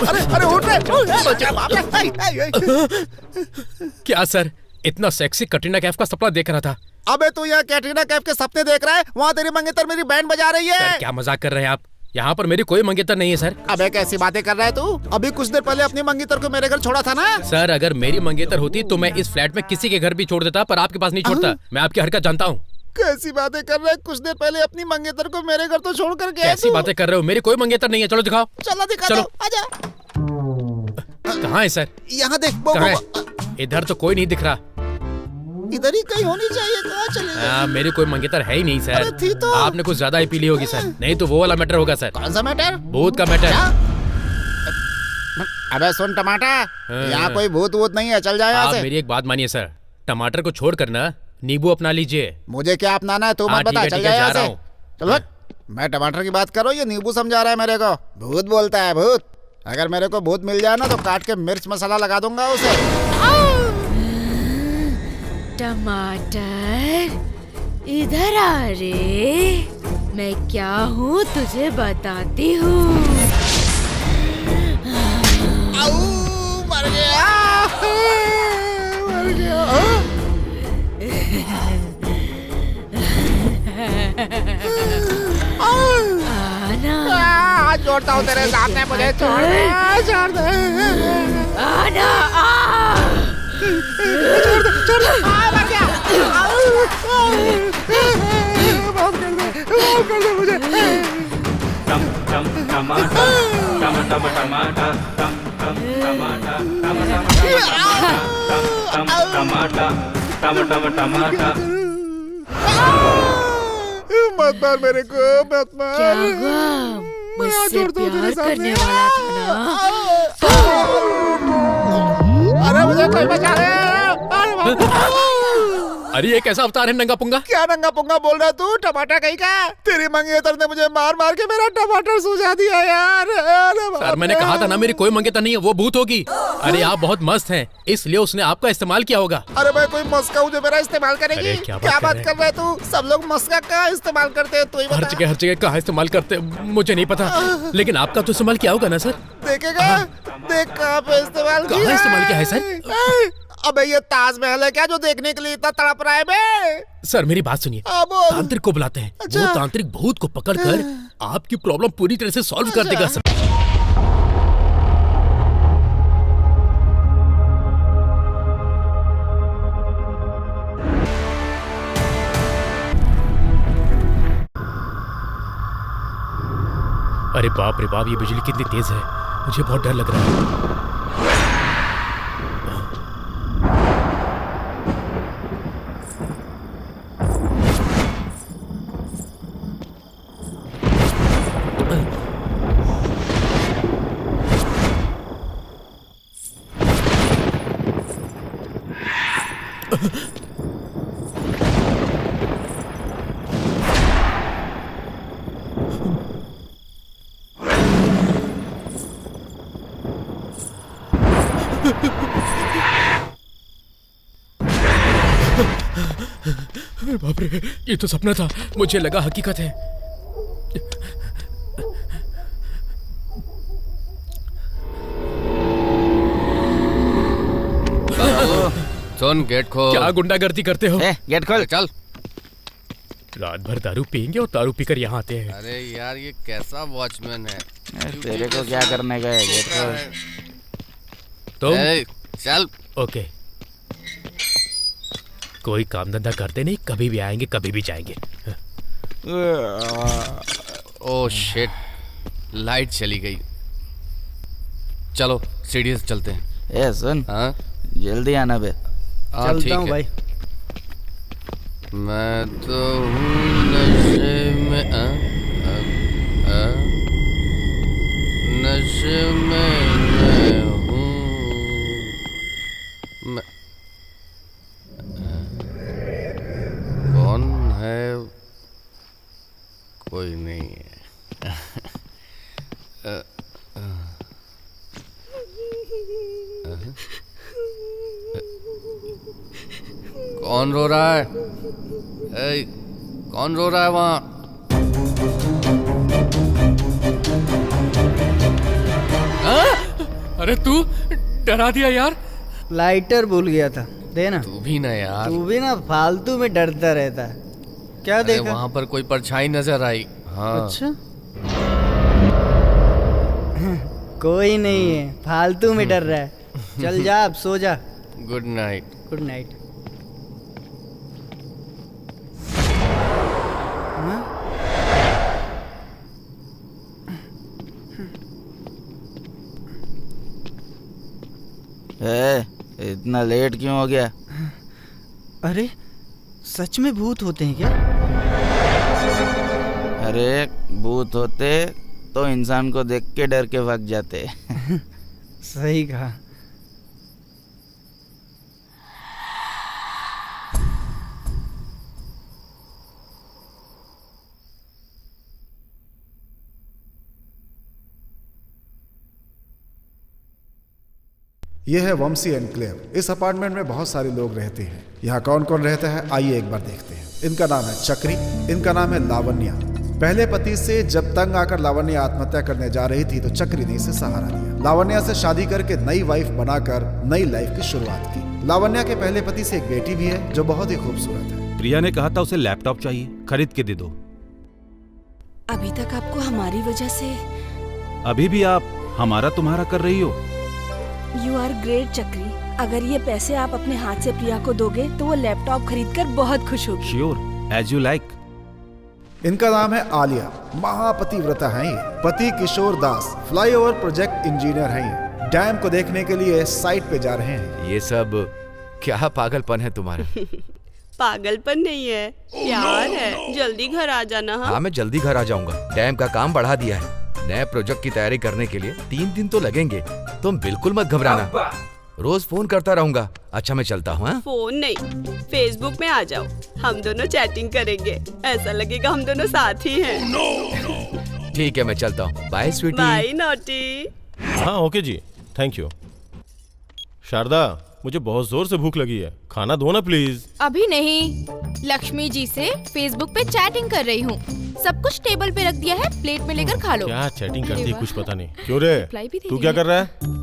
अरे अरे उठ रहे। क्या सर, इतना सेक्सी कटरीना कैफ का सपना देख रहा था। अबे तू यहाँ कैटरीना कैफ के सपने देख रहा है, वहाँ तेरी मंगेतर मेरी बैंड बजा रही है। सर क्या मजाक कर रहे हैं आप? यहाँ पर मेरी कोई मंगेतर नहीं है सर। अबे कैसी बातें कर रहा है तू? अभी कुछ देर पहले अपनी मंगेतर को मेरे घर छोड़ा था ना। सर अगर मेरी मंगेतर होती तो मैं इस फ्लैट में किसी के घर भी छोड़ देता, पर आपके पास नहीं छोड़ता। मैं आपकी हरकत जानता हूँ। कैसी बातें कर रहा है? कुछ देर पहले अपनी मंगेतर को मेरे घर तो छोड़ कर गया। कैसी बातें कर रहे हो? मेरी कोई मंगेतर नहीं है। चलो दिखाओ। चलो दिखा चलो। दो, आजा। कहाँ है सर? यहाँ देख। कहाँ है? इधर तो कोई नहीं दिख रहा। इधर ही कहीं होनी चाहिए। कहाँ चले गए? मेरी कोई मंगेतर है ही नहीं अरे सर। थी तो। आपने कुछ ज्यादा ही पी ली होगी सर, नहीं तो वो वाला मैटर होगा सर। कौन सा मैटर? भूत का मैटर। अबे सुन टमाटर, यहाँ कोई भूत वूत नहीं है, चल जाए यहाँ आप से। मेरी एक बात मानिए सर, टमाटर को छोड़कर ना नींबू अपना लीजिए। मुझे क्या अपनाना है तू हाँ, मत बता, ठीक चल है, जाए यहाँ जा रहा से। हूँ। चल हट। मैं टमाटर की बात कर रहा हूँ, ये नींबू समझा रहा है मेरे को। भूत बोलता है भूत। अगर मेरे को भूत मिल जाए ना तो काट के मिर्च मसाला लगा दूंगा उसे। टमाटर इधर आ रे, मैं क्या हूँ तुझे बताती हूँ। मर गया, मर गया। आना हाथ जोड़ता हूँ तेरे सामने, मुझे छोड़ दे, छोड़ दे। आना छोड़ दे, मर गया। माफ कर दे मुझे। मत मार मेरे को, मत मार। क्या हुआ? मुझसे प्यार करने वाला था ना? अरे मुझे कोई बचा ले। अरे ये कैसा अवतार है नंगा पुंगा? क्या नंगा पुंगा बोल रहा तू? टमाटर कहीं का? तेरी मंगेतर ने मुझे मार मार के मेरा टमाटर सूझा दिया यार। सर मैंने कहा था ना मेरी कोई मंगेतर नहीं है, वो भूत होगी। अरे आप बहुत मस्त हैं, इसलिए उसने आपका इस्तेमाल किया होगा। अरे मैं कोई मस्का हूँ जो मेरा इस्तेमाल करेगी? अरे क्या बात कर रहा है तू? सब लोग मस्का का इस्तेमाल करते हैं, तू ही हर बता। जगह कहाँ इस्तेमाल करते हैं मुझे नहीं पता, लेकिन आपका तो इस्तेमाल किया होगा ना सर? देखेगा, देख कहाँ पे इस्तेमाल किया। कहाँ इस्तेमाल किया है सर? अबे ये ताजमहल है क्या जो देखने के लिए इतना तड़प रहा है बे? सर मेरी बात सुनिए, तांत्रिक को बुलाते हैं। अच्छा। वो तांत्रिक भूत को पकड़कर आपकी प्रॉब्लम पूरी तरह से सॉल्व कर देगा सर। अरे बाप रे बाप, ये बिजली कितनी तेज है, मुझे बहुत डर लग रहा है। अरे बाप रे, ये तो सपना था, मुझे लगा हकीकत है। सुन, गेट खोल। क्या गुंडागर्दी करते हो? गेट खोल। चल। रात भर दारू पियेंगे और दारू पीकर यहाँ आते हैं। अरे यार ये कैसा वॉचमैन है? तेरे को क्या करने का है? गेट खोल। तुम चल। ओके, कोई काम धंधा करते नहीं, कभी भी आएंगे कभी भी जाएंगे। ओह शिट, लाइट चली गई। चलो सीढ़ी से चलते हैं। ए सुन, हाँ जल्दी आना बे। हाँ ठीक है भाई। मैं तो हूँ नशे में, नशे में मैं हूँ। मैं कौन है? कोई नहीं है। कौन रो रहा है? ए, कौन रो रहा है वहाँ? हाँ? अरे तू डरा दिया यार। लाइटर भूल गया था, देना। तू भी ना यार। तू भी ना फालतू में डरता रहता है। क्या अरे देखा? वहाँ पर कोई परछाई नजर आई। हाँ। अच्छा कोई नहीं है, फालतू में डर रहा है। चल जा, अब सो जा। Good night. Good night. इतना लेट क्यों हो गया? अरे सच में भूत होते हैं क्या? अरे भूत होते तो इंसान को देख के डर के भाग जाते। सही कहा। यह है वंशी एनक्लेव। इस अपार्टमेंट में बहुत सारे लोग रहते हैं। यहाँ कौन कौन रहता है आइए एक बार देखते हैं। इनका नाम है चक्री, इनका नाम है लावण्या। पहले पति से जब तंग आकर लावण्या आत्महत्या करने जा रही थी तो चक्री ने इसे सहारा दिया। लावण्या से शादी करके नई वाइफ बनाकर नई लाइफ की शुरुआत की। लावण्या के पहले पति से एक बेटी भी है जो बहुत ही खूबसूरत है। प्रिया ने कहा था उसे लैपटॉप चाहिए, खरीद के दे दो। अभी तक आपको हमारी वजह से। अभी भी आप हमारा तुम्हारा कर रही हो। यू आर ग्रेट चक्री। अगर ये पैसे आप अपने हाथ से प्रिया को दोगे तो वो लैपटॉप खरीदकर बहुत खुश होगी। Sure, as you like. इनका नाम है आलिया, महापतिव्रता है ये। पति Kishore Das flyover project engineer हैं ये। डैम को देखने के लिए साइट पे जा रहे हैं। ये सब क्या पागलपन है तुम्हारा? पागलपन नहीं है, प्यार है। जल्दी घर आ जाना। हाँ मैं जल्दी घर आ जाऊंगा। डैम का काम बढ़ा दिया है। नए प्रोजेक्ट की तैयारी करने के लिए 3 दिन तो लगेंगे। तुम बिल्कुल मत घबराना। रोज फोन करता रहूंगा। अच्छा मैं चलता हूँ। फोन नहीं, फेसबुक में आ जाओ, हम दोनों चैटिंग करेंगे। ऐसा लगेगा हम दोनों साथ ही हैं। ठीक है मैं चलता हूँ। Bye sweetie. Bye naughty. हाँ ओके जी, थैंक यू। शारदा मुझे बहुत जोर से भूख लगी है, खाना दो ना प्लीज। अभी नहीं, लक्ष्मी जी से फेसबुक पे चैटिंग कर रही हूँ। सब कुछ टेबल पे रख दिया है, प्लेट में लेकर खा लो। क्या चैटिंग करती है कुछ पता नहीं। क्यों रे, तू क्या कर रहा है?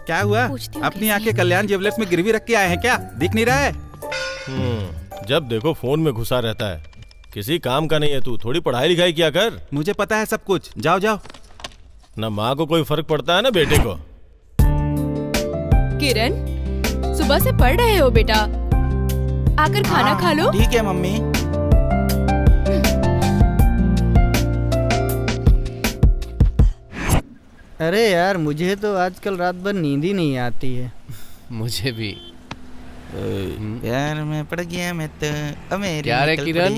क्या हुआ? अपनी आंखें कल्याण ज्वेलर्स में गिरवी रख के आए हैं क्या? दिख नहीं रहा है? जब देखो फोन में घुसा रहता है। किसी काम का नहीं है तू, थोड़ी पढ़ाई लिखाई किया कर। मुझे पता है सब कुछ, जाओ जाओ। ना माँ को कोई फर्क पड़ता है ना बेटे को। किरण, सुबह से पढ़ रहे हो बेटा? आकर खाना खा लो। ठीक है मम्मी। अरे यार मुझे तो आजकल रात भर नींद ही नहीं आती है। मुझे भी। यार मैं पड़ गया मैं तो। क्या रे Kiran?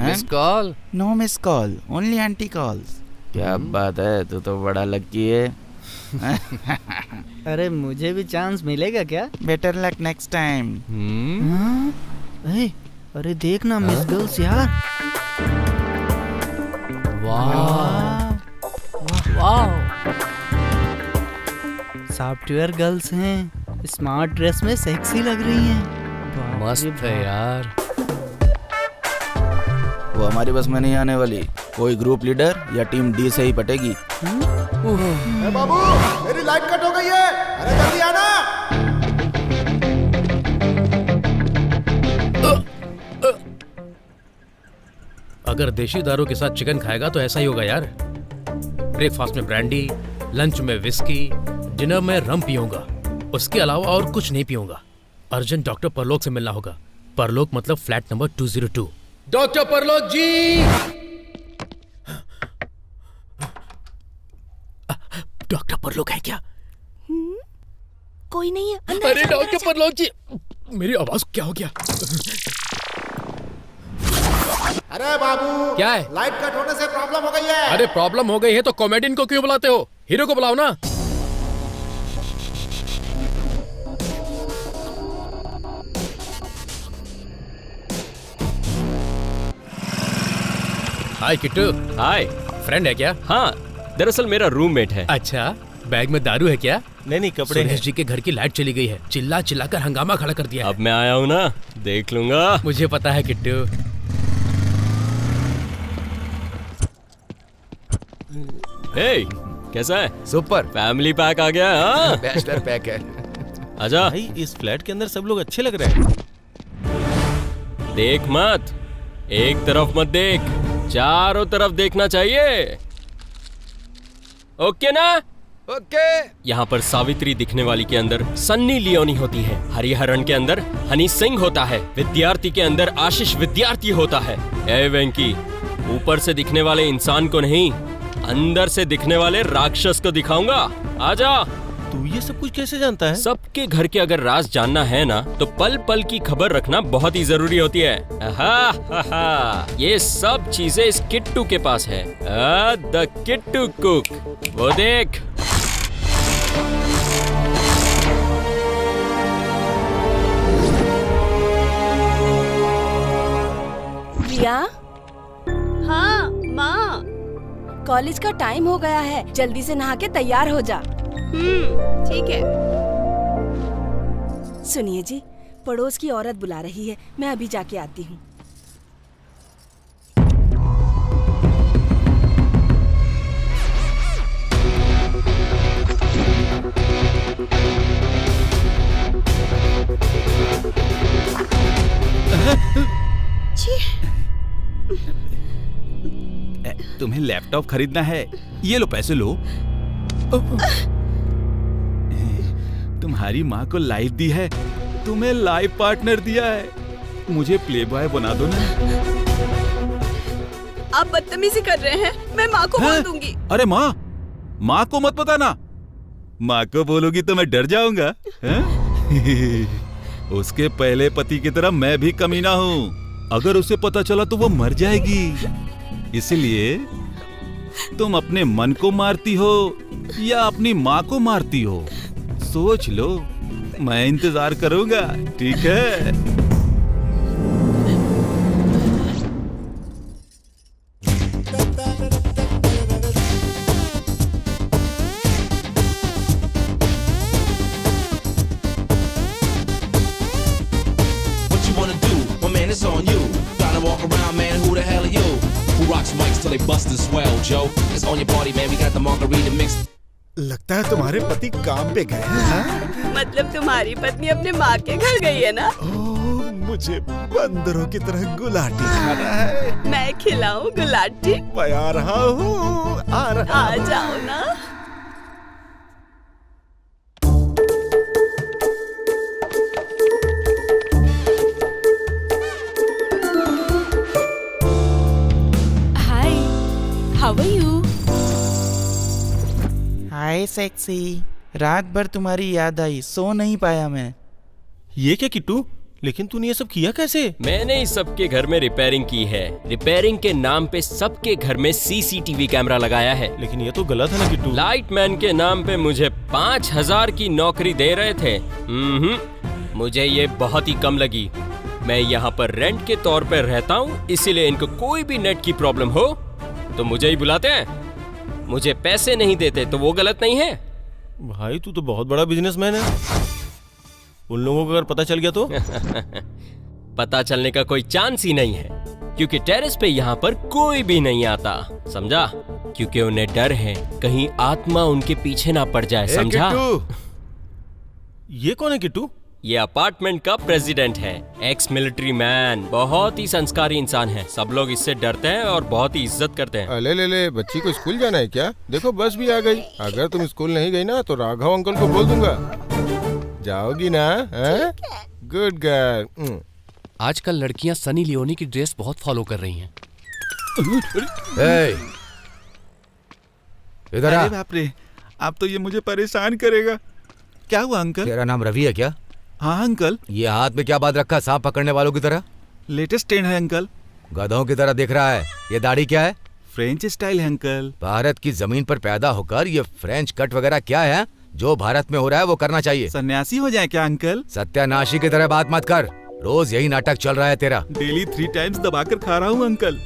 Miss call? No miss call, only aunty calls. क्या बात है, तू तो बड़ा लकी है। अरे मुझे भी चांस मिलेगा क्या? Better luck next time. अरे देखना मिस गर्ल्स यार। वाह वाह। सॉफ्टवेयर गर्ल्स हैं, स्मार्ट ड्रेस में सेक्सी लग रही हैं। मस्त है यार। वो हमारी बस में नहीं आने वाली। कोई ग्रुप लीडर या टीम डी से ही पटेगी। बाबू मेरी लाइट कट हो गई है, अरे जल्दी आना। अगर देशी दारू के साथ चिकन खाएगा तो ऐसा ही होगा यार। ब्रेकफास्ट में ब्रांडी, लंच में विस्की, डिनर में रम पीऊंगा। उसके अलावा और कुछ नहीं पीऊंगा। अर्जेंट डॉक्टर परलोक से मिलना होगा। परलोक मतलब फ्लैट नंबर 202। डॉक्टर परलोक जी। डॉक्टर परलोक है क्या? कोई नहीं है। अरे डॉक्टर परलोक जी, मेरी आवाज क्या हो गया? अरे बाबू क्या है? लाइट कट होने से प्रॉब्लम हो गई है। अरे प्रॉब्लम हो गई है तो कॉमेडियन को क्यों बुलाते हो? हीरो को बुलाओ ना। हाय किट्टू। हाय। फ्रेंड है क्या? हाँ, दरअसल मेरा रूममेट है। अच्छा, बैग में दारू है क्या? नहीं कपड़े हैं। सुरेश जी के घर की लाइट चली गई है। चिल्ला चिल्ला कर हंगामा खड़ा कर दिया है। अब मैं आया हूँ ना, देख लूंगा। मुझे पता है किट्टू। हे, कैसा है? सुपर। फैमिली पैक आ गया है, हाँ? बैचलर पैक है। आजा। भाई इस फ्लैट के अंदर सब लोग अच्छे लग रहे हैं। देख मत, एक तरफ मत देख, चारों तरफ देखना चाहिए। ओके ना? ओके। यहाँ पर सावित्री दिखने वाली के अंदर सन्नी लियोनी होती है, हरिहरन के अंदर हनी सिंह होता है, विद्यार्थी के अंदर आशीष विद्यार्थी होता है। ए वेंकी, ऊपर से दिखने वाले इंसान को नहीं, अंदर से दिखने वाले राक्षस को दिखाऊंगा। आजा। तू ये सब कुछ कैसे जानता है? सबके घर के अगर राज जानना है ना, तो पल पल की खबर रखना बहुत ही जरूरी होती है। ये सब चीजें इस किट्टू के पास है। द किट्टू कुक, वो देख। प्रिया। हाँ माँ। कॉलेज का टाइम हो गया है, जल्दी से नहा के तैयार हो जा। ठीक है। सुनिए जी, पड़ोस की औरत बुला रही है, मैं अभी जाके आती हूँ। तुम्हें लैपटॉप खरीदना है, ये लो पैसे लो। तुम्हारी माँ को लाइफ दी है, तुम्हें लाइफ पार्टनर दिया है, मुझे प्लेबॉय बना दो ना। आप बदतमीजी कर रहे हैं, मैं माँ को बोल दूंगी। अरे माँ को मत बताना, माँ को बोलोगी तो मैं डर जाऊंगा। उसके पहले पति की तरह मैं भी कमीना हूँ, अगर उसे पता चला तो वो मर जाएगी। इसलिए तुम अपने मन को मारती हो या अपनी माँ को मारती हो, सोच लो। मैं इंतजार करूंगा, ठीक है? What you wanna do? My man, it's on you. Gotta walk around, man. Who the hell are you? Who rocks mics till they bust and swell, Joe? It's on your party, man. We got the margarita mix. लगता है तुम्हारे पति काम पे गए हैं। मतलब तुम्हारी पत्नी अपने माँ के घर गई है ना? ओह, मुझे बंदरों की तरह गुलाटी खाना है। मैं खिलाऊं गुलाटी? मैं आ रहा हूँ, आ जाओ ना। Hi, how are you? Hi sexy, रात भर तुम्हारी याद आई, सो नहीं पाया मैं। ये क्या किट्टू, लेकिन तूने ये सब किया कैसे? मैंने इस सबके घर में रिपेयरिंग की है। रिपेयरिंग के नाम पे सबके घर में सीसीटीवी कैमरा लगाया है। लेकिन ये तो गलत है ना किट्टू। लाइटमैन के नाम पे मुझे 5000 की नौकरी दे रहे थे। मुझे ये बहुत ही कम लगी। मैं यहाँ पर रेंट के तौर पर रहता हूँ, इसीलिए इनको कोई भी नेट की प्रॉब्लम हो तो मुझे ही बुलाते हैं। मुझे पैसे नहीं देते तो वो गलत नहीं है। भाई तू तो बहुत बड़ा बिजनेसमैन है, उन लोगों को अगर पता चल गया तो? पता चलने का कोई चांस ही नहीं है, क्योंकि टेरेस पे यहाँ पर कोई भी नहीं आता, समझा? क्योंकि उन्हें डर है कहीं आत्मा उनके पीछे ना पड़ जाए, समझा? ये कौन है किट्टू? ये अपार्टमेंट का प्रेसिडेंट है, एक्स मिलिट्री मैन, बहुत ही संस्कारी इंसान है। सब लोग इससे डरते हैं और बहुत ही इज्जत करते हैं। ले बच्ची को स्कूल जाना है क्या? देखो बस भी आ गई। अगर तुम स्कूल नहीं गई ना तो राघव अंकल को बोल दूंगा। जाओगी ना? Good girl. आजकल लड़कियां सनी लियोनी की ड्रेस बहुत फॉलो कर रही हैं। इधर आ। बाप रे, आप तो ये मुझे परेशान करेगा। क्या हुआ अंकल? तेरा नाम रवि है क्या? हाँ अंकल। ये हाथ में क्या बात रखा, सांप पकड़ने वालों की तरह? लेटेस्ट ट्रेंड है अंकल। गधों की तरह दिख रहा है। ये दाढ़ी क्या है? फ्रेंच स्टाइल है अंकल। भारत की जमीन पर पैदा होकर ये फ्रेंच कट वगैरह क्या है? जो भारत में हो रहा है वो करना चाहिए। सन्यासी हो जाए क्या अंकल? सत्यानाशी की तरह बात मत कर, रोज यही नाटक चल रहा है तेरा। डेली 3 टाइम्स दबाकर खा रहा हूँ अंकल।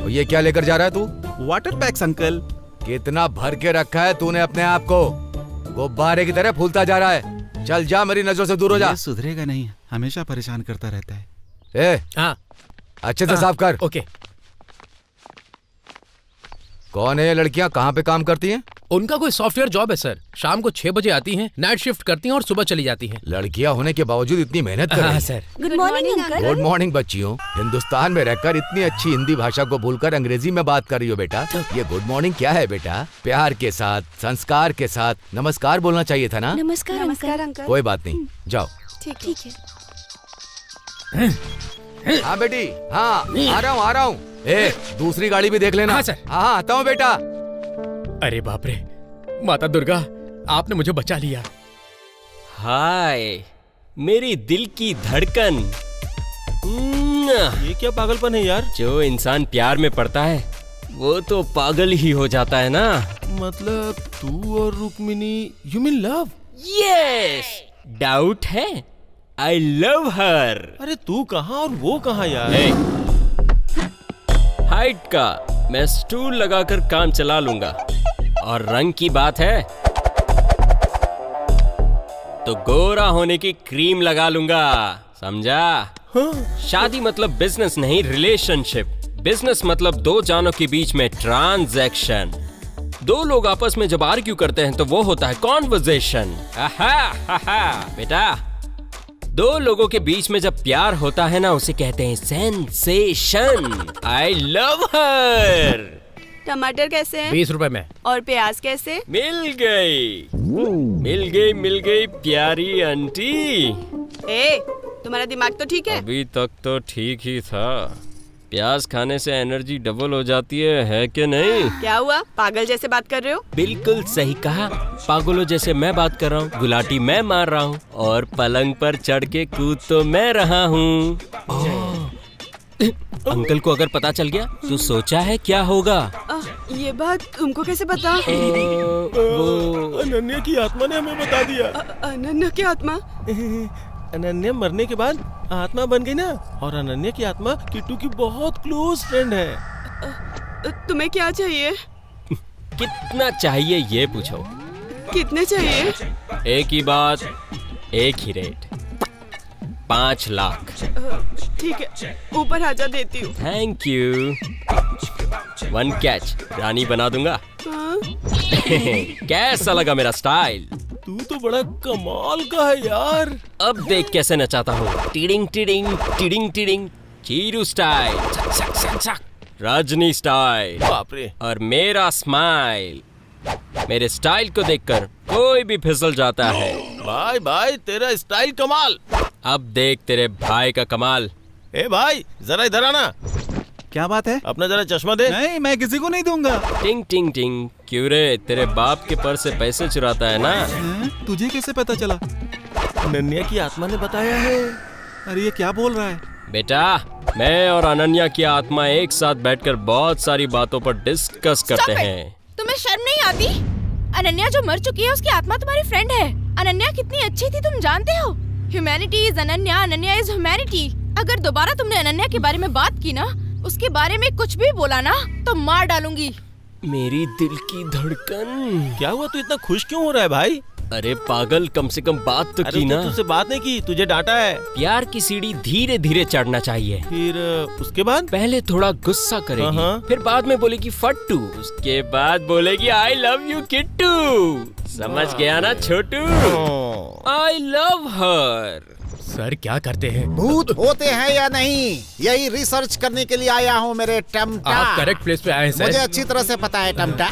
और ये क्या लेकर जा रहा है तू? Water PACS uncle. कितना भर के रखा है तूने अपने आप को? गुब्बारे की तरह फूलता जा रहा है। चल जा, मेरी नजरों से दूर हो जा। सुधरेगा नहीं, हमेशा परेशान करता रहता है। हाँ, अच्छे से साफ कर। ओके। कौन है ये लड़कियां, कहाँ पे काम करती हैं? उनका कोई सॉफ्टवेयर जॉब है सर। शाम को 6 बजे आती हैं, नाइट शिफ्ट करती हैं और सुबह चली जाती हैं। लड़कियां होने के बावजूद इतनी मेहनत कर रही हैं। Sir. Good morning uncle. Good morning बच्चियों। हिंदुस्तान में रहकर इतनी अच्छी हिंदी भाषा को भूलकर अंग्रेजी में बात कर रही हो बेटा। ये गुड मॉर्निंग क्या है बेटा? प्यार के साथ, संस्कार के साथ नमस्कार बोलना चाहिए था ना। नमस्कार अंकल। कोई बात नहीं, जाओ। ठीक है। हाँ बेटी, हाँ आ रहा हूँ। ए, दूसरी गाड़ी भी देख लेना। हाँ सर। हाँ आता हूँ बेटा। अरे बाप रे, माता दुर्गा आपने मुझे बचा लिया। हाय मेरी दिल की धड़कन। ये क्या पागलपन है यार? जो इंसान प्यार में पड़ता है वो तो पागल ही हो जाता है ना। मतलब तू और Rukmini, you mean love? Yes, doubt है? I love her. अरे तू कहाँ और वो कहाँ यार? हाइट का मैं स्टूल लगाकर काम चला लूंगा, और रंग की बात है तो गोरा होने की क्रीम लगा लूंगा, समझा? शादी मतलब बिजनेस नहीं, रिलेशनशिप। बिजनेस मतलब दो जानों के बीच में ट्रांजैक्शन। दो लोग आपस में जब आर्ग्यू करते हैं तो वो होता है कॉन्वर्सेशन। बेटा, दो लोगों के बीच में जब प्यार होता है ना, उसे कहते हैं सेंसेशन। आई लव हर। टमाटर कैसे हैं? 20 रुपए में। और प्याज कैसे? मिल गई प्यारी आंटी। ए, तुम्हारा दिमाग तो ठीक है? अभी तक तो ठीक ही था। प्याज खाने से एनर्जी डबल हो जाती है कि नहीं? क्या हुआ, पागल जैसे बात कर रहे हो? बिल्कुल सही कहा, पागलों जैसे मैं बात कर रहा हूँ। गुलाटी मैं मार रहा हूँ और पलंग पर चढ़ के कूद तो मैं रहा हूँ। अंकल को अगर पता चल गया तो सोचा है क्या होगा? ये बात तुमको कैसे पता? वो अनन्या की आत्मा ने हमें बता दिया। अनन्या की आत्मा? अनन्या मरने के बाद आत्मा बन गई ना, और अनन्या की आत्मा किट्टू की बहुत क्लोज फ्रेंड है। तुम्हें क्या चाहिए? कितना चाहिए ये पूछो। कितने चाहिए? एक ही बात, एक ही रेट, 5 लाख। ठीक है, ऊपर आजा, देती हूँ। Thank you. 1 कैच, रानी बना दूंगा। कैसा लगा मेरा स्टाइल? तू तो बड़ा कमाल का है यार। अब देख कैसे नचाता हूँ। Tiding tiding tiding tiding, Chiru style, छक छक छक छक, रजनी स्टाइल, बाप रे। और मेरा स्माइल। मेरे स्टाइल को देखकर कोई भी फिसल जाता है। भाई भाई, तेरा स्टाइल कमाल। अब देख तेरे भाई का कमाल। ए भाई, जरा इधर आना। क्या बात है? अपना जरा चश्मा दे। नहीं, मैं किसी को नहीं दूंगा। टिंग टिंग टिंग, क्यों रे, तेरे बाप के पर्स से पैसे चुराता है ना? तुझे कैसे पता चला? अनन्या की आत्मा ने बताया है। अरे ये क्या बोल रहा है? बेटा, मैं और अनन्या की आत्मा एक साथ बैठकर बहुत सारी बातों पर डिस्कस करते हैं। तुम्हें शर्म नहीं आती? अनन्या जो मर चुकी है उसकी आत्मा तुम्हारी फ्रेंड है। अनन्या कितनी अच्छी थी तुम जानते हो? Humanity is Ananya, Ananya is humanity. अगर दोबारा तुमने अनन्या के बारे में बात की ना, उसके बारे में कुछ भी बोला ना, तो मार डालूंगी। मेरी दिल की धड़कन। क्या हुआ, तू इतना खुश क्यों हो रहा है भाई? अरे पागल, कम से कम बात तो की ना। तुझसे बात नहीं की, तुझे डांटा है। प्यार की सीढ़ी धीरे धीरे चढ़ना चाहिए। फिर उसके बाद? पहले थोड़ा गुस्सा करेगी, फिर बाद में बोलेगी फट्टू, उसके बाद बोलेगी आई लव यू किट्टू। समझ गया ना छोटू? आई लव हर। सर क्या करते हैं? भूत होते हैं या नहीं, यही रिसर्च करने के लिए आया हूँ मेरे टमटा। आप करेक्ट प्लेस पे आए हैं सर। मुझे अच्छी तरह से पता है टमटा।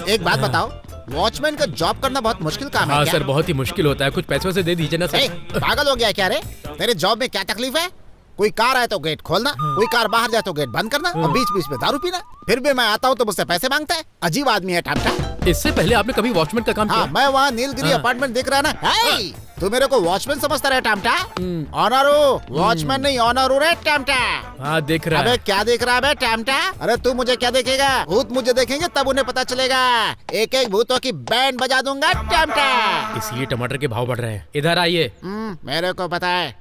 एक बात बताओ, वॉचमैन का जॉब करना बहुत मुश्किल काम है हाँ क्या? सर, बहुत ही मुश्किल होता है। कुछ पैसों से दे दीजिए ना सर। पागल हो गया क्या रे? तेरे जॉब में क्या तकलीफ है? कोई कार आए तो गेट खोलना, कोई कार बाहर जाए तो गेट बंद करना, और बीच बीच में दारू पीना। फिर भी मैं आता हूँ तो मुझसे पैसे मांगता है। अजीब आदमी है टमटा। इससे पहले आपने कभी वॉचमैन का काम किया? मैं वहाँ नीलगिरी अपार्टमेंट देख रहा ना। तू मेरे को वॉचमैन समझता रहे टमटा? ऑनर हो, वॉचमैन नहीं ऑनर हो रे टमटा। हाँ देख रहा है। अबे क्या देख रहा है टमटा? अरे तू मुझे क्या देखेगा? भूत मुझे देखेंगे तब उन्हें पता चलेगा। एक एक भूतों की बैंड बजा दूंगा टमटा। इसलिए टमाटर के भाव बढ़ रहे हैं। इधर आइए। मेरे को पता है,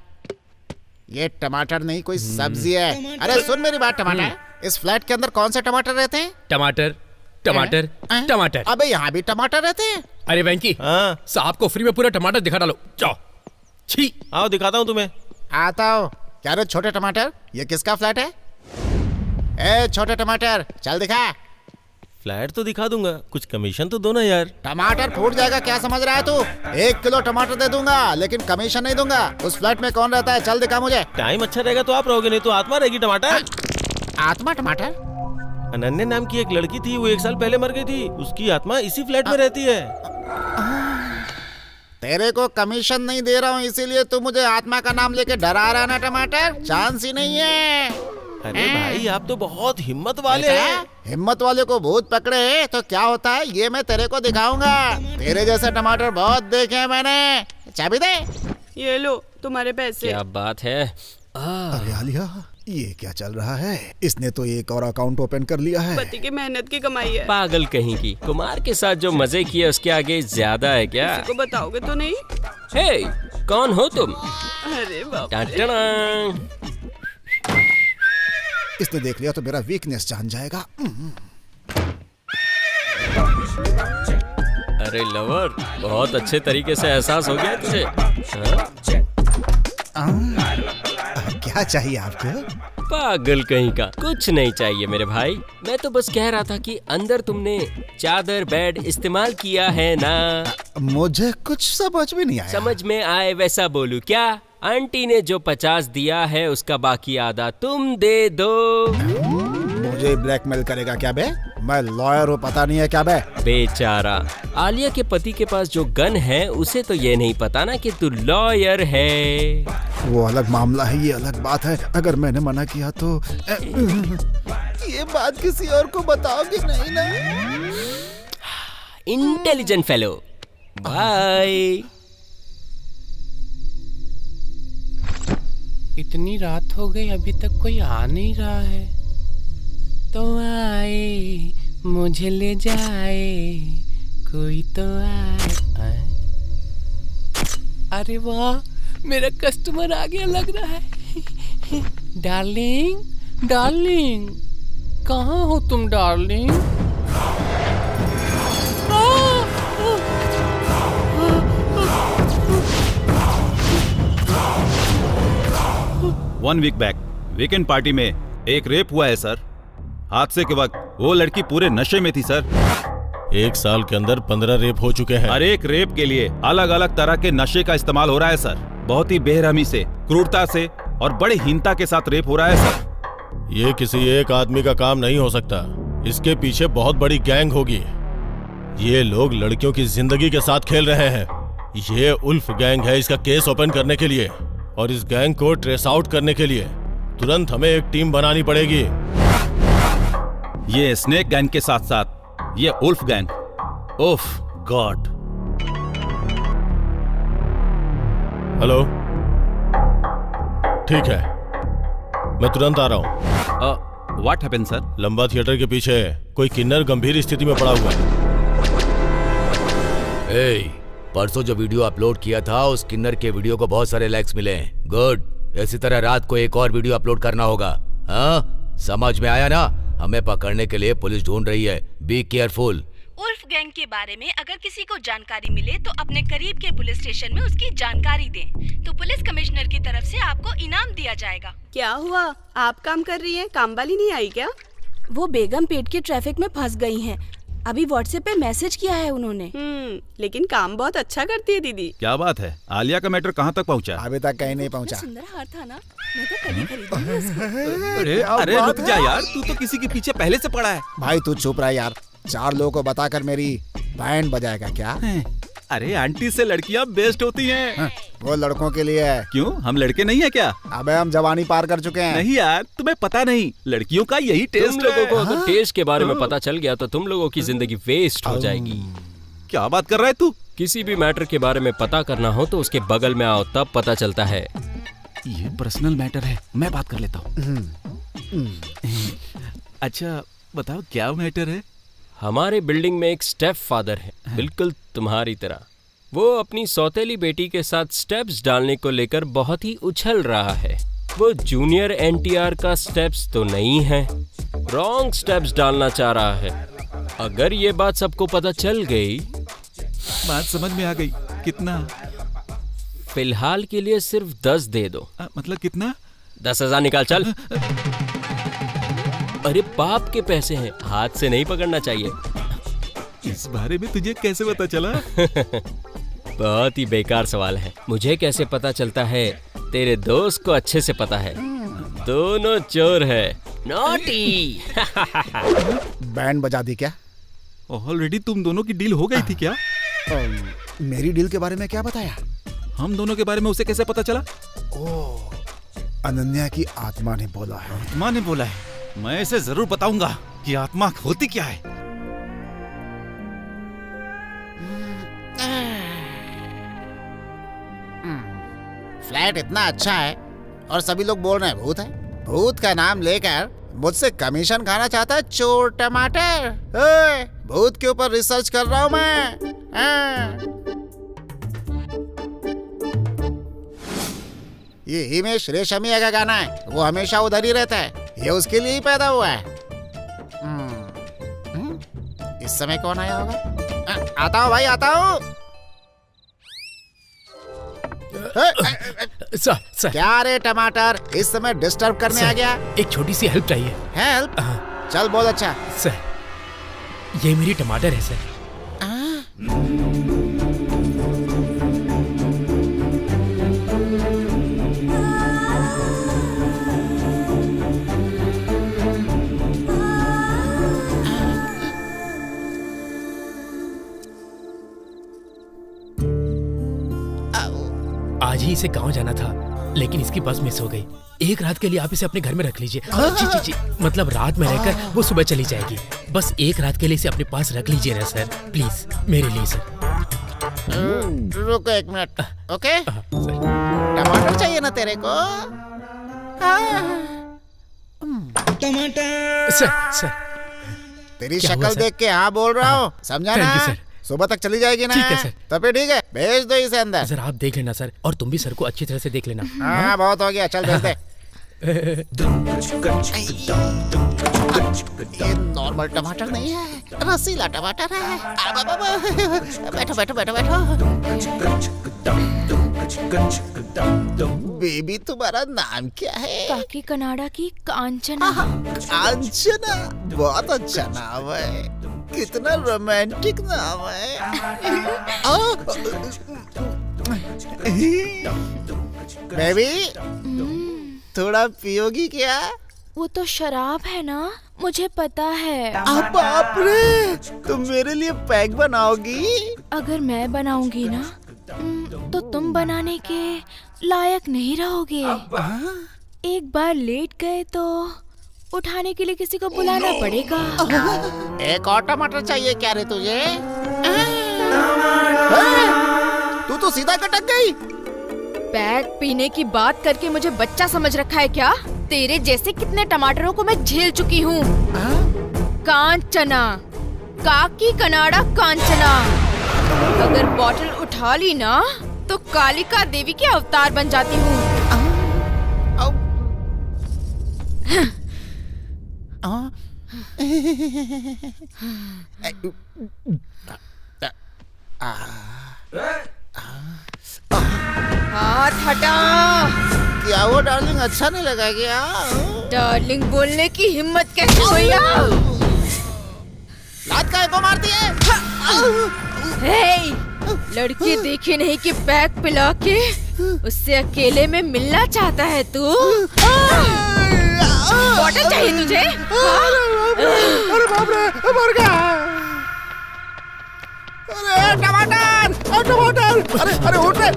ये टमाटर नहीं कोई सब्जी है। अरे सुन मेरी बात टमाटर, इस फ्लैट के अंदर कौन से टमाटर रहते हैं? टमाटर टमाटर टमाटर। अबे यहाँ भी टमाटर रहते हैं? अरे वेंकी, साहब को फ्री में पूरा टमाटर दिखा डालो, जाओ। छी, आओ दिखाता हूँ तुम्हें। आता हूँ। क्या रे छोटे टमाटर, ये किसका फ्लैट है? ए छोटे टमाटर, चल दिखा। फ्लैट तो दिखा दूंगा, कुछ कमीशन तो दो ना यार। टमाटर फूट जाएगा क्या समझ रहा है तू? 1 किलो टमाटर दे दूंगा लेकिन कमीशन नहीं दूंगा। उस फ्लैट में कौन रहता है? चल दिखा मुझे। टाइम अच्छा रहेगा तो आप रहोगे, नहीं तो आत्मा रहेगी। टमाटर आत्मा? टमाटर? अनन्या नाम की एक लड़की थी, वो 1 साल पहले मर गई थी। उसकी आत्मा इसी फ्लैट में रहती है। तेरे को कमीशन नहीं दे रहा हूँ इसीलिए तू मुझे आत्मा का नाम लेके डरा रहा ना टमाटर? चांस ही नहीं है। अरे भाई आप तो बहुत हिम्मत वाले हैं। हिम्मत वाले को भूत पकड़े तो क्या होता है ये मैं तेरे को दिखाऊंगा। तेरे जैसे टमाटर बहुत देखे हैं मैंने। चाबी दे। ये लो तुम्हारे पैसे। क्या बात है? अरे आलिया, ये क्या चल रहा है? इसने तो एक और अकाउंट ओपन कर लिया है। पति की मेहनत की कमाई है। पागल कहीं की। कुमार के साथ जो मजे किए उसके आगे ज्यादा है क्या? किसी को बताओगे तो नहीं? हे, कौन हो तुम? अरे बाप रे। टाटा। इसने देख लिया तो मेरा वीकनेस जान जाएगा। अरे लवर, बहुत अच्छे तरीके से एहसास हो गया तुझे। क्या चाहिए आपको? पागल कहीं का। कुछ नहीं चाहिए मेरे भाई, मैं तो बस कह रहा था कि अंदर तुमने चादर बेड इस्तेमाल किया है ना? मुझे कुछ समझ में नहीं आया। समझ में आए वैसा बोलूं क्या? आंटी ने जो 50 दिया है उसका बाकी आधा तुम दे दो। मुझे ब्लैकमेल करेगा क्या बे? मैं लॉयर हूँ, पता नहीं है क्या बे? बेचारा, आलिया के पति के पास जो गन है उसे तो ये नहीं पता ना कि तू लॉयर है। वो अलग मामला है, ये अलग बात है। अगर मैंने मना किया तो ये बात किसी और को बताओगे नहीं ना? Intelligent fellow. बाय। इतनी रात हो गई अभी तक कोई आ नहीं रहा है। तो आए मुझे ले जाए, कोई तो आए। अरे वाह, मेरा कस्टमर आ गया लग रहा है। डार्लिंग डार्लिंग, कहाँ हो तुम darling? 1 week back weekend party में एक रेप हुआ है सर। हादसे के वक्त वो लड़की पूरे नशे में थी सर। 1 साल के अंदर 15 रेप हो चुके हैं। हर एक रेप के लिए अलग अलग तरह के नशे का इस्तेमाल हो रहा है सर। बहुत ही बेरहमी से, क्रूरता से और बड़ी हीनता के साथ रेप हो रहा है सर। ये किसी एक आदमी का काम नहीं हो सकता, इसके पीछे बहुत बड़ी गैंग होगी। ये लोग लड़कियों की जिंदगी के साथ खेल रहे हैं। ये उल्फ गैंग है। इसका केस ओपन करने के लिए और इस गैंग को ट्रेस आउट करने के लिए तुरंत हमें एक टीम बनानी पड़ेगी। ये स्नेक गैंग के साथ साथ ये उल्फ गैंग। ओफ गॉड। हेलो, ठीक है, मैं तुरंत आ रहा हूँ। What happened sir? लंबा थिएटर के पीछे कोई किन्नर गंभीर स्थिति में पड़ा हुआ है। परसों जो वीडियो अपलोड किया था उस किन्नर के वीडियो को बहुत सारे लाइक्स मिले हैं। गुड। इसी तरह रात को एक और वीडियो अपलोड करना होगा। हाँ, समझ में आया ना? हमें पकड़ने के लिए पुलिस ढूंढ रही है। Be careful. उल्फ गैंग के बारे में अगर किसी को जानकारी मिले तो अपने करीब के पुलिस स्टेशन में उसकी जानकारी दें, तो पुलिस कमिश्नर की तरफ से आपको इनाम दिया जाएगा। क्या हुआ? आप काम कर रही हैं, काम वाली नहीं आई क्या? वो बेगम पेट के ट्रैफिक में फंस गई हैं। अभी व्हाट्सएप पे मैसेज किया है उन्होंने। लेकिन काम बहुत अच्छा करती है दीदी। क्या बात है? आलिया का मैटर कहाँ तक पहुँचा? अभी तक कहीं नहीं पहुँचा। सुंदर हार था ना, मैं तो कभी खरीदूंगी उसको। अरे रुक जा यार, तू तो किसी के पीछे पहले से पड़ा है। भाई तू चुप रहा यार। 4 लोगों को बताकर मेरी बैंड बजाएगा क्या? अरे आंटी से लड़कियां बेस्ट होती हैं। वो लड़कों के लिए है। क्यों, हम लड़के नहीं है क्या? अबे हम जवानी पार कर चुके हैं। नहीं यार, तुम्हें पता नहीं, लड़कियों का यही टेस्ट तुम लोगों को अगर टेस्ट के बारे में पता चल गया तो तुम लोगों की जिंदगी वेस्ट हो जाएगी। क्या बात कर रहा है तू? किसी भी मैटर के बारे में पता करना हो तो उसके बगल में आओ, तब पता चलता है। ये पर्सनल मैटर है, मैं बात कर लेता हूँ। अच्छा बताओ क्या मैटर है? हमारे बिल्डिंग में एक स्टेप फादर है, बिल्कुल तुम्हारी तरह। वो अपनी सौतेली बेटी के साथ स्टेप्स डालने को लेकर बहुत ही उछल रहा है। वो जूनियर एनटीआर का स्टेप्स तो नहीं है, रॉन्ग स्टेप्स डालना चाह रहा है। अगर ये बात सबको पता चल गई। बात समझ में आ गई। कितना? फिलहाल के लिए सिर्फ 10 दे दो। मतलब कितना? 10,000 निकाल चल। अरे बाप के पैसे हैं, हाथ से नहीं पकड़ना चाहिए। इस बारे में तुझे कैसे पता चला? बहुत ही बेकार सवाल है। मुझे कैसे पता चलता है? तेरे दोस्त को अच्छे से पता है। दोनों चोर है। नॉटी। बैंड बजा दी क्या? ऑलरेडी तुम दोनों की डील हो गई थी क्या? मेरी डील के बारे में क्या बताया? हम दोनों के बारे में उसे कैसे पता चला? ओह, अनन्या की आत्मा ने बोला है। आत्मा ने बोला है? मैं इसे जरूर बताऊंगा कि आत्मा होती क्या है। फ्लैट इतना अच्छा है और सभी लोग बोल रहे हैं भूत है। भूत का नाम लेकर मुझसे कमीशन खाना चाहता है चोर टमाटर। भूत के ऊपर रिसर्च कर रहा हूँ मैं। ये हिमेश रेशमिया का गाना है, वो हमेशा उधर ही रहता है, ये उसके लिए ही पैदा हुआ है। इस समय कौन आया होगा? आता हूँ भाई, आता हूँ। सर क्या रे टमाटर, इस समय डिस्टर्ब करने आ गया? एक छोटी सी हेल्प चाहिए। हेल्प? चल बहुत अच्छा। सर ये मेरी टमाटर है सर। आज ही इसे गांव जाना था, लेकिन इसकी बस मिस हो गई। एक रात के लिए आप इसे अपने घर में रख लीजिए। जी, मतलब रात में रहकर वो सुबह चली जाएगी। बस एक रात के लिए इसे अपने पास रख लीजिए ना सर, प्लीज मेरे लिए सर। रुको एक मिनट। ओके, टमाटर चाहिए ना तेरे को? टमाटर। सर तेरी शक्ल देख के हाँ बोल रहा हूँ, समझा ना? सुबह तक चली जाएगी ना? ठीक है सर। तो फिर ठीक है, भेज दो इसे अंदर। सर आप देख लेना सर, और तुम भी सर को अच्छी तरह से देख लेना। हाँ बहुत हो गया, चल भेज दे। ये नॉर्मल टमाटर नहीं है, रसीला टमाटर है। बैठो बैठो बैठो बैठो। बेबी तुम्हारा नाम क्या है? काकी कनाडा की कांचना। कांचना, बहुत अच्छा नाम है, कितना रोमांटिक नाम है। बेबी थोड़ा पियोगी क्या? वो तो शराब है ना, मुझे पता है। बाप रे, तुम मेरे लिए पैक बनाओगी? अगर मैं बनाऊंगी ना तो तुम बनाने के लायक नहीं रहोगे। एक बार लेट गए तो उठाने के लिए किसी को बुलाना पड़ेगा। एक और टमाटर चाहिए क्या रे तुझे? तू तो सीधा कटक गई। पैक पीने की बात करके मुझे बच्चा समझ रखा है क्या? तेरे जैसे कितने टमाटरों को मैं झेल चुकी हूँ। कांचना, काकी कनाडा कांचना। अगर बॉटल उठा ली ना तो कालिका देवी के अवतार बन जाती हूँ। हाथ हटा। क्या वो डार्लिंग अच्छा नहीं लगा क्या? डार्लिंग बोलने की हिम्मत कैसे हुई? लात काय को मारती है? हे, लड़की देखी नहीं कि पैक पिला के उससे अकेले में मिलना चाहता है तू? बॉटल चाहिए तुझे? अरे बाप रे, मर गया। अरे टमाटर, टमाटर, अरे उठ रे।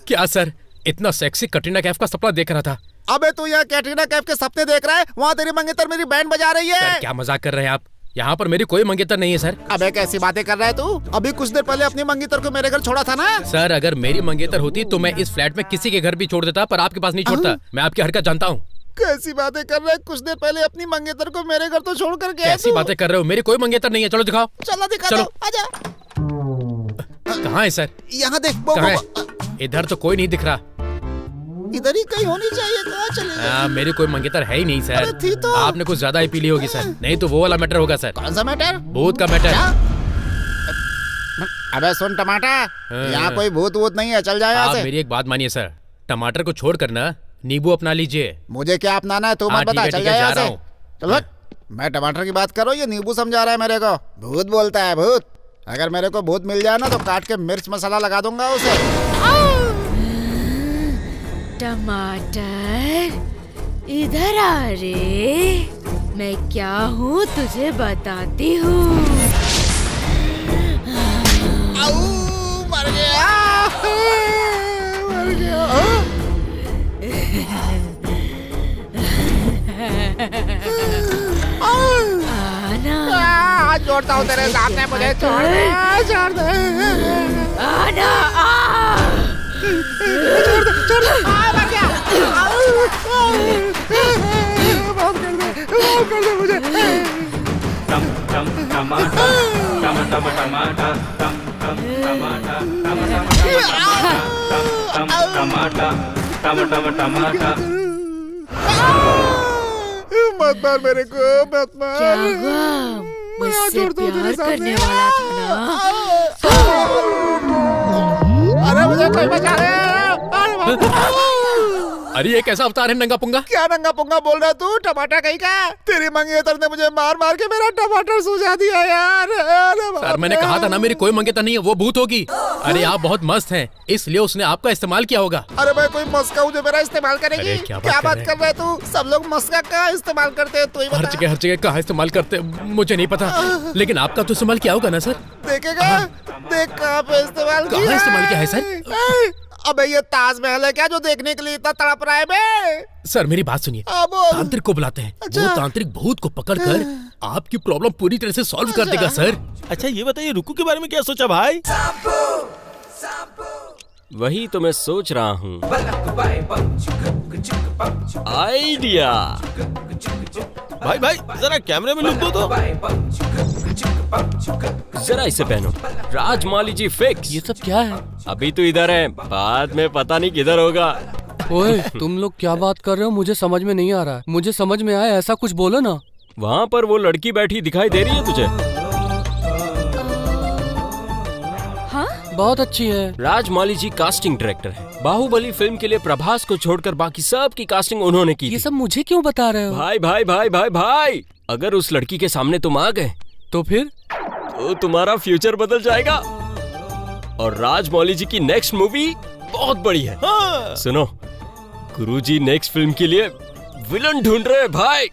क्या सर, इतना सेक्सी कटरीना कैफ का सपना देख रहा था। अबे तू यहाँ कैटरीना कैफ के सपने देख रहा है, वहाँ तेरी मंगेतर मेरी बैंड बजा रही है। सर क्या मजाक कर रहे हैं आप? यहाँ पर मेरी कोई मंगेतर नहीं है सर। अबे कैसी बातें कर रहा है तू? अभी कुछ देर पहले अपनी मंगेतर को मेरे घर छोड़ा था ना? सर अगर मेरी मंगेतर होती तो मैं इस फ्लैट में किसी के घर भी छोड़ देता, पर आपके पास नहीं छोड़ता। मैं आपकी हरकत जानता हूँ। कैसी बातें कर रहा है? कुछ देर पहले अपनी मंगेतर को मेरे घर तो छोड़ कर गया। कैसी बातें कर रहे हो? मेरी कोई मंगेतर नहीं है। चलो दिखाओ। चलो दिखा चलो। दो, आजा। कहाँ है सर? यहाँ देख। कहाँ है? इधर तो कोई नहीं दिख रहा। इधर ही कहीं होनी चाहिए, कहाँ चले गए? मेरी कोई मंगेतर है ही नहीं सर। अरे थी तो। आपने कुछ ज्यादा ही पी ली होगी सर, नहीं तो वो वाला मैटर होगा सर। कौन सा मैटर? भूत का मैटर। अबे सुन टमाटर, यहाँ कोई भूत वूत नहीं है, चल जाए यहाँ आप से। मेरी एक बात मानिए सर, टमाटर को छोड़ कर ना नींबू अपना लीजिए। मुझे क्या अपनाना है तू हाँ, मत बता, ठीक चल है, जा जा यहाँ रहा से। हूँ। चल हट। मैं टमाटर की बात करो, ये नींबू समझा रहा है मेरे को। भूत बोलता है भूत। अगर मेरे को भूत मिल जाए ना तो काट के मिर्च मसाला लगा दूंगा उसे। टमाटर इधर आ रे, मैं क्या हूँ तुझे बताती हूँ। मर गया, मर गया। आना, जोड़ता हूँ तेरे सामने, मुझे छोड़ दे, छोड़ दे। आना, छोड़ दे, मर गया। माफ कर दे मुझे। मत मार मेरे को, मत मार। क्या हुआ? मुझसे प्यार करने वाला था ना? अरे मुझे कोई बचा ले। अरे ये कैसा अवतार है नंगा पुंगा? क्या नंगा पुंगा बोल रहा तू? टमाटर कहीं का? तेरी मंगेतर ने मुझे मार मार के मेरा टमाटर सूझा दिया यार। सर मैंने कहा था ना मेरी कोई मंगेतर नहीं है, वो भूत होगी। अरे आप बहुत मस्त हैं, इसलिए उसने आपका इस्तेमाल किया होगा। अरे मैं कोई मस्का हूँ जो मेरा इस्तेमाल करेगी? अरे क्या बात कर रहे तू? सब लोग मस्का का इस्तेमाल करते हैं, तू ही बता। हर जगह कहाँ इस्तेमाल करते मुझे नहीं पता, लेकिन आपका तो इस्तेमाल किया होगा ना सर? देखेगा, देख कहाँ पे इस्तेमाल किया। कहाँ इस्तेमाल किया है सर? अबे ये ताजमहल है क्या जो देखने के लिए इतना तड़प रहा है बे? सर मेरी बात सुनिए, तांत्रिक को बुलाते हैं। वो तांत्रिक भूत को पकड़कर आपकी प्रॉब्लम पूरी तरह से सॉल्व कर देगा सर। अच्छा ये बताइए रुकू के बारे में क्या सोचा भाई? वही तो मैं सोच रहा हूँ। आइडिया। भाई भाई जरा कैमरे में लुक दो तो। जरा इसे पहनो। राजमौली जी फिक्स। ये सब क्या है? अभी तो इधर है, बाद में पता नहीं किधर होगा। ओए तुम लोग क्या बात कर रहे हो? मुझे समझ में नहीं आ रहा है। मुझे समझ में आया ऐसा कुछ बोलो ना। वहाँ पर वो लड़की बैठी दिखाई दे रही है तुझे? हाँ? बहुत अच्छी है। राजमौली जी कास्टिंग डायरेक्टर है। बाहुबली फिल्म के लिए प्रभास को छोड़कर बाकी सब की कास्टिंग उन्होंने की। ये सब मुझे क्यों बता रहे हो? भाई भाई भाई भाई भाई, अगर उस लड़की के सामने तुम आ गए तो फिर तो तुम्हारा फ्यूचर बदल जाएगा। और राजमौली जी की नेक्स्ट मूवी बहुत बड़ी है। हाँ। सुनो, गुरुजी नेक्स्ट फिल्म के लिए विलन ढूंढ रहे हैं भाई।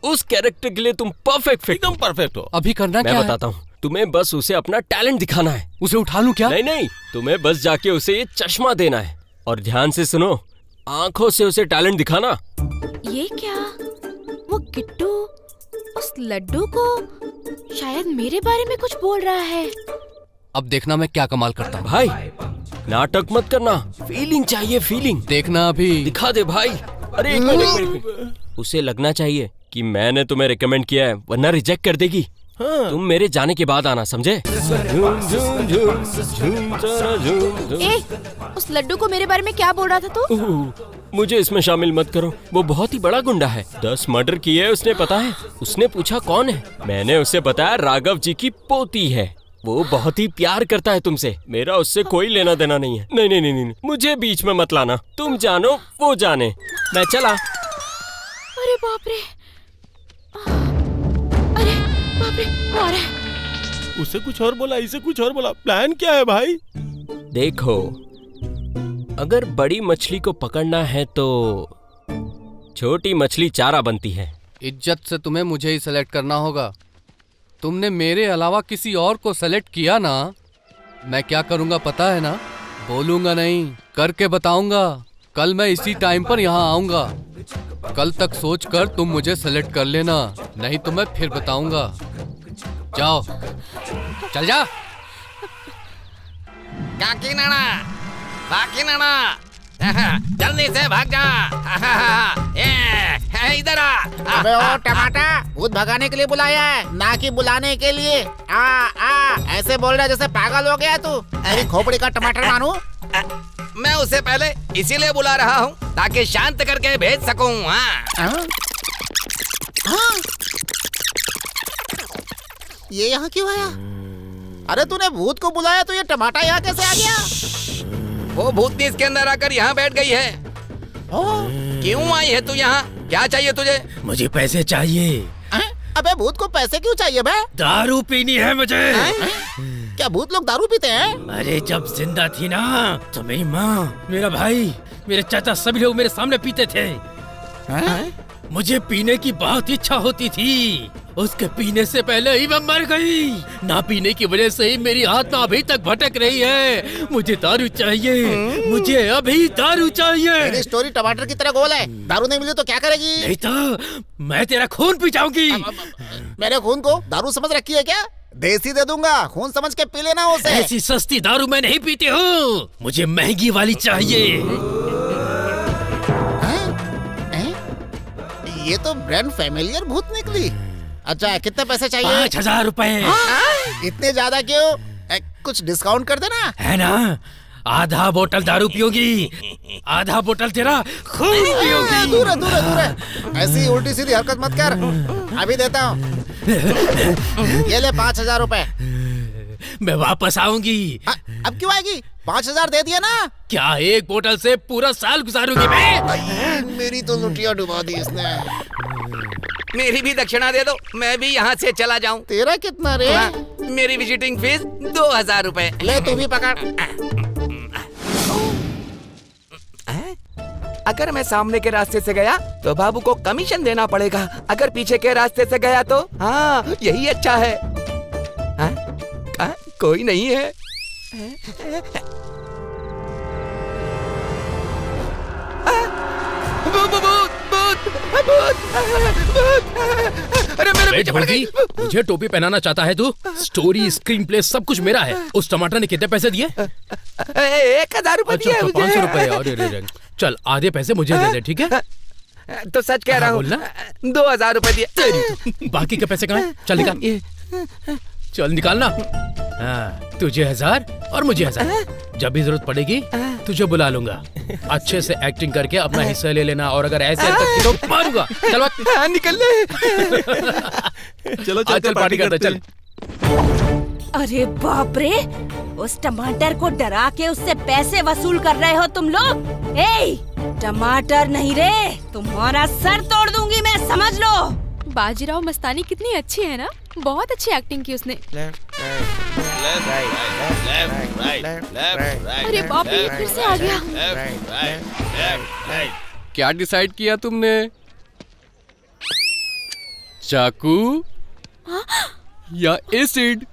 उस कैरेक्टर के लिए तुम परफेक्ट, एकदम परफेक्ट हो। अभी करना क्या है? मैं बताता हूँ, तुम्हें बस उसे अपना टैलेंट दिखाना है। उसे उठा लूं क्या? नहीं नहीं, तुम्हें बस जाके उसे ये चश्मा देना है और ध्यान से सुनो, आंखों से उसे टैलेंट दिखाना। ये क्या? वो किट्टू उस लड्डू को शायद मेरे बारे में कुछ बोल रहा है। अब देखना मैं क्या कमाल करता हूँ। भाई नाटक मत करना, फीलिंग चाहिए, फीलिंग। देखना अभी। दिखा दे भाई। अरे एक मिनट, उसे लगना चाहिए कि मैंने तुम्हें रिकमेंड किया है, वरना रिजेक्ट कर देगी। हाँ। तुम मेरे जाने के बाद आना, समझे? उस लड्डू को मेरे बारे में क्या बोल रहा था तू? मुझे इसमें शामिल मत करो। वो बहुत ही बड़ा गुंडा है, 10 मर्डर किए उसने, पता है? उसने पूछा कौन है, मैंने उसे बताया राघव जी की पोती है। वो बहुत ही प्यार करता है तुमसे, मेरा उससे कोई लेना देना नहीं है। नहीं नहीं नहीं नहीं, मुझे बीच में मत लाना। तुम जानो वो जाने, मैं चला। अरे बाप रे, अरे बाप रे, वो आ रहा है। उसे कुछ और बोला, इसे कुछ और बोला। प्लान क्या है भाई? देखो, अगर बड़ी मछली को पकड़ना है तो छोटी मछली चारा बनती है। इज्जत से तुम्हें मुझे ही सेलेक्ट करना होगा। तुमने मेरे अलावा किसी और को सेलेक्ट किया ना, मैं क्या करूंगा पता है ना? बोलूंगा नहीं, करके बताऊंगा। कल मैं इसी टाइम पर यहाँ आऊंगा। कल तक सोचकर तुम मुझे सेलेक्ट कर लेना, नहीं तो मैं फिर बताऊंगा। जाओ, चल जा। जल्दी से भाग जा। इधर आ। अबे ओ टमाटर, भूत भगाने के लिए बुलाया है, ना कि बुलाने के लिए। ऐसे बोल रहा है जैसे पागल हो गया तू। अरे खोपड़ी का टमाटर मानू? मैं उसे पहले इसीलिए बुला रहा हूँ ताकि शांत करके भेज सकूं। ये यहाँ क्यों आया? अरे तूने भूत को बुलाया तो ये टमाटर यहाँ कैसे आ गया? वो भूतनी इसके अंदर आकर यहाँ बैठ गई है। क्यों आई है तू यहाँ? क्या चाहिए तुझे? मुझे पैसे चाहिए। अबे भूत को पैसे क्यों चाहिए बे? दारू पीनी है मुझे। क्या भूत लोग दारू पीते हैं? अरे जब जिंदा थी ना तो मेरी माँ, मेरा भाई, मेरे चाचा सभी लोग मेरे सामने पीते थे। मुझे पीने की बहुत इच्छा होती थी। उसके पीने से पहले ही मैं मर गई। ना पीने की वजह से ही मेरी आत्मा अभी तक भटक रही है। मुझे दारू चाहिए, मुझे अभी दारू चाहिए। तेरी स्टोरी टमाटर की तरह गोल है। दारू नहीं मिली तो क्या करेगी? नहीं तो मैं तेरा खून पी जाऊंगी। मेरे खून को दारू समझ रखी है क्या? देसी दे दूंगा, खून समझ के पी लेना उसे। ऐसी सस्ती दारू मैं नहीं पीती हूँ, मुझे महंगी वाली चाहिए। ये तो ब्रांड फैमिलियर भूत निकली। अच्छा कितने पैसे चाहिए? 5000 रुपए। इतने ज्यादा क्यों? कुछ डिस्काउंट कर देना। है ना, आधा बोतल दारू पियोगी, आधा बोतल तेरा खून पियोगी। दूर है, दूर है, दूर है। ऐसी उल्टी सीधी हरकत मत कर। अभी देता हूँ। ये ले 5000 रुपए। मैं वापस आऊंगी। अब क्यों आएगी? 5000 दे दिया ना। क्या एक बोतल से पूरा साल गुजारूंगी मैं? मेरी तो लुटिया डुबा दी इसने। मेरी भी दक्षिणा दे दो, मैं भी यहाँ से चला जाऊँ। तेरा कितना रे? मेरी विजिटिंग फीस 2000 रुपए। ले तू भी पकड़। अगर मैं सामने के रास्ते से गया तो बाबू को कमीशन देना पड़ेगा। अगर पीछे के रास्ते से गया तो हाँ यही अच्छा है। कोई नहीं है। अरे मेरे मुझे टोपी पहनाना चाहता है तू? स्टोरी, स्क्रीन प्ले सब कुछ मेरा है। उस टमाटर ने कितने पैसे दिए? 1000 रुपए दिए मुझे। 500 रुपए। अरे चल आधे पैसे मुझे दे दे, ठीक है? तो सच कह रहा हूँ। 2000 रुपए दिए। बाकी के पैसे कहाँ हैं? चल निकाल, चल निकालना। तुझे 1000 और मुझे 1000। जब भी जरूरत पड़ेगी तुझे बुला लूंगा। अच्छे से एक्टिंग करके अपना हिस्सा ले लेना, और अगर ऐसे हरकत की तो मारूंगा। चल निकल ले। चलो चल पार्टी करते चल। अरे बाप रे, उस टमाटर को डरा के उससे पैसे वसूल कर रहे हो तुम लोग। ए, टमाटर नहीं रे, तुम्हारा सर तोड़ दूंगी मैं, समझ लो। बाजीराव मस्तानी कितनी अच्छी है ना, बहुत अच्छी एक्टिंग की उसने। अरे बाप रे, फिर से आ गया। क्या डिसाइड किया तुमने? चाकू या एसिड?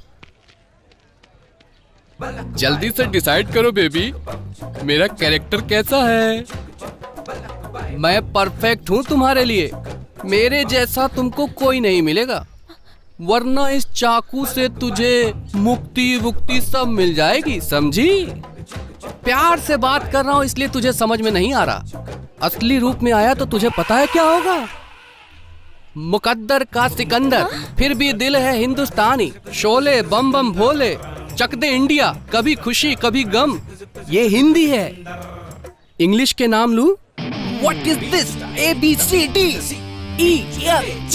जल्दी से डिसाइड करो बेबी, मेरा कैरेक्टर कैसा है? मैं परफेक्ट हूँ तुम्हारे लिए। मेरे जैसा तुमको कोई नहीं मिलेगा, वरना इस चाकू से तुझे मुक्ति वुक्ति सब मिल जाएगी, समझी? प्यार से बात कर रहा हूँ इसलिए तुझे समझ में नहीं आ रहा। असली रूप में आया तो तुझे पता है क्या होगा? मुकद्दर का सिकंदर, फिर भी दिल है हिंदुस्तानी। शोले बम बम भोले, चक दे इंडिया, कभी खुशी कभी गम। ये हिंदी है। इंग्लिश के नाम लूं? What is this? ABCD EFG।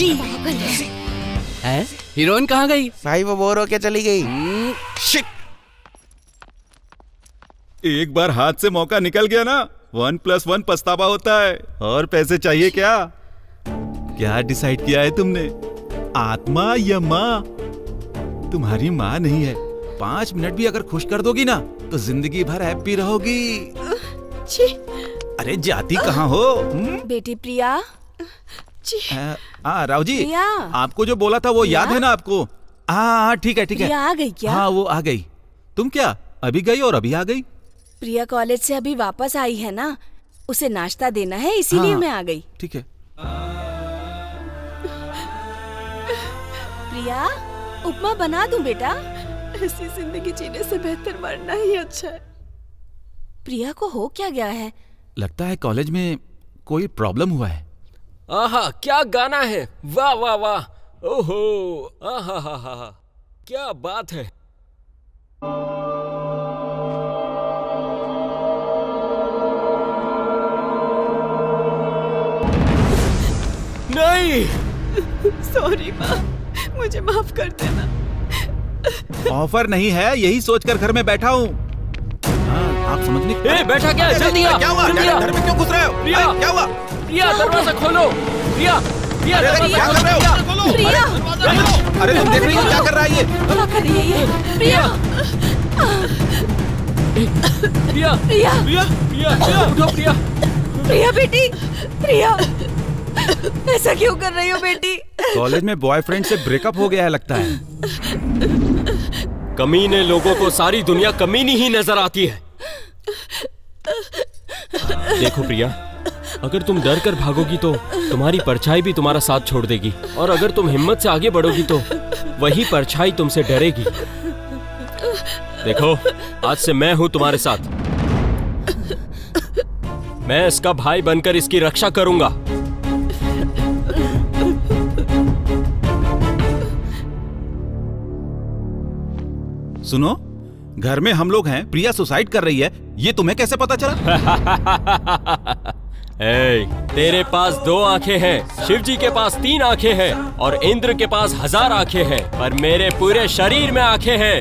Heroine कहाँ गई? भाई वो बोर होके चली गई। शिट। एक बार हाथ से मौका निकल गया ना, 1+1 पछतावा होता है। और पैसे चाहिए क्या? क्या डिसाइड किया है तुमने? आत्मा या माँ? तुम्हारी माँ नहीं है। 5 मिनट भी अगर खुश कर दोगी ना तो जिंदगी भर हैप्पी रहोगी। अरे जाती कहाँ हो? बेटी प्रिया। राव जी, प्रिया। आपको जो बोला था वो याद है ना आपको? हाँ ठीक है ठीक है। प्रिया आ गई क्या? हाँ वो आ गई। तुम क्या अभी गई और अभी आ गई? प्रिया कॉलेज से अभी वापस आई है ना, उसे नाश्ता देना है इसीलिए हाँ, मैं आ गई। ठीक है। प्रिया, उपमा बना दूं बेटा? ऐसी जिंदगी जीने से बेहतर मरना ही अच्छा है। प्रिया को हो क्या गया है? लगता है कॉलेज में कोई प्रॉब्लम हुआ है। आहा, क्या गाना है, वाह वाह वाह। ओहो, आहा हा हा, क्या बात है। नहीं। सॉरी माँ, मुझे माफ कर देना। ऑफर नहीं है, यही सोचकर घर में बैठा हूँ। आप समझने बैठा क्या? जल्दी आ। क्या हुआ? घर में क्यों घुस रहे हो? क्या हुआ? प्रिया दरवाजा खोलो। प्रिया प्रिया दरवाजा खोलो। प्रिया अरे तुम देख रही हो क्या कर रहा है ये? क्या कर रही है ये? प्रिया प्रिया प्रिया प्रिया उठो प्रिया। प्रिया बेटी, प्रिया ऐसा क्यों कर रही हो बेटी? कॉलेज में बॉयफ्रेंड से ब्रेकअप हो गया है लगता है। कमीने लोगों को सारी दुनिया कमीनी ही नजर आती है। देखो प्रिया, अगर तुम डर कर भागोगी तो तुम्हारी परछाई भी तुम्हारा साथ छोड़ देगी, और अगर तुम हिम्मत से आगे बढ़ोगी तो वही परछाई तुमसे डरेगी। देखो, आज से मैं हूं तुम्हारे साथ। मैं इसका भाई बनकर इसकी रक्षा करूंगा। सुनो, घर में हम लोग हैं, प्रिया सुसाइड कर रही है, ये तुम्हें कैसे पता चला? तेरे पास 2 आंखें हैं, शिव जी के पास 3 आंखें हैं, और इंद्र के पास 1000 आंखें हैं, पर मेरे पूरे शरीर में आंखें हैं।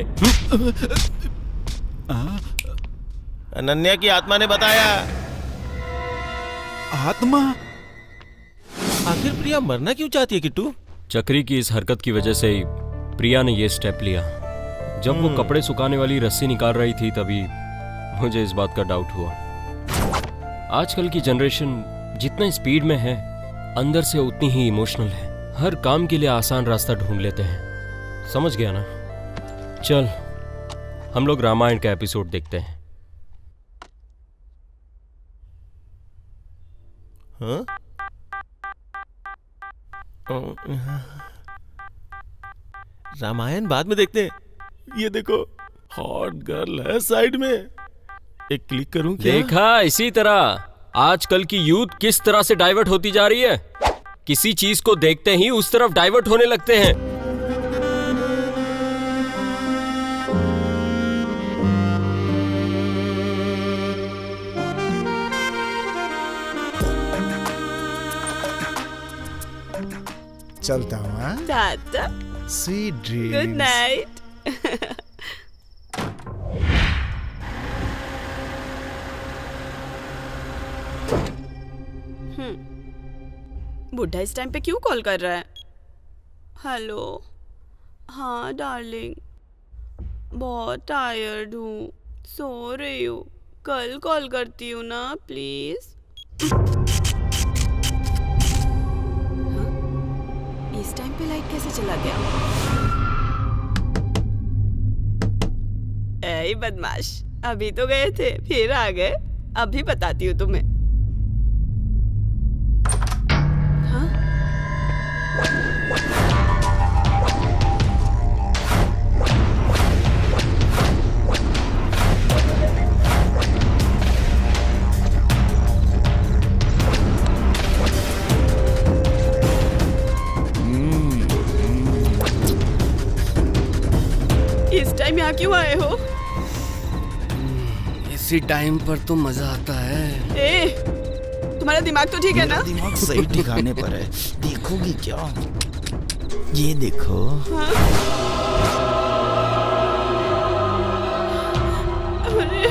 अनन्या की आत्मा ने बताया। आत्मा? आखिर प्रिया मरना क्यों चाहती है किट्टू? चक्री की इस हरकत की वजह से ही प्रिया ने ये स्टेप लिया। जब वो कपड़े सुखाने वाली रस्सी निकाल रही थी तभी मुझे इस बात का डाउट हुआ। आजकल की जनरेशन जितना स्पीड में है, अंदर से उतनी ही इमोशनल है। हर काम के लिए आसान रास्ता ढूंढ लेते हैं। समझ गया ना? चल, हम लोग रामायण का एपिसोड देखते हैं। हाँ? रामायण बाद में देखते हैं। ये देखो, हॉट गर्ल है साइड में। एक क्लिक करूं क्या? देखा, इसी तरह आजकल की यूथ किस तरह से डाइवर्ट होती जा रही है। किसी चीज को देखते ही उस तरफ डाइवर्ट होने लगते हैं। चलता हूँ। हाँ? Tata, sweet dreams. Good night. बुढ़ा इस टाइम पे क्यों कॉल कर रहा है? हेलो, हाँ डार्लिंग, बहुत टायर्ड हूँ, सो रही हूँ, कल कॉल करती हूँ ना प्लीज। इस टाइम पे लाइट कैसे चला गया? ऐ बदमाश, अभी तो गए थे फिर आ गए। अभी बताती हूँ तुम्हें। हाँ? इस टाइम यहाँ क्यों आए हो? इसी टाइम पर तो मजा आता है। ए, तुम्हारा दिमाग तो ठीक है ना? दिमाग सही ठिकाने पर है। देखोगी क्या? ये देखो। हाँ? अरे,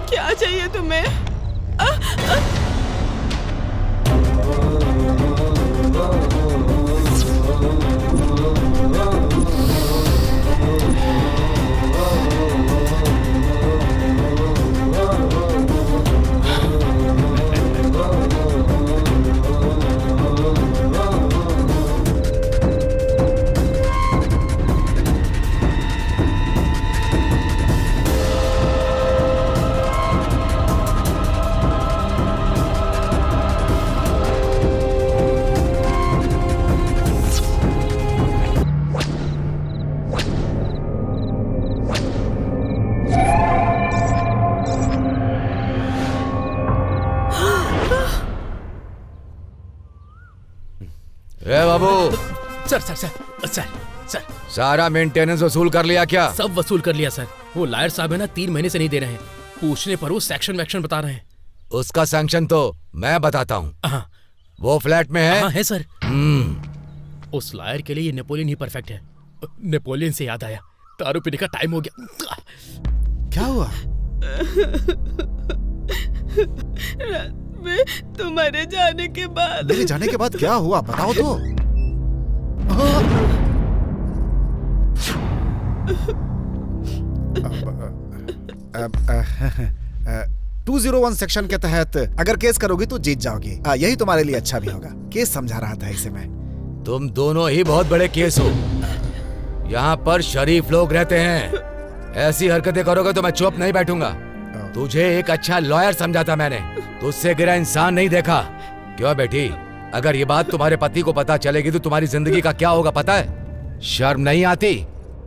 क्या चाहिए तुम्हें? बाबू, sir sir sir sir sir सारा मेंटेनेंस वसूल कर लिया क्या? सब वसूल कर लिया सर। वो लायर साहब है ना, 3 महीने से नहीं दे रहे हैं। पूछने पर वो सेक्शन वैक्शन बता रहे हैं। उसका सैंक्शन तो मैं बताता हूँ। वो फ्लैट में है? हाँ है सर। उस लायर के लिए ये नेपोलियन ही परफेक्ट है। नेपोलियन से याद आया, दारू पीने का टाइम हो गया। क्या हुआ? में तुम्हारे जाने के बाद। मेरे जाने के बाद क्या हुआ बताओ तो। 201 सेक्शन के तहत अगर केस करोगी तो जीत जाओगी। यही तुम्हारे लिए अच्छा भी होगा। केस समझा रहा था इसे मैं। तुम दोनों ही बहुत बड़े केस हो। यहाँ पर शरीफ लोग रहते हैं। ऐसी हरकतें करोगे तो मैं चुप नहीं बैठूंगा। तुझे एक अच्छा लॉयर समझा था मैंने, तुझसे गिरा इंसान नहीं देखा। क्यों बेटी, अगर ये बात तुम्हारे पति को पता चलेगी तो तुम्हारी जिंदगी का क्या होगा पता है? शर्म नहीं आती?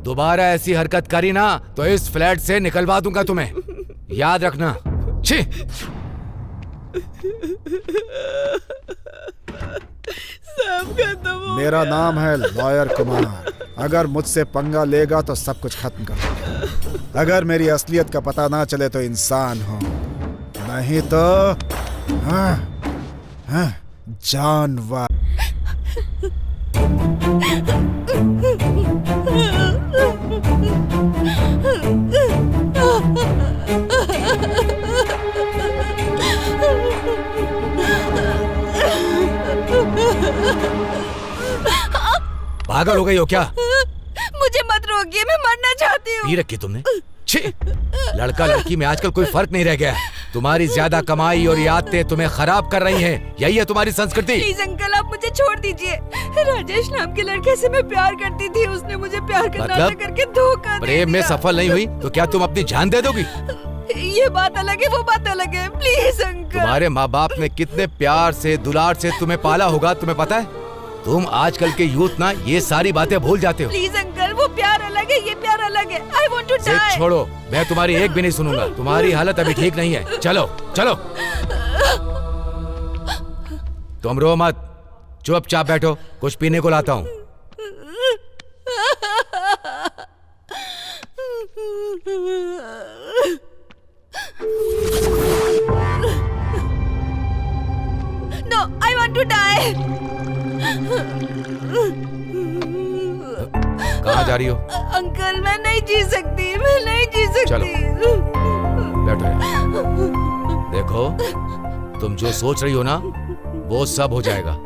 दोबारा ऐसी हरकत करी ना तो इस फ्लैट से निकलवा दूंगा तुम्हें, याद रखना। छी! सब खत्म हो मेरा नाम है लॉयर कुमार। अगर मुझसे पंगा लेगा तो सब कुछ खत्म कर दूंगा। अगर मेरी असलियत का पता ना चले तो इंसान हो, नहीं तो जानवर। पागल हो गई हो क्या? मुझे मत रोकिए, मैं मरना चाहती हूँ। पी रखी तुमने? छी! लड़का लड़की में आजकल कोई फर्क नहीं रह गया है। तुम्हारी ज्यादा कमाई और आदतें तुम्हें खराब कर रही हैं। यही है तुम्हारी संस्कृति। प्लीज अंकल, आप मुझे छोड़ दीजिए। राजेश नाम के लड़के से मैं प्यार करती थी, उसने मुझे प्यार करना मतलब? करके धोखा दे प्रेम में दिया। सफल नहीं हुई तो क्या तुम अपनी जान दे दोगी? ये बात अलग है, वो बात अलग है। Please uncle. तुम्हारे माँ बाप ने कितने प्यार से दुलार से तुम्हें पाला होगा, तुम्हें पता है? तुम आजकल के यूथ ना ये सारी बातें भूल जाते हो। प्लीज अंकल, वो प्यार अलग है, ये प्यार अलग है। I want to die. छोड़ो, मैं तुम्हारी एक भी नहीं सुनूंगा। तुम्हारी हालत अभी ठीक नहीं है। चलो चलो, तुम रो मत, चुपचाप बैठो, कुछ पीने को लाता हूँ। No, I want to die. कहाँ जा रही हो? अंकल, मैं नहीं जी सकती, मैं नहीं जी सकती। चलो बैठो यार। देखो, तुम जो सोच रही हो ना वो सब हो जाएगा,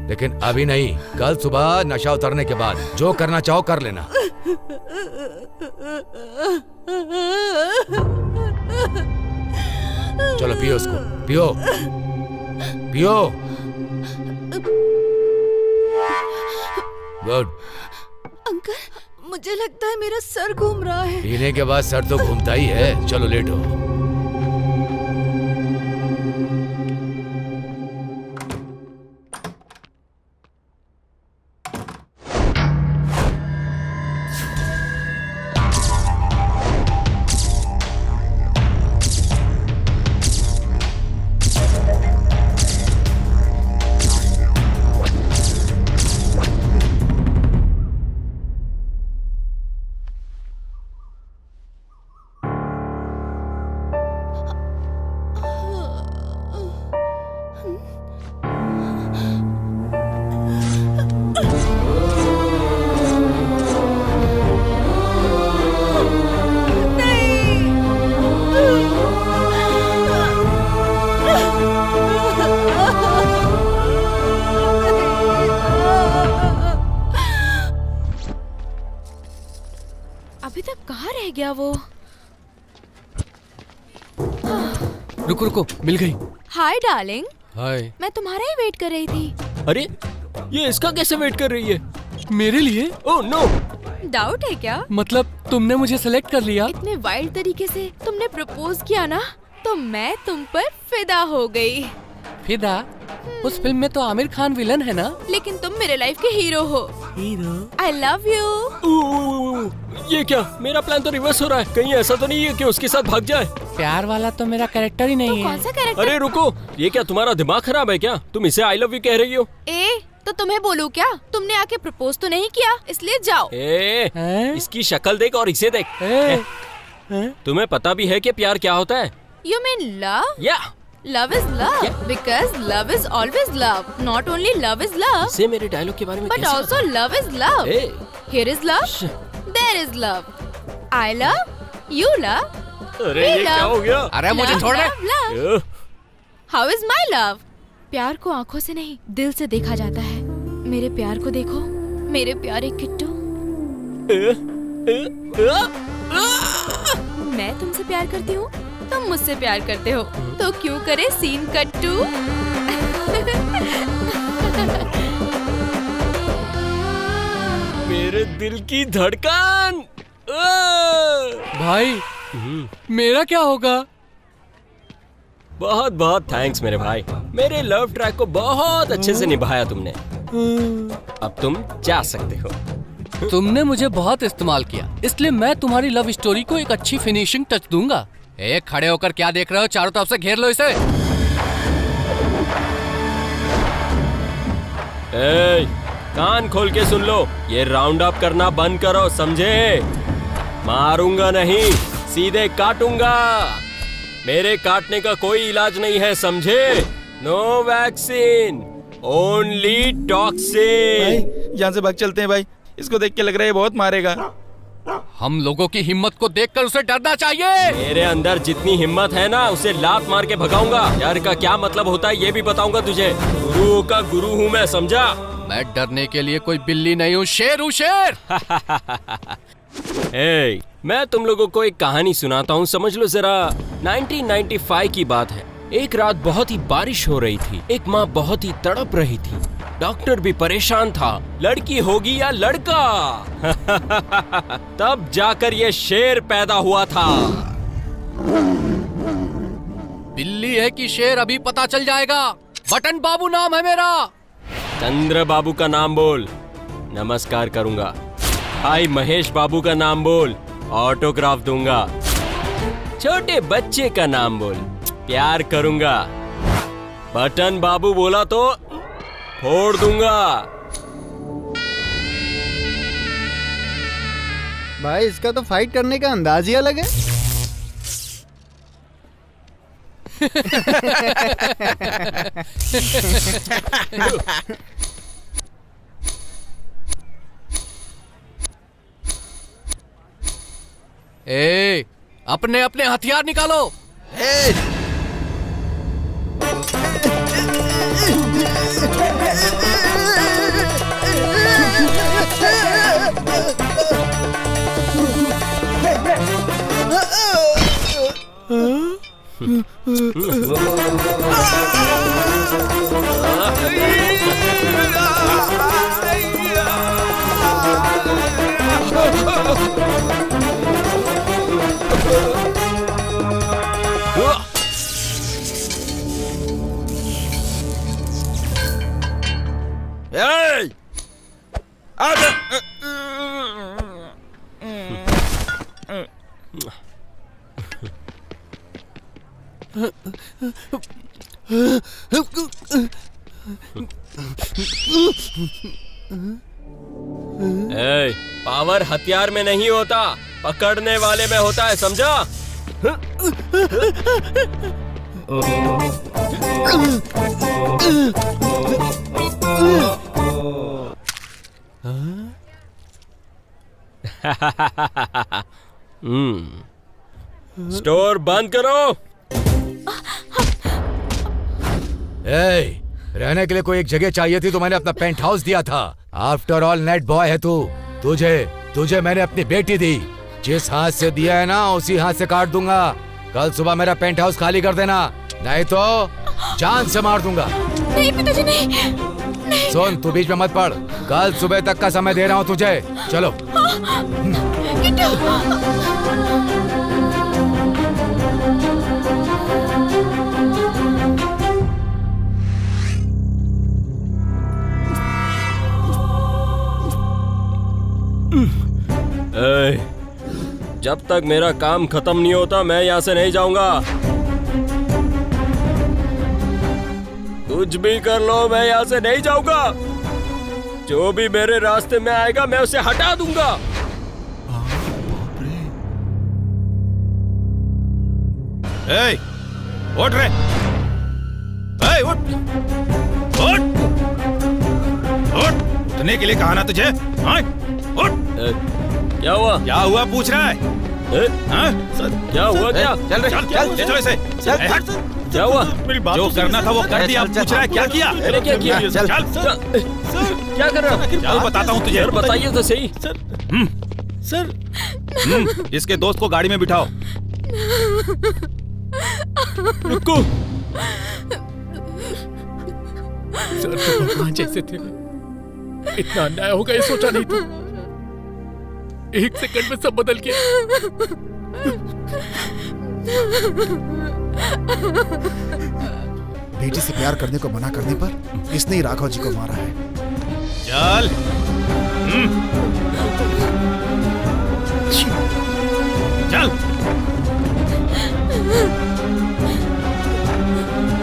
लेकिन अभी नहीं। कल सुबह नशा उतरने के बाद जो करना चाहो कर लेना। चलो पियो उसको, पियो पियो। गुड। अंकल, मुझे लगता है मेरा सर घूम रहा है। पीने के बाद सर तो घूमता ही है। चलो लेटो। अभी तक कहाँ रह गया वो? रुको रुको, मिल गई। Hi darling. हाय। मैं तुम्हारा ही वेट कर रही थी। अरे, ये इसका कैसे वेट कर रही है? मेरे लिए? Oh no. डाउट है क्या? मतलब तुमने मुझे सेलेक्ट कर लिया? इतने वाइल्ड तरीके से तुमने प्रपोज किया ना, तो मैं तुम पर फिदा हो गई। फिदा? उस फिल्म में तो आमिर खान विलन है ना? लेकिन तुम मेरे लाइफ के हीरो हो। हीरो? I love you. ये क्या? मेरा प्लान तो रिवर्स हो रहा है। कहीं ऐसा तो नहीं है कि उसके साथ भाग जाए? प्यार वाला तो मेरा कैरेक्टर ही नहीं है। कौन सा कैरेक्टर? अरे रुको, ये क्या तुम्हारा दिमाग खराब है क्या? तुम इसे आई लव यू कह रही हो? तो तुम्हें बोलूं क्या? तुमने आके प्रपोज तो नहीं किया, इसलिए जाओ। इसकी शक्ल देख और इसे देख। तुम्हें पता भी है कि प्यार क्या होता है? You mean love? Yeah. Love is love because love is always love. Not only love is love. इसे मेरे डायलॉग के बारे में But कैसे also love is love. Here is love. There is love. I love. You love. अरे ये क्या हो गया? अरे मुझे छोड़ दे। How is my love? प्यार को आंखों से नहीं दिल से देखा जाता है। मेरे प्यार को देखो, मेरे प्यारे किट्टू। मैं तुमसे प्यार करती हूँ, तुम मुझसे प्यार करते हो, तो क्यों करे सीन कट्टू? मेरे दिल की धड़कन। भाई मेरा क्या होगा? बहुत बहुत थैंक्स मेरे भाई, मेरे लव ट्रैक को बहुत अच्छे से निभाया तुमने। अब तुम जा सकते हो। तुमने मुझे बहुत इस्तेमाल किया, इसलिए मैं तुम्हारी लव स्टोरी को एक अच्छी फिनिशिंग टच दूंगा। खड़े होकर क्या देख रहे हो? चारों तरफ से घेर लो इसे। कान खोल के सुन लो, ये राउंड अप करना बंद करो, समझे? मारूंगा नहीं, सीधे काटूंगा। मेरे काटने का कोई इलाज नहीं है, समझे? No vaccine, only toxin. यहाँ से भाग चलते हैं भाई, इसको देख के लग रहा है बहुत मारेगा। हम लोगों की हिम्मत को देखकर उसे डरना चाहिए। मेरे अंदर जितनी हिम्मत है ना, उसे लात मार के भगाऊंगा। डर का क्या मतलब होता है ये भी बताऊंगा तुझे। गुरु का गुरु हूँ मैं, समझा? मैं डरने के लिए कोई बिल्ली नहीं हूँ, शेर हूँ, शेर। मैं तुम लोगों को एक कहानी सुनाता हूँ, समझ लो जरा। 1995 की बात है। एक रात बहुत ही बारिश हो रही थी। एक माँ बहुत ही तड़प रही थी। डॉक्टर भी परेशान था, लड़की होगी या लड़का। तब जाकर ये शेर पैदा हुआ था। बिल्ली है कि शेर अभी पता चल जाएगा। बटन बाबू नाम है मेरा। चंद्र बाबू का नाम बोल, नमस्कार करूंगा। भाई महेश बाबू का नाम बोल, ऑटोग्राफ दूंगा। छोटे बच्चे का नाम बोल, प्यार करूंगा। बटन बाबू बोला तो फोड़ दूंगा। भाई इसका तो फाइट करने का अंदाज ही अलग है। अपने अपने हथियार निकालो। पावर हथियार में नहीं होता, पकड़ने वाले में होता है, समझा? स्टोर बंद करो। रहने के लिए कोई एक जगह चाहिए थी तो मैंने अपना पेंट हाउस दिया था। आफ्टर ऑल नेट बॉय है तू। तुझे मैंने अपनी बेटी दी। जिस हाथ से दिया है ना उसी हाथ से काट दूंगा। कल सुबह मेरा पेंट हाउस खाली कर देना, नहीं तो जान से मार दूंगा। नहीं पिताजी, नहीं। सुन, तू बीच में मत पड़। कल सुबह तक का समय दे रहा हूँ तुझे। चलो। जब तक मेरा काम खत्म नहीं होता मैं यहाँ से नहीं जाऊंगा। कुछ भी कर लो, मैं यहाँ से नहीं जाऊंगा। जो भी मेरे रास्ते में आएगा मैं उसे हटा दूंगा। उठ रे, उठ। उठने के लिए कहा ना तुझे? उठ। क्या हुआ? क्या हुआ पूछ रहा है? क्या हुआ? क्या? चल रे, चल ले चलो इसे। क्या हुआ? मेरी बात जो तो करना था वो कर दिया, अब पूछ रहा है क्या किया? मैंने क्या किया? चल क्या कर रहा हो? चल बताता हूँ तुझे। यार बताइए तो सही। सर इसके दोस्त को गाड़ी में बिठाओ। रुको। सर तो भगवान जैसे थे, इतना अन्याय होगा ये सोचा नहीं था। एक सेकंड में सब बदल गया। बेटी से प्यार करने को मना करने पर इसने ही राघव जी को मारा है। चल चल।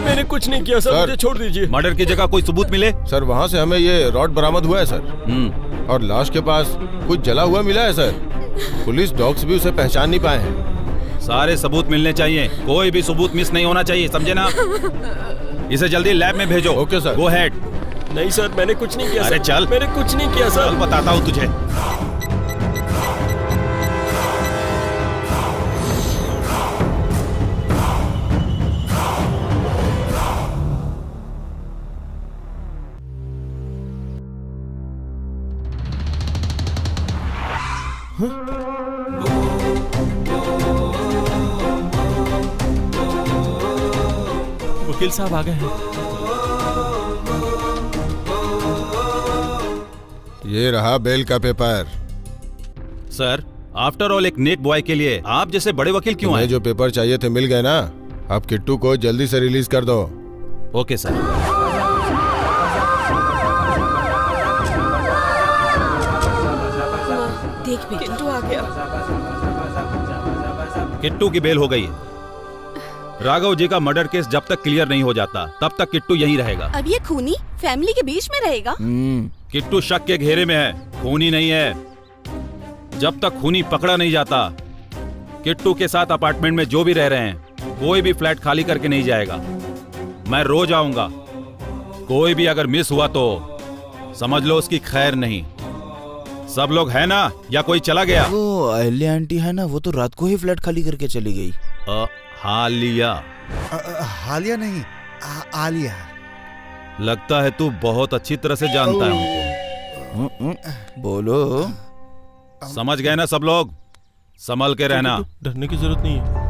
मैंने कुछ नहीं किया सर, मुझे छोड़ दीजिए। मर्डर की जगह कोई सबूत मिले? सर वहाँ से हमें ये रॉड बरामद हुआ है सर, और लाश के पास कुछ जला हुआ मिला है सर। पुलिस डॉग्स भी उसे पहचान नहीं पाए हैं। सारे सबूत मिलने चाहिए, कोई भी सबूत मिस नहीं होना चाहिए, समझे ना? इसे जल्दी लैब में भेजो। Okay sir. Go head. नहीं सर, मैंने कुछ नहीं किया। अरे चल। मैंने कुछ नहीं किया सर। चल बताता हूँ तुझे। वकील साहब आ गए हैं। ये रहा बेल का पेपर। सर, आफ्टर ऑल एक नेक बॉय के लिए आप जैसे बड़े वकील क्यों आए? जो पेपर चाहिए थे मिल गए ना। अब किट्टू को जल्दी से रिलीज कर दो। Okay sir. देख भी किट्टू आ गया। किट्टू की बेल हो गई है। राघव जी का मर्डर केस जब तक क्लियर नहीं हो जाता तब तक किट्टू यहीं रहेगा। अब ये खूनी फैमिली के बीच में रहेगा। किट्टू शक के घेरे में है, खूनी नहीं है। जब तक खूनी पकड़ा नहीं जाता, किट्टू के साथ अपार्टमेंट में जो भी रह रहे हैं कोई भी फ्लैट खाली करके नहीं जाएगा। मैं रोज आऊंगा। कोई भी अगर मिस हुआ तो समझ लो उसकी खैर नहीं। सब लोग है ना या कोई चला गया? वो अहल्या आंटी है ना, वो तो रात को ही फ्लैट खाली करके चली गई। हालिया। हालिया नहीं, आलिया। लगता है तू बहुत अच्छी तरह से जानता है उनको। बोलो। समझ गए ना सब लोग? संभल के रहना। डरने की जरूरत नहीं है।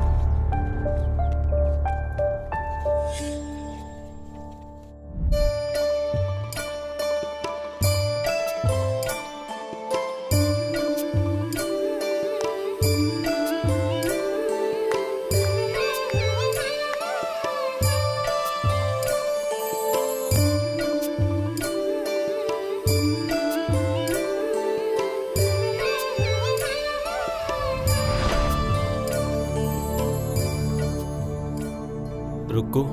रुको,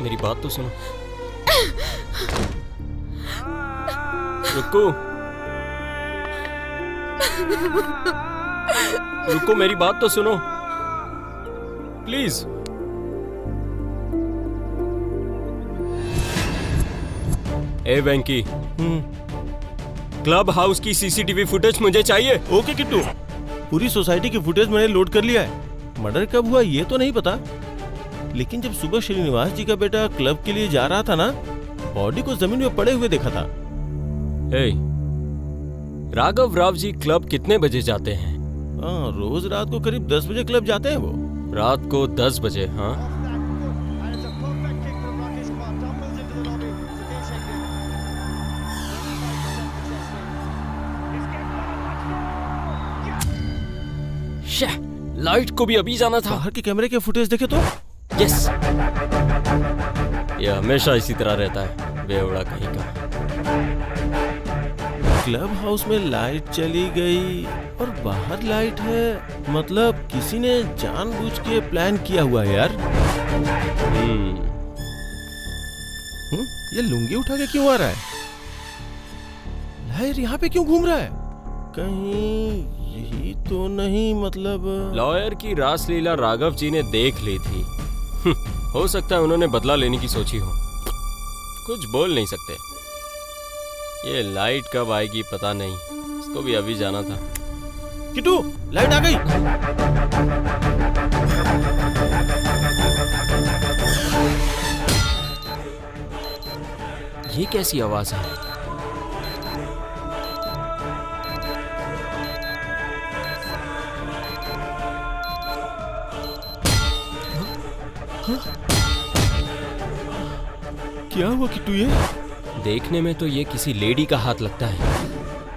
मेरी बात तो सुनो। रुको रुको, मेरी बात तो सुनो please. A Venky, club house की सीसीटीवी फुटेज मुझे चाहिए। ओके किट्टू, पूरी सोसाइटी की फुटेज मैंने लोड कर लिया है। मर्डर कब हुआ ये तो नहीं पता, लेकिन जब सुबह श्रीनिवास जी का बेटा क्लब के लिए जा रहा था ना, बॉडी को जमीन में पड़े हुए देखा था। राघव राव जी क्लब कितने बजे जाते हैं? रोज रात को करीब 10 बजे क्लब जाते हैं वो। रात को 10 बजे? हाँ, लाइट को भी अभी जाना था। बाहर के कैमरे के फुटेज देखे तो? यस, ये हमेशा इसी तरह रहता है, बेवड़ा कहीं का। क्लब हाउस में लाइट चली गई और बाहर लाइट है, मतलब किसी ने जानबूझ के प्लान किया हुआ है यार। ये लुंगी उठा के क्यों आ रहा है? लायर यहाँ पे क्यों घूम रहा है? कहीं यही तो नहीं, मतलब लॉयर की रासलीला राघव जी ने देख ली थी। हो सकता है उन्होंने बदला लेने की सोची हो। कुछ बोल नहीं सकते। ये लाइट कब आएगी पता नहीं, इसको भी अभी जाना था। किट्टू लाइट आ गई। ये कैसी आवाज है? क्या हुआ किट्टू ये? देखने में तो ये किसी लेडी का हाथ लगता है।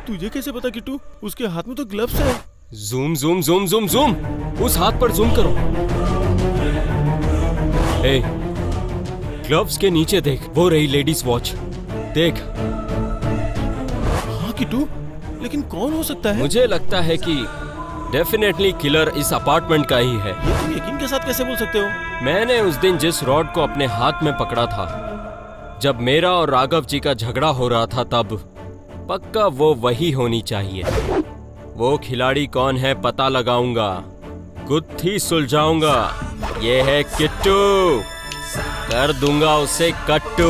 तुझे कैसे पता किट्टू? उसके हाथ में तो ग्लव्स है। Zoom zoom zoom zoom zoom, उस हाथ पर जूम करो। ए, ग्लव्स के नीचे देख, वो रही लेडीज वॉच। देख। हाँ किट्टू, लेकिन कौन हो सकता है? मुझे लगता है कि डेफिनेटली किलर इस अपार्टमेंट का ही है। ये तुम यकीन के साथ कैसे बोल सकते हो? मैंने उस दिन जिस रॉड को अपने हाथ में पकड़ा था, जब मेरा और राघव जी का झगड़ा हो रहा था, तब पक्का वो वही होनी चाहिए। वो खिलाड़ी कौन है पता लगाऊंगा, गुत्थी सुलझाऊंगा। ये है किट्टू, कर दूंगा उसे कट्टू।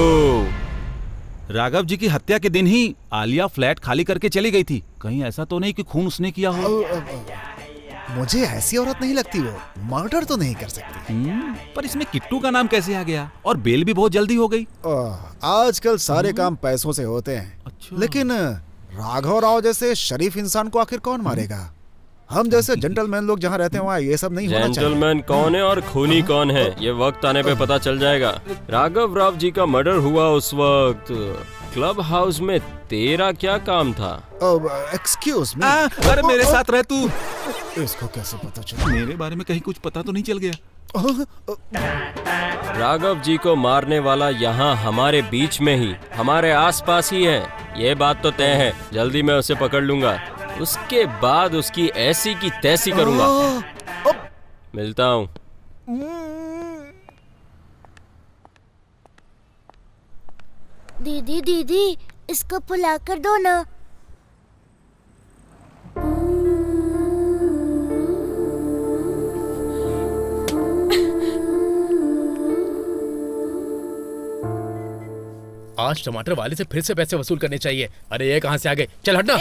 राघव जी की हत्या के दिन ही आलिया फ्लैट खाली करके चली गई थी। कहीं ऐसा तो नहीं कि खून उसने किया हो? मुझे ऐसी औरत नहीं लगती, वो मर्डर तो नहीं कर सकती। पर इसमें किट्टू का नाम कैसे आ गया? और बेल भी बहुत जल्दी हो गई। आजकल सारे काम पैसों से होते हैं। अच्छा। लेकिन राघव राव जैसे शरीफ इंसान को आखिर कौन मारेगा? हम जैसे जेंटलमैन लोग जहाँ रहते हैं वहाँ ये सब नहीं होना चाहिए। जेंटलमैन कौन है और खूनी कौन है, ये वक्त आने पे पता चल जाएगा। राघव राव जी का मर्डर हुआ उस वक्त क्लब हाउस में तेरा क्या काम था? Excuse me. अरे मेरे साथ रह तू। इसको कैसे पता चला? मेरे बारे में कहीं कुछ पता तो नहीं चल गया? राघव जी को मारने वाला यहाँ हमारे बीच में ही, हमारे आसपास ही है। ये बात तो तय है। जल्दी मैं उसे पकड़ लूंगा, उसके बाद उसकी ऐसी की तैसी करूंगा। मिलता हूँ। दीदी दीदी, इसको फुला कर दो ना। आज टमाटर वाले से फिर से पैसे वसूल करने चाहिए। अरे ये कहाँ से आ गए? चल हटना।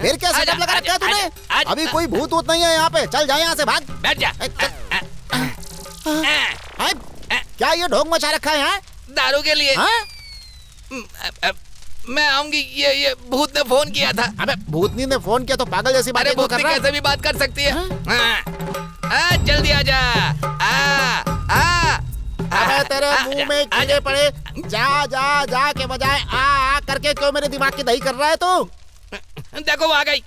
फिर क्या सेटअप लगा रखा है तूने? अभी कोई भूत वूत नहीं है यहाँ पे। चल जाए यहाँ से, भाग। बैठ जा। क्या ये ढोंग मचा रखा है यहाँ? दारू के लिए। मैं आऊंगी। ये भूत ने फोन किया था। अबे भूतनी ने फोन किया तो पागल जैसी बातें क्यों कर रहा है? कैसे भी बात कर सकती है। जल्दी आ जा। अबे तेरे मुंह में कीड़े पड़े। जा जा जा के बजाय आ करके क्यों मेरे दिमाग की दही कर रहा है तू? देखो वो आ गई।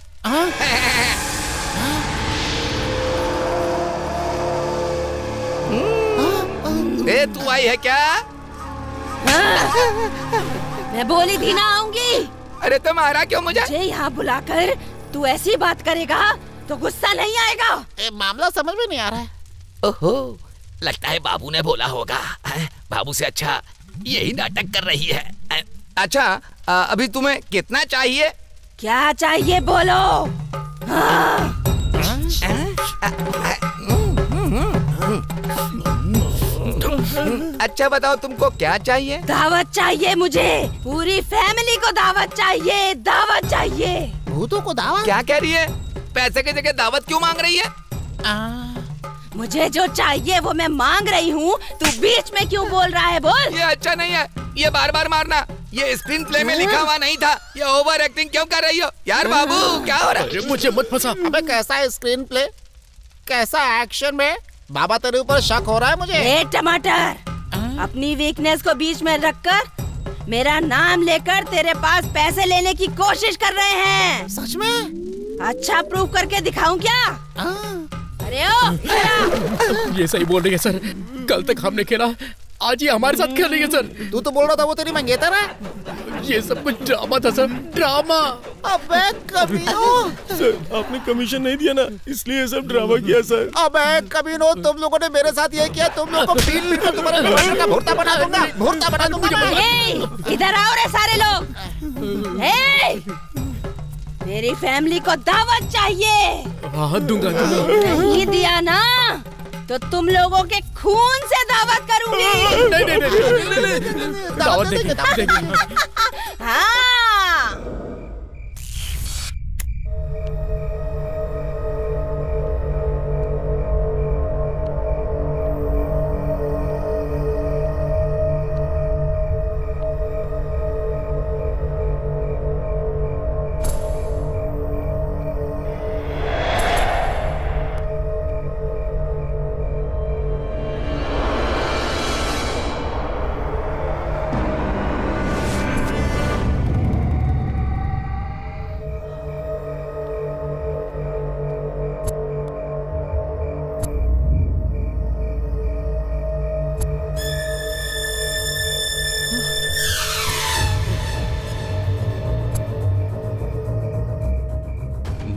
तू आई है क्या? मैं बोली थी ना आऊंगी। अरे तुम आ रहा क्यों मुझे यहाँ बुलाकर तू ऐसी बात करेगा तो गुस्सा नहीं आएगा? मामला समझ में नहीं आ रहा है। ओहो, लगता है बाबू ने बोला होगा। बाबू से अच्छा यही नाटक कर रही है। अच्छा, अभी तुम्हें कितना चाहिए? क्या चाहिए बोलो। अच्छा बताओ तुमको क्या चाहिए? दावत चाहिए मुझे। पूरी फैमिली को दावत चाहिए। दावत चाहिए। भूतों को दावत? क्या कह रही है? पैसे की जगह दावत क्यों मांग रही है? मुझे जो चाहिए वो मैं मांग रही हूँ। तू बीच में क्यों बोल रहा है? बोल। ये अच्छा नहीं है, ये बार बार मारना। ये स्क्रीन प्ले में लिखा हुआ नहीं था। ये ओवर एक्टिंग क्यों कर रही हो यार? बाबू क्या हो रहा है? मुझे मत फंसा। अबे कैसा है स्क्रीन प्ले, कैसा एक्शन में? बाबा तेरे ऊपर शक हो रहा है मुझे। टमाटर, अपनी वीकनेस को बीच में रखकर मेरा नाम लेकर तेरे पास पैसे लेने की कोशिश कर रहे हैं। सच में? अच्छा प्रूव करके दिखाऊं क्या? अरे ओ, ये सही बोल रही है सर। कल तक हमने खेला, आज ये हमारे साथ खेल रही है सर। तू तो बोल रहा था वो तेरी मंगेतर है। ये सब कुछ ड्रामा था सर, ड्रामा। अबे कमीनों, सर आपने कमीशन नहीं दिया ना, इसलिए ये सब ड्रामा किया सर। अबे कमीनों, तुम लोगों ने मेरे साथ ये किया। तुम लोगों को पीट पीट कर तुम्हारे भविष्य का भुर्ता बना दूंगा। भुर्ता बना दूंगा। इधर आओ रे सारे लोग। मेरी फैमिली को दावत चाहिए। हाँ दूंगा। नहीं दिया ना तो तुम लोगों के खून से दावत करूंगी। नहीं, दावत देंगे। हाँ,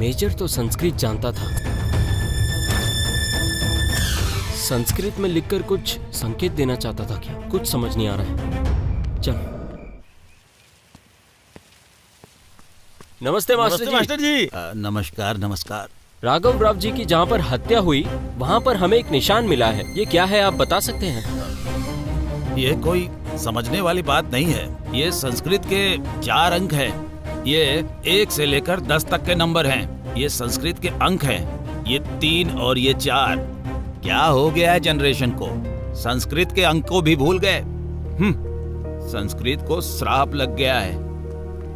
मेजर तो संस्कृत जानता था। संस्कृत में लिखकर कुछ संकेत देना चाहता था क्या? कुछ समझ नहीं आ रहा है। चल। नमस्ते मास्टर जी। नमस्कार नमस्कार। राघव राव जी की जहाँ पर हत्या हुई वहाँ पर हमें एक निशान मिला है। ये क्या है, आप बता सकते हैं? ये कोई समझने वाली बात नहीं है। ये संस्कृत के 4 अंक हैं। ये 1 से लेकर 10 तक के नंबर हैं। ये संस्कृत के अंक हैं। ये 3 और ये 4। क्या हो गया है जनरेशन को? संस्कृत के अंक को भी भूल गए। संस्कृत को श्राप लग गया है।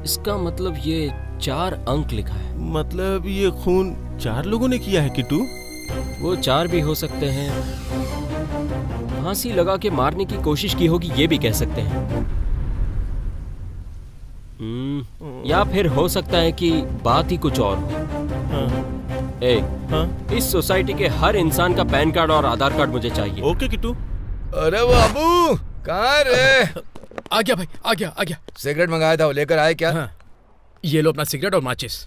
इसका मतलब ये 4 अंक लिखा है। मतलब ये खून 4 लोगों ने किया है किट्टू? वो 4 भी हो सकते हैं, फांसी लगा के मारने की कोशिश की होगी, ये भी कह सकते हैं। या फिर हो सकता है कि बात ही कुछ और हो। इस सोसाइटी के हर इंसान का पैन कार्ड और आधार कार्ड मुझे चाहिए। ओके किट्टू। अरे बाबू कहाँ रे? आ गया भाई, आ गया। सिगरेट मंगाया था, वो लेकर आए क्या? हाँ। ये लो अपना सिगरेट और माचिस।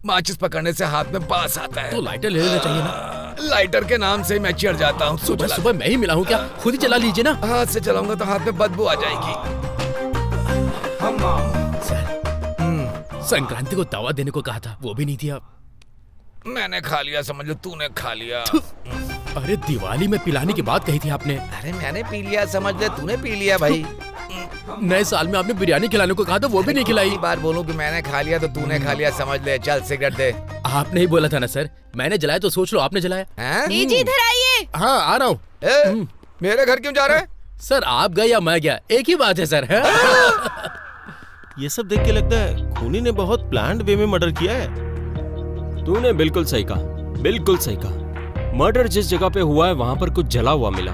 माचिस पकड़ने से हाथ में बास आता है। तो लाइटर ले लेना चाहिए ना। लाइटर के नाम से मैं चिढ़ जाता हूँ। सुबह मैं ही मिला हूँ क्या? खुद ही चला लीजिए ना। हाथ से चलाऊंगा तो हाथ में बदबू आ जाएगी। संक्रांति को दावा देने को कहा था, वो भी नहीं दिया। मैंने खा लिया, समझ लो तूने खा लिया। अरे दिवाली में पिलाने की बात कही थी आपने। अरे मैंने पी लिया, समझ ले तूने पी लिया भाई। नए साल में आपने बिरयानी खिलाने को कहा था, वो भी नहीं खिलाई। बार बोलूं कि मैंने खा लिया तो तूने खा लिया, समझ ले। चल सिगरेट दे। आपने ही बोला था ना सर, मैंने जलाया तो सोच लो आपने जलाया। जी इधर आइए। हाँ आ रहा हूँ। मेरे घर क्यों जा रहे हैं? सर आप गए या मैं गया, एक ही बात है सर। ये सब देख के लगता है खूनी ने बहुत प्लान्ड वे में मर्डर किया है। तूने बिल्कुल सही कहा, बिल्कुल सही कहा। मर्डर जिस जगह पे हुआ है वहां पर कुछ जला हुआ मिला।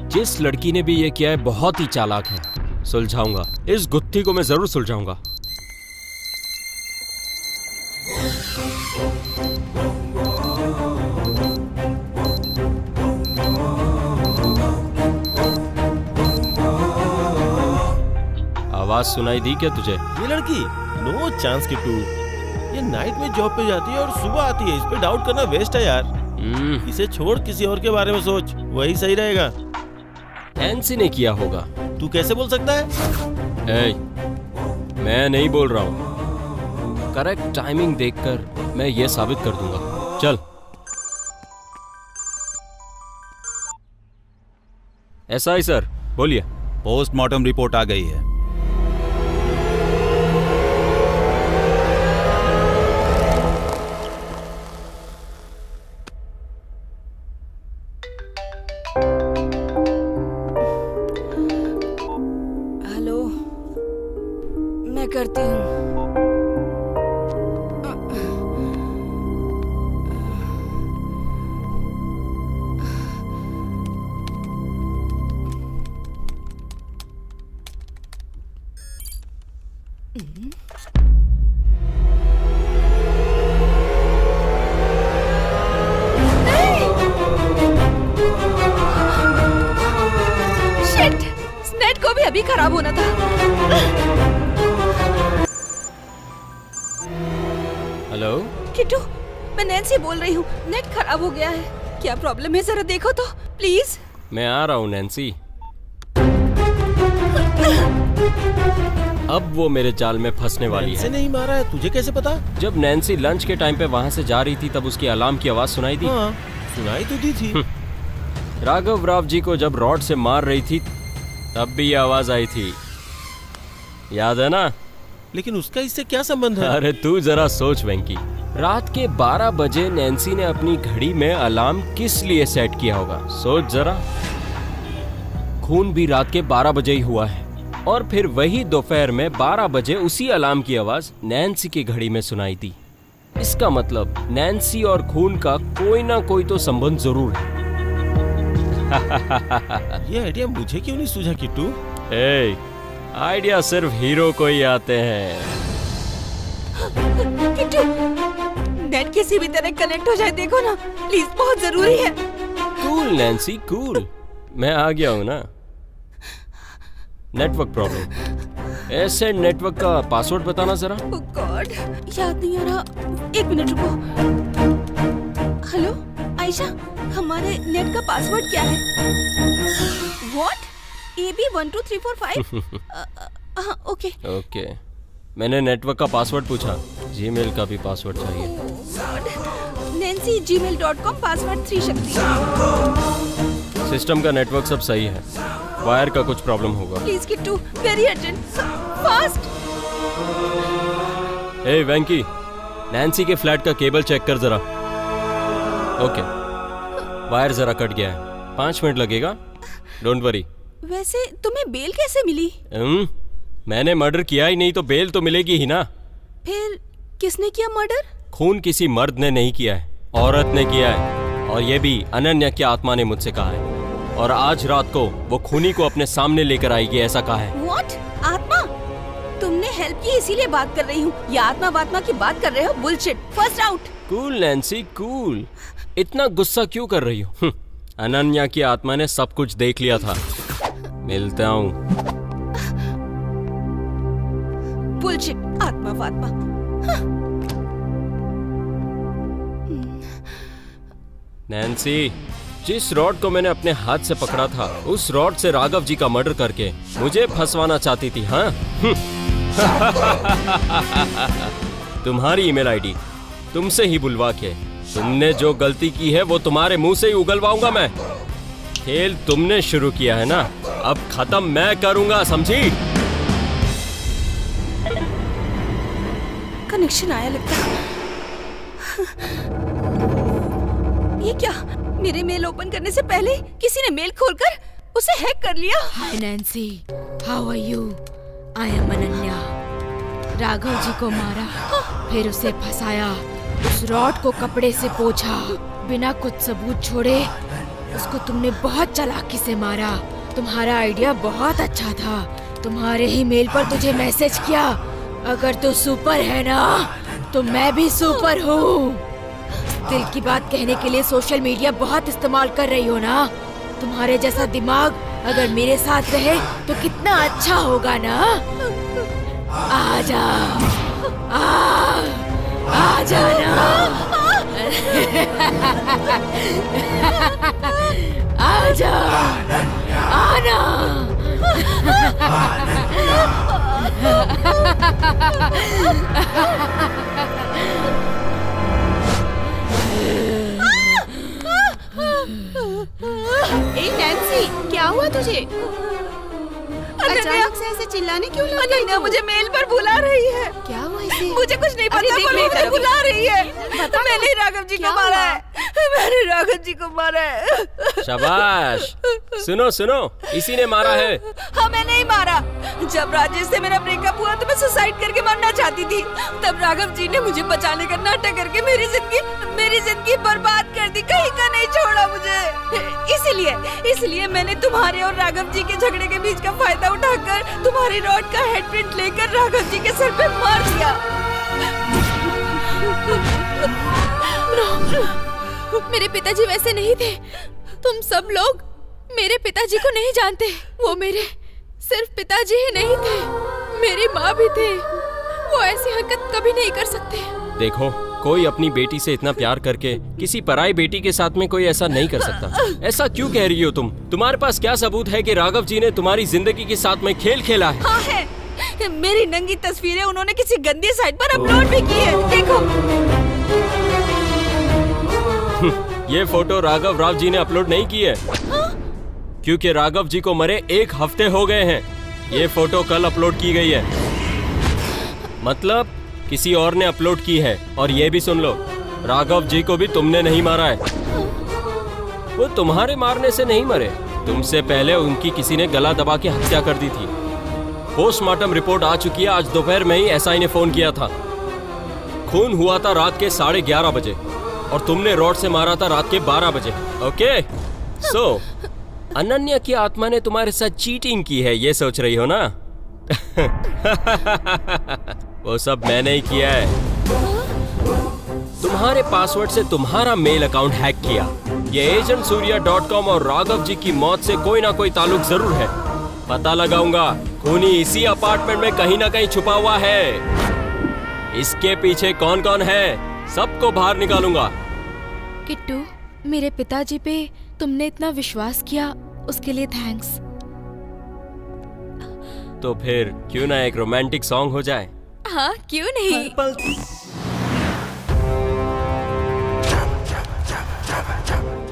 जिस लड़की ने भी ये किया है बहुत ही चालाक है। सुलझाऊंगा इस गुत्थी को, मैं जरूर सुलझाऊंगा। आवाज सुनाई दी क्या तुझे? ये लड़की नो चांस किट्टू। ये नाइट में जॉब पे जाती है और सुबह आती है। इस पे डाउट करना वेस्ट है यार। इसे छोड़ किसी और के बारे में सोच, वही सही रहेगा। नैन्सी ने किया होगा। तू कैसे बोल सकता है? मैं नहीं बोल रहा हूँ। करेक्ट टाइमिंग देखकर मैं ये साबित कर दूंगा। चल। एसआई सर बोलिए। पोस्टमार्टम रिपोर्ट आ गई है। हेलो, मैं करती हूँ। नेट को भी अभी खराब होना था। हेलो किट्टू, मैं नैन्सी बोल रही हूँ। नेट खराब हो गया है। क्या प्रॉब्लम है जरा देखो तो प्लीज। मैं आ रहा हूँ नैन्सी। अब वो मेरे जाल में फंसने वाली है। नहीं मारा है, तुझे कैसे पता? जब नैन्सी लंच के टाइम पे वहाँ से जा रही थी तब उसकी अलार्म की आवाज सुनाई दी। हाँ, सुनाई तो दी थी। राघव राव जी को जब रॉड से मार रही थी तब भी ये आवाज आई थी, याद है ना? लेकिन उसका इससे क्या संबंध है? अरे तू जरा सोच वेंकी, रात के 12 बजे नैन्सी ने अपनी घड़ी में अलार्म किस लिए सेट किया होगा? सोच जरा। खून भी रात के 12 बजे ही हुआ है और फिर वही दोपहर में 12 बजे उसी अलार्म की आवाज नैन्सी की घड़ी में सुनाई दी। इसका मतलब नैन्सी और खून का कोई ना कोई तो संबंध जरूर है। ये आइडिया मुझे क्यों नहीं सूझा किट्टू? आइडिया सिर्फ हीरो को ही आते हैं। किट्टू, नेट किसी भी तरह कनेक्ट हो जाए देखो ना प्लीज, बहुत जरूरी है। कूल नैन्सी कूल, मैं आ गया हूँ ना। Network problem. ऐसे नेटवर्क का पासवर्ड बताना जरा। ओह गॉड, याद नहीं आ रहा। 1 मिनट रुको। हेलो आयशा, हमारे नेट का पासवर्ड क्या है? व्हाट? AB12345? ओके। ओके, मैंने नेटवर्क का पासवर्ड पूछा, जीमेल का भी पासवर्ड चाहिए। नैन्सी gmail.com पासवर्ड 3 शक्ति। सिस्टम का नेटवर्क सब सही है, वायर का कुछ प्रॉब्लम होगा। Please Kittu, very urgent, fast. A Venky, Nancy के फ्लैट का केबल चेक कर जरा। ओके, वायर जरा कट गया है, 5 मिनट लगेगा, डोंट वरी। वैसे तुम्हें बेल कैसे मिली? मैंने मर्डर किया ही नहीं तो बेल तो मिलेगी ही ना। फिर किसने किया मर्डर? खून किसी मर्द ने नहीं किया है, औरत ने किया है, और ये भी अनन्या की आत्मा ने मुझसे कहा है। और आज रात को वो खूनी को अपने सामने लेकर आएगी, ऐसा कहा है। What? आत्मा? तुमने हेल्प की इसीलिए बात कर रही हूँ, या आत्मा वात्मा की बात कर रहे हो? Bullshit, first out. Cool Nancy, cool. इतना गुस्सा क्यों कर रही हो? अनन्या की आत्मा ने सब कुछ देख लिया था। मिलता हूँ। बुलशिट, आत्मा वात्मा। नैन्सी, जिस रॉड को मैंने अपने हाथ से पकड़ा था, उस रॉड से राघव जी का मर्डर करके मुझे फंसवाना चाहती थी, हाँ? तुम्हारी ईमेल आईडी तुमसे ही बुलवा के तुमने जो गलती की है वो तुम्हारे मुंह से ही उगलवाऊंगा मैं। खेल तुमने शुरू किया है ना, अब खत्म मैं करूंगा, समझी? कनेक्शन आया लगता है। ये क्या? मेरे मेल ओपन करने से पहले किसी ने मेल खोलकर उसे हैक कर लिया। Hi Nancy, how are you? I am Ananya. Raghav ji को मारा, फिर उसे फंसाया, उस रॉड को कपड़े से पोंछा, बिना कुछ सबूत छोड़े उसको तुमने बहुत चालाकी से मारा। तुम्हारा आइडिया बहुत अच्छा था, तुम्हारे ही मेल पर तुझे मैसेज किया। अगर तू सुपर है ना, तो मैं भी सुपर हूँ। दिल की बात कहने के लिए सोशल मीडिया बहुत इस्तेमाल कर रही हो ना। तुम्हारे जैसा दिमाग अगर मेरे साथ रहे तो कितना अच्छा होगा ना। आजा, आजा ना। आजा, आना। ए नैन्सी, क्या हुआ तुझे? अचानक से ऐसे चिल्लाने क्यों लगी? अनन्या मुझे मेल पर बुला रही है। क्या हुआ इसे? मुझे कुछ नहीं पता, पर मुझे बुला रही है। मैंने राघव जी को मारा है, मैंने राघव जी को मारा है। शाबाश। सुनो सुनो, इसी ने मारा है। हाँ, मैं नहीं मारा। जब राजेश से मेरा ब्रेकअप हुआ तो मैं सुसाइड करके मरना चाहती थी। तब राघव जी ने मुझे बचाने का नाटक करके मेरी जिंदगी बर्बाद कर दी, कहीं का नहीं छोड़ा मुझे। इसलिए मैंने तुम्हारे और राघव जी के झगड़े के बीच का फायदा उठाकर तुम्हारी रॉड का हेडप्रिंट लेकर राघव जी के सर पे मार दिया। मेरे पिताजी वैसे नहीं थे। तुम सब लोग मेरे पिताजी को नहीं जानते। वो मेरे सिर्फ पिताजी ही नहीं थे, मेरी माँ भी थे। वो ऐसी हरकत कभी नहीं कर सकते। देखो, कोई अपनी बेटी से इतना प्यार करके किसी पराई बेटी के साथ में कोई ऐसा नहीं कर सकता। ऐसा क्यों कह रही हो तुम? तुम्हारे पास क्या सबूत है कि राघव जी ने तुम्हारी जिंदगी के साथ में खेल खेला है? हाँ है, मेरी नंगी तस्वीरें उन्होंने किसी गंदी साइट पर अपलोड भी की है, देखो। ये फोटो राघव राव जी ने अपलोड नहीं की है। क्योंकि राघव जी को मरे 1 हफ्ते हो गए हैं। ये फोटो कल अपलोड की गई है, मतलब किसी और ने अपलोड की है। और ये भी सुन लो, राघव जी को भी तुमने नहीं मारा है। वो तुम्हारे मारने से नहीं मरे, तुमसे पहले उनकी किसी ने गला दबा के हत्या कर दी थी। पोस्टमार्टम रिपोर्ट आ चुकी है। आज दोपहर में ही एसआई ने फोन किया था। खून हुआ था रात के 11:30 बजे और तुमने रॉड से मारा था रात के 12 बजे। ओके, सो अनन्या की आत्मा ने तुम्हारे साथ चीटिंग की है, ये सोच रही हो ना? वो सब मैंने ही किया है। तुम्हारे पासवर्ड से तुम्हारा मेल अकाउंट हैक किया। ये agentsurya.com और राघव जी की मौत से कोई ना कोई ताल्लुक जरूर है। पता लगाऊंगा। खूनी इसी अपार्टमेंट में कहीं ना कहीं छुपा हुआ है। इसके पीछे कौन कौन है सबको बाहर निकालूंगा। किट्टू, मेरे पिताजी पे तुमने इतना विश्वास किया, उसके लिए थैंक्स। तो फिर क्यों ना एक रोमांटिक सॉन्ग हो जाए? हाँ, क्यों नहीं।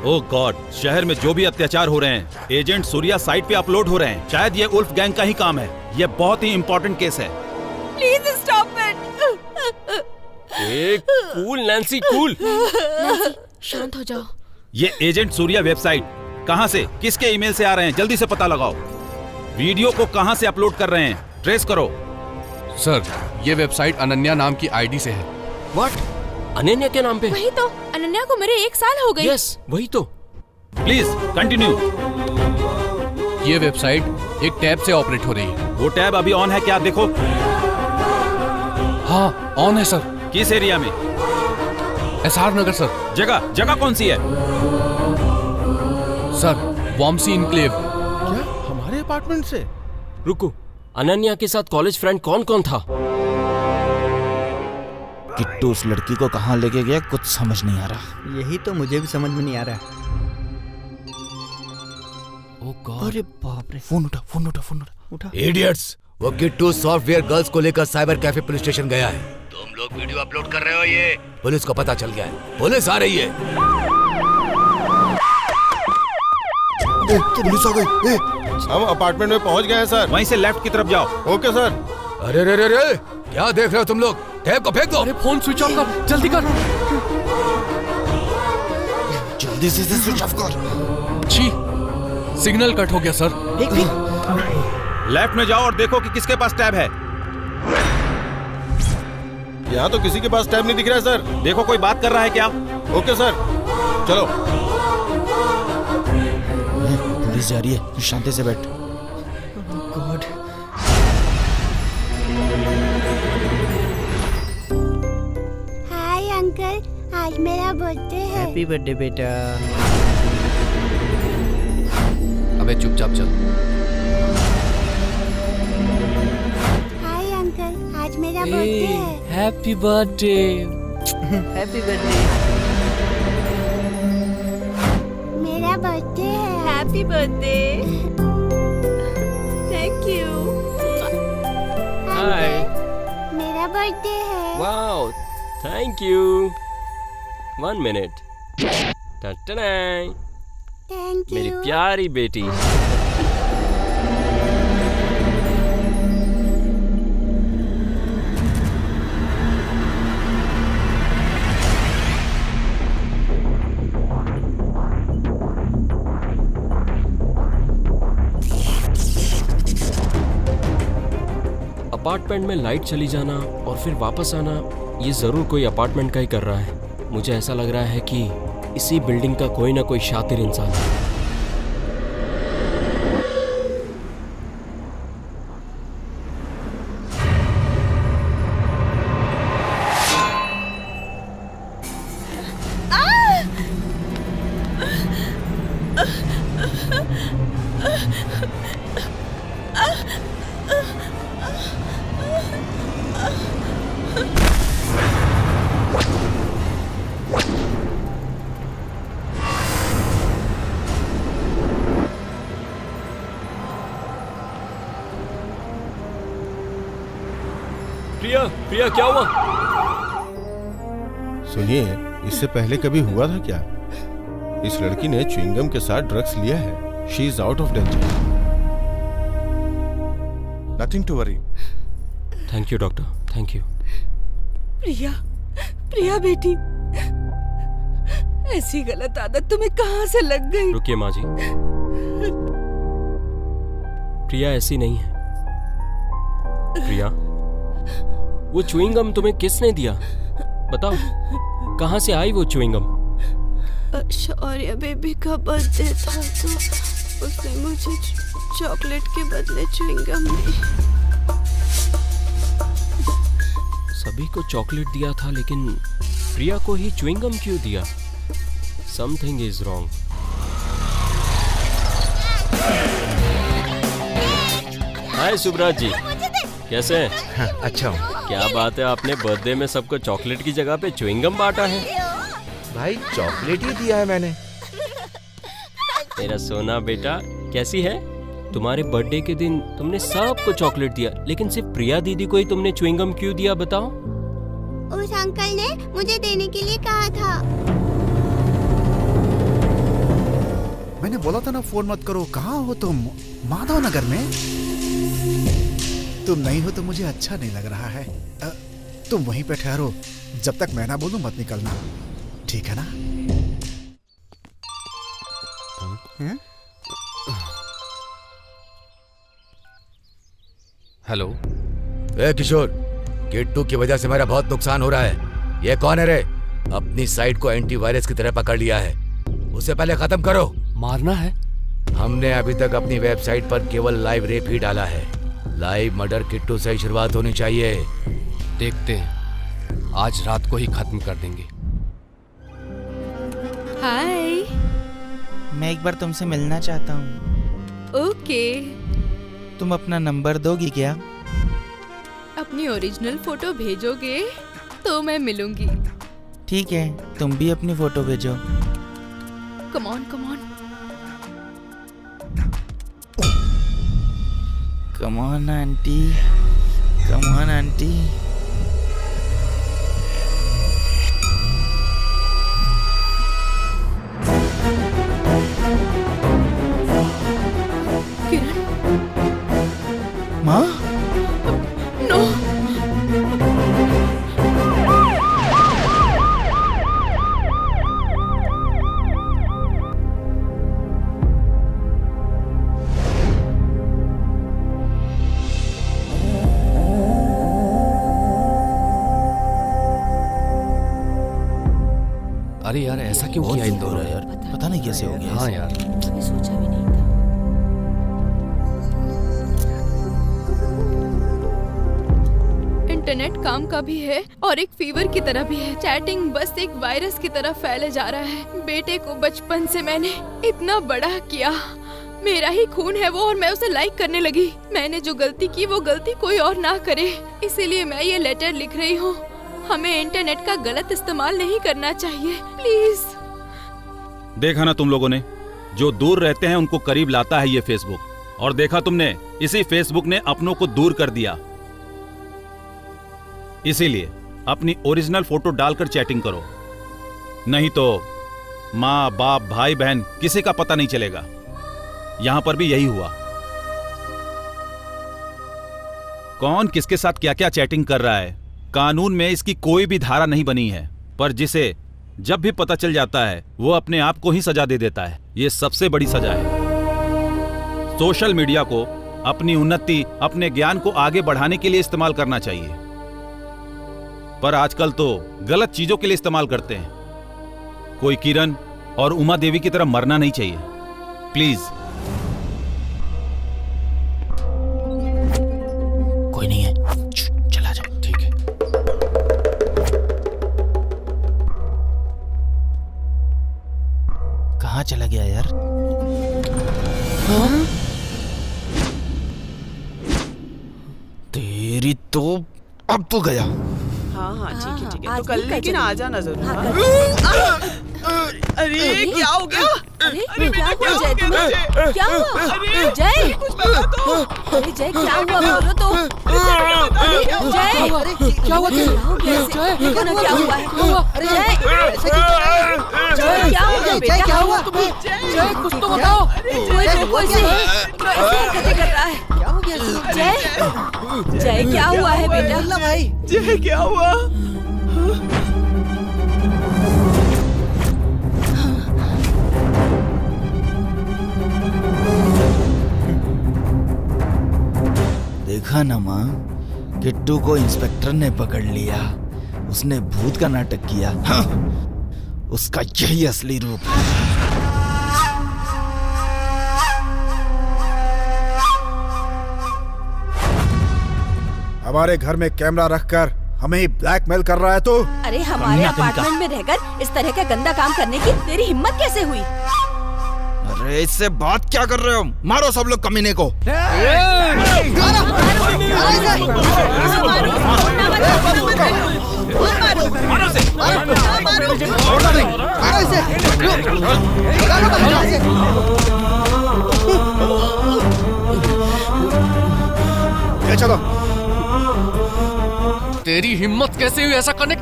ओह गॉड, शहर में जो भी अत्याचार हो रहे हैं एजेंट सूर्या साइट पे अपलोड हो रहे हैं। शायद ये उल्फ गैंग का ही काम है। ये बहुत ही इम्पोर्टेंट केस है। Please stop it. Cool Nancy, cool. शांत हो जाओ। ये एजेंट सूर्या वेबसाइट कहां से, किसके ईमेल से आ रहे हैं, जल्दी से पता लगाओ। वीडियो को कहां से अपलोड कर रहे हैं, ट्रेस करो। सर, ये वेबसाइट अनन्या नाम की आईडी से है। व्हाट? अनन्या के नाम पे? वही तो, अनन्या को मेरे 1 साल हो गए। यस, वही तो। Please continue. ये वेबसाइट एक टैब से ऑपरेट हो रही है। वो टैब अभी ऑन है क्या, देखो। हाँ, ऑन है सर। किस एरिया में? SR Nagar sir. जगह कौन सी है? Sir, Vamsi enclave. क्या हमारे अपार्टमेंट से? रुको, अनन्या के साथ कॉलेज फ्रेंड कौन कौन था? किट्टू उस लड़की को कहाँ लेके गया कुछ समझ नहीं आ रहा। यही तो मुझे भी समझ में नहीं आ रहा। ओह गॉड। अरे बाप रे, फोन उठा। इडियट्स, वो किट्टू सॉफ्टवेयर गर्ल्स को लेकर साइबर कैफे पुलिस स्टेशन गया है। तुम लोग वीडियो अपलोड कर रहे हो, ये पुलिस को पता चल गया है। पुलिस आ रही है। पुलिस आ गई। हम अपार्टमेंट में पहुंच गए हैं सर। वहीं से लेफ्ट की तरफ जाओ। Okay sir. अरे रे रे रे, क्या देख रहे हो तुम लोग? टैब को फेंक दो। अरे फोन स्विच ऑफ कर, जल्दी कर। जल्दी से स्विच ऑफ कर। छी, सिग्नल कट हो गया सर। लेफ्ट में जाओ और देखो कि किसके पास टैब है। यहाँ तो किसी के पास टैब नहीं दिख रहा है सर। देखो कोई बात कर रहा है क्या? ओके सर, चलो। पुलिस जा रही है, शांति से बैठ। गॉड। हाय अंकल, आज मेरा बर्थडे है। हैप्पी बर्थडे बेटा। अबे चुपचाप चल। हाय अंकल, आज मेरा बर्थडे है। Happy birthday. Happy birthday. मेरा बर्थडे है। Happy birthday. Thank you. Hi. मेरा बर्थडे है। Wow, thank you. 1 मिनट। टटनाई। Thank you. मेरी प्यारी बेटी। अपार्टमेंट में लाइट चली जाना और फिर वापस आना, ये जरूर कोई अपार्टमेंट का ही कर रहा है। मुझे ऐसा लग रहा है कि इसी बिल्डिंग का कोई ना कोई शातिर इंसान है। प्रिया, क्या हुआ? सुनिए, इससे पहले कभी हुआ था क्या? इस लड़की ने च्युइंगम के साथ ड्रग्स लिया है। She is out of danger. Nothing to worry. Thank you doctor, thank you. Priya बेटी, ऐसी गलत आदत तुम्हें कहां से लग गई? रुकिए माँ जी, प्रिया ऐसी नहीं है। प्रिया, वो च्युइंगम तुम्हें किसने दिया? बताओ, कहाँ से आई वो च्युइंगम? शौर्य बेबी का बर्थडे था तो उसने मुझे चॉकलेट के बदले च्युइंगम दी। सभी को चॉकलेट दिया था, लेकिन प्रिया को ही च्युइंगम क्यों दिया? Something is wrong. Hi Subraj ji, कैसे हैं? हाँ, अच्छा हूँ। क्या बात है, आपने बर्थडे में सबको चॉकलेट की जगह पे च्युइंगम बांटा है। भाई चॉकलेट ही दिया है मैंने। मेरा सोना बेटा, कैसी है? तुम्हारे बर्थडे के दिन तुमने सबको चॉकलेट दिया, लेकिन सिर्फ प्रिया दीदी को ही तुमने च्युइंगम क्यों दिया बताओ? उस अंकल ने मुझे देने के लिए कहा था। मैंने बोला था ना फोन मत करो। कहाँ हो तुम? माधव नगर में? तुम नहीं हो तो मुझे अच्छा नहीं लग रहा है। तुम वहीं पे ठहरो, जब तक मैं ना बोलूं मत निकलना, ठीक है ना? हेलो। ए किशोर, किट्टू की वजह से मेरा बहुत नुकसान हो रहा है। ये कौन है रे? अपनी साइट को एंटीवायरस की तरह पकड़ लिया है, उसे पहले खत्म करो। मारना है? हमने अभी तक अपनी वेबसाइट पर केवल लाइव रेप ही डाला है। लाइव मर्डर किट्टू से ही शुरुआत होनी चाहिए। देखते हैं, आज रात को ही खत्म कर देंगे। हाय। मैं एक बार तुमसे मिलना चाहता हूँ। ओके। तुम अपना नंबर दोगी क्या? अपनी ओरिजिनल फोटो भेजोगे तो मैं मिलूंगी। ठीक है, तुम भी अपनी फोटो भेजो। Come on come on. Come on auntie, come on auntie. Kiran. माँ? नो। अरे यार, ऐसा क्यों किया इन दोनों? यार पता नहीं कैसे हो गया। हाँ यार, कभी सोचा भी नहीं था। इंटरनेट काम का भी है और एक फीवर की तरह भी है। चैटिंग बस एक वायरस की तरह फैले जा रहा है। बेटे को बचपन से मैंने इतना बड़ा किया, मेरा ही खून है वो, और मैं उसे लाइक करने लगी। मैंने जो गलती की वो गलती कोई और ना करे, इसीलिए मैं ये लेटर लिख रही हूँ। हमें इंटरनेट का गलत इस्तेमाल नहीं करना चाहिए, प्लीज। देखा ना तुम लोगों ने, जो दूर रहते हैं उनको करीब लाता है ये फेसबुक, और देखा तुमने, इसी फेसबुक ने अपनों को दूर कर दिया। इसीलिए अपनी ओरिजिनल फोटो डालकर चैटिंग करो, नहीं तो माँ बाप भाई बहन किसी का पता नहीं चलेगा। यहां पर भी यही हुआ। कौन किसके साथ क्या क्या चैटिंग कर रहा है, कानून में इसकी कोई भी धारा नहीं बनी है, पर जिसे जब भी पता चल जाता है वो अपने आप को ही सजा दे देता है। ये सबसे बड़ी सजा है। सोशल मीडिया को अपनी उन्नति, अपने ज्ञान को आगे बढ़ाने के लिए इस्तेमाल करना चाहिए, पर आजकल तो गलत चीजों के लिए इस्तेमाल करते हैं। कोई किरण और उमा देवी की तरह मरना नहीं चाहिए, प्लीज। कोई नहीं है, चला जाओ। ठीक है। कहाँ चला गया यार? हाँ? तेरी तो अब तो गया। हाँ हाँ ठीक है ठीक है, तो आज कल भी लेकिन कल आ जाना जरूर। हाँ, हाँ? अरे क्या हो गया? अरे क्या हुआ जय तुम्हें? क्या हुआ? जय, अरे जय क्या हुआ बोलो तो। अरे जय, क्या हुआ? क्या हो गया इसे? देखो ना क्या हुआ है। अरे जय, जय क्या हो गया बेटा? क्या हुआ तुम्हें? जय कुछ तो बताओ। कोई देखो इसे, कैसे हरकतें कर रहा है? क्या हो गया जय? जय क्या हुआ है बेटा? भाई जय क्या हुआ? देखा ना माँ, किट्टू को इंस्पेक्टर ने पकड़ लिया। उसने भूत का नाटक किया। हाँ, उसका यही असली रूप है। हमारे घर में कैमरा रखकर हमें ही ब्लैकमेल कर रहा है तो? अरे हमारे अपार्टमेंट में रहकर इस तरह का गंदा काम करने की तेरी हिम्मत कैसे हुई? अरे अरे इससे बात क्या कर रहे हो? मारो सब लोग कमीने को। चलो। तेरी हिम्मत कैसे हुई ऐसा करने?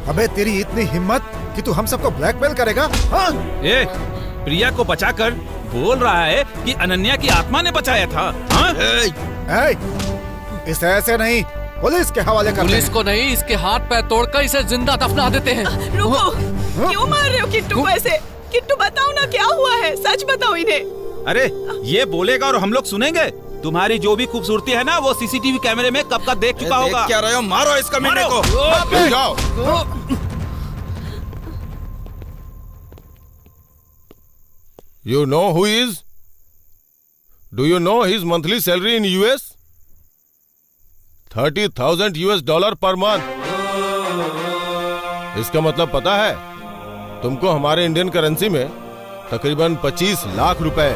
अबे तेरी इतनी हिम्मत कि तू हम सबको ब्लैकमेल करेगा? हाँ? ए, प्रिया को बचाकर बोल रहा है कि अनन्या की आत्मा ने बचाया था। हाँ? इसे ऐसे नहीं, पुलिस के हवाले कर। पुलिस को नहीं, इसके हाथ पैर तोड़कर इसे जिंदा दफना देते हैं। रुको, क्यों मार रहे हो किट्टू को ऐसे? किट्टू बताओ ना क्या हुआ है, सच बताओ इन्हें। अरे ये बोलेगा और हम लोग सुनेंगे। तुम्हारी जो भी खूबसूरती है ना वो सीसीटीवी कैमरे में कब का देख चुका होगा। देख क्या रहे हो? मारो इस कमीने को। जाओ। You know who he is? Do you know his monthly salary in US? $30,000 per month. इसका मतलब पता है तुमको? हमारे इंडियन करेंसी में तकरीबन 25 लाख रुपए।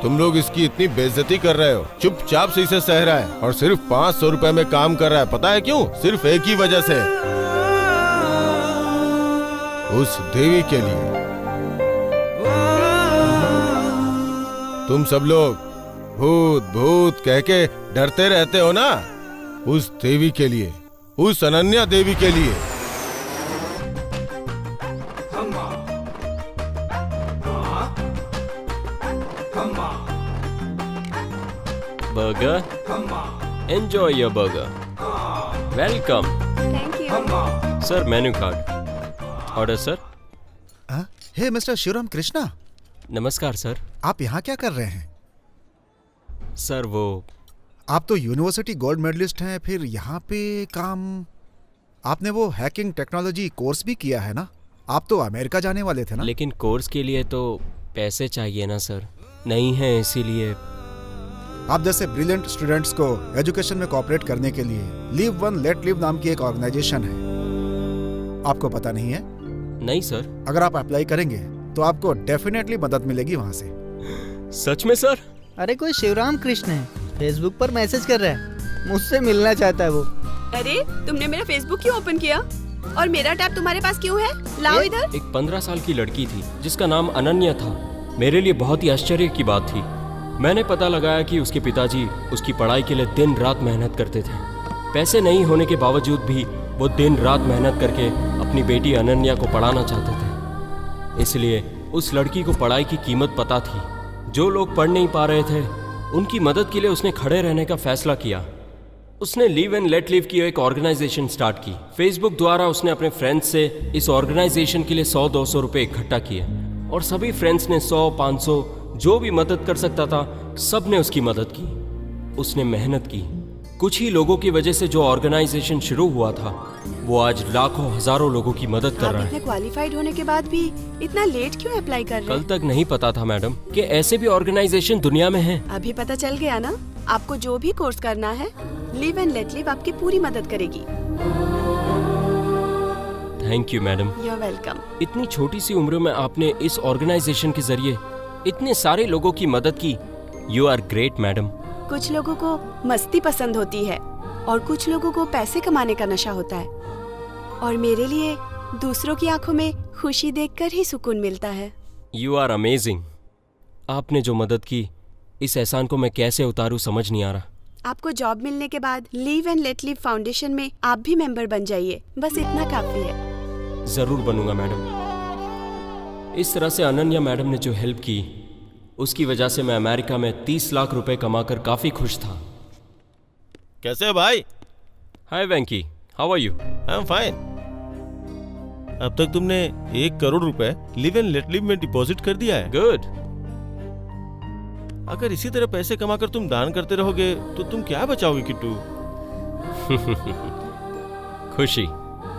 तुम लोग इसकी इतनी बेइज्जती कर रहे हो। चुपचाप से इसे सह रहा है और सिर्फ 500 रुपए में काम कर रहा है। पता है क्यों? सिर्फ एक ही वजह से, उस देवी के लिए। तुम सब लोग भूत भूत कह के डरते रहते हो ना, उस देवी के लिए, उस अनन्या देवी के लिए। Burger? Enjoy your burger. Welcome. Thank you. Sir, menu card. Order, sir. Hey mister Shivram Krishna. नमस्कार सर। आप यहाँ क्या कर रहे हैं? सर वो आप तो यूनिवर्सिटी गोल्ड मेडलिस्ट हैं, फिर यहाँ पे काम? आपने वो हैकिंग टेक्नोलॉजी कोर्स भी किया है ना? आप तो अमेरिका जाने वाले थे ना? लेकिन कोर्स के लिए तो पैसे चाहिए ना सर, नहीं है इसीलिए। आप जैसे ब्रिलियंट स्टूडेंट्स को एजुकेशन में कोऑपरेट करने के लिए लीव वन लेट लिव नाम की एक ऑर्गेनाइजेशन है। आपको पता नहीं है? नहीं सर। अगर आप अप्लाई करेंगे तो आपको डेफिनेटली मदद मिलेगी वहाँ से। सच में सर? अरे कोई शिवराम कृष्ण है, फेसबुक पर मैसेज कर रहा है, मुझसे मिलना चाहता है वो। अरे तुमने मेरा फेसबुक क्यों ओपन किया और मेरा टैब तुम्हारे पास क्यों है? लाओ इधर। एक 15 साल की लड़की थी जिसका नाम अनन्या था। मेरे लिए बहुत ही आश्चर्य की बात थी। मैंने पता लगाया कि उसके पिताजी उसकी पढ़ाई के लिए दिन रात मेहनत करते थे। पैसे नहीं होने के बावजूद भी वो दिन रात मेहनत करके अपनी बेटी अनन्या को पढ़ाना चाहते थे। इसलिए उस लड़की को पढ़ाई की कीमत पता थी। जो लोग पढ़ नहीं पा रहे थे उनकी मदद के लिए उसने खड़े रहने का फैसला किया। उसने लीव एंड लेट लिव की एक ऑर्गेनाइजेशन स्टार्ट की। फेसबुक द्वारा उसने अपने फ्रेंड्स से इस ऑर्गेनाइजेशन के लिए 100-200 रुपए इकट्ठा किए और सभी फ्रेंड्स ने 100-500 जो भी मदद कर सकता था सब ने उसकी मदद की। उसने मेहनत की। कुछ ही लोगों की वजह से जो ऑर्गेनाइजेशन शुरू हुआ था वो आज लाखों हजारों लोगों की मदद कर रहा है। इतने क्वालिफाइड होने के बाद भी इतना लेट क्यों अप्लाई कर रहे हैं? कल तक नहीं पता था मैडम कि ऐसे भी ऑर्गेनाइजेशन दुनिया में हैं। अभी पता चल गया ना? आपको जो भी कोर्स करना है लिव एंड लेट लिव आपकी पूरी मदद करेगी। Thank you madam. You are welcome. इतनी छोटी सी उम्र में आपने इस ऑर्गेनाइजेशन के जरिए इतने सारे लोगों की मदद की। You are great madam. कुछ लोगों को मस्ती पसंद होती है और कुछ लोगों को पैसे कमाने का नशा होता है, और मेरे लिए दूसरों की आंखों में खुशी देखकर ही सुकून मिलता है। You are amazing. आपने जो मदद की इस एहसान को मैं कैसे उतारूं समझ नहीं आ रहा। आपको जॉब मिलने के बाद leave and let live foundation में आप भी मेंबर बन जाइए, बस इतना काफी है। जरूर बनूंगा मैडम। इस तरह से अनन्या मैडम ने जो हेल्प की उसकी वजह से मैं अमेरिका में 30 लाख रुपए कमाकर काफी खुश था। कैसे है भाई? Hi Venky, how are you? I am fine. अब तक तुमने 1 करोड़ रुपए लिव एंड लेट लिव में डिपॉजिट कर दिया है। गुड। अगर इसी तरह पैसे कमाकर तुम दान करते रहोगे तो तुम क्या बचाओगे किट्टू? खुशी।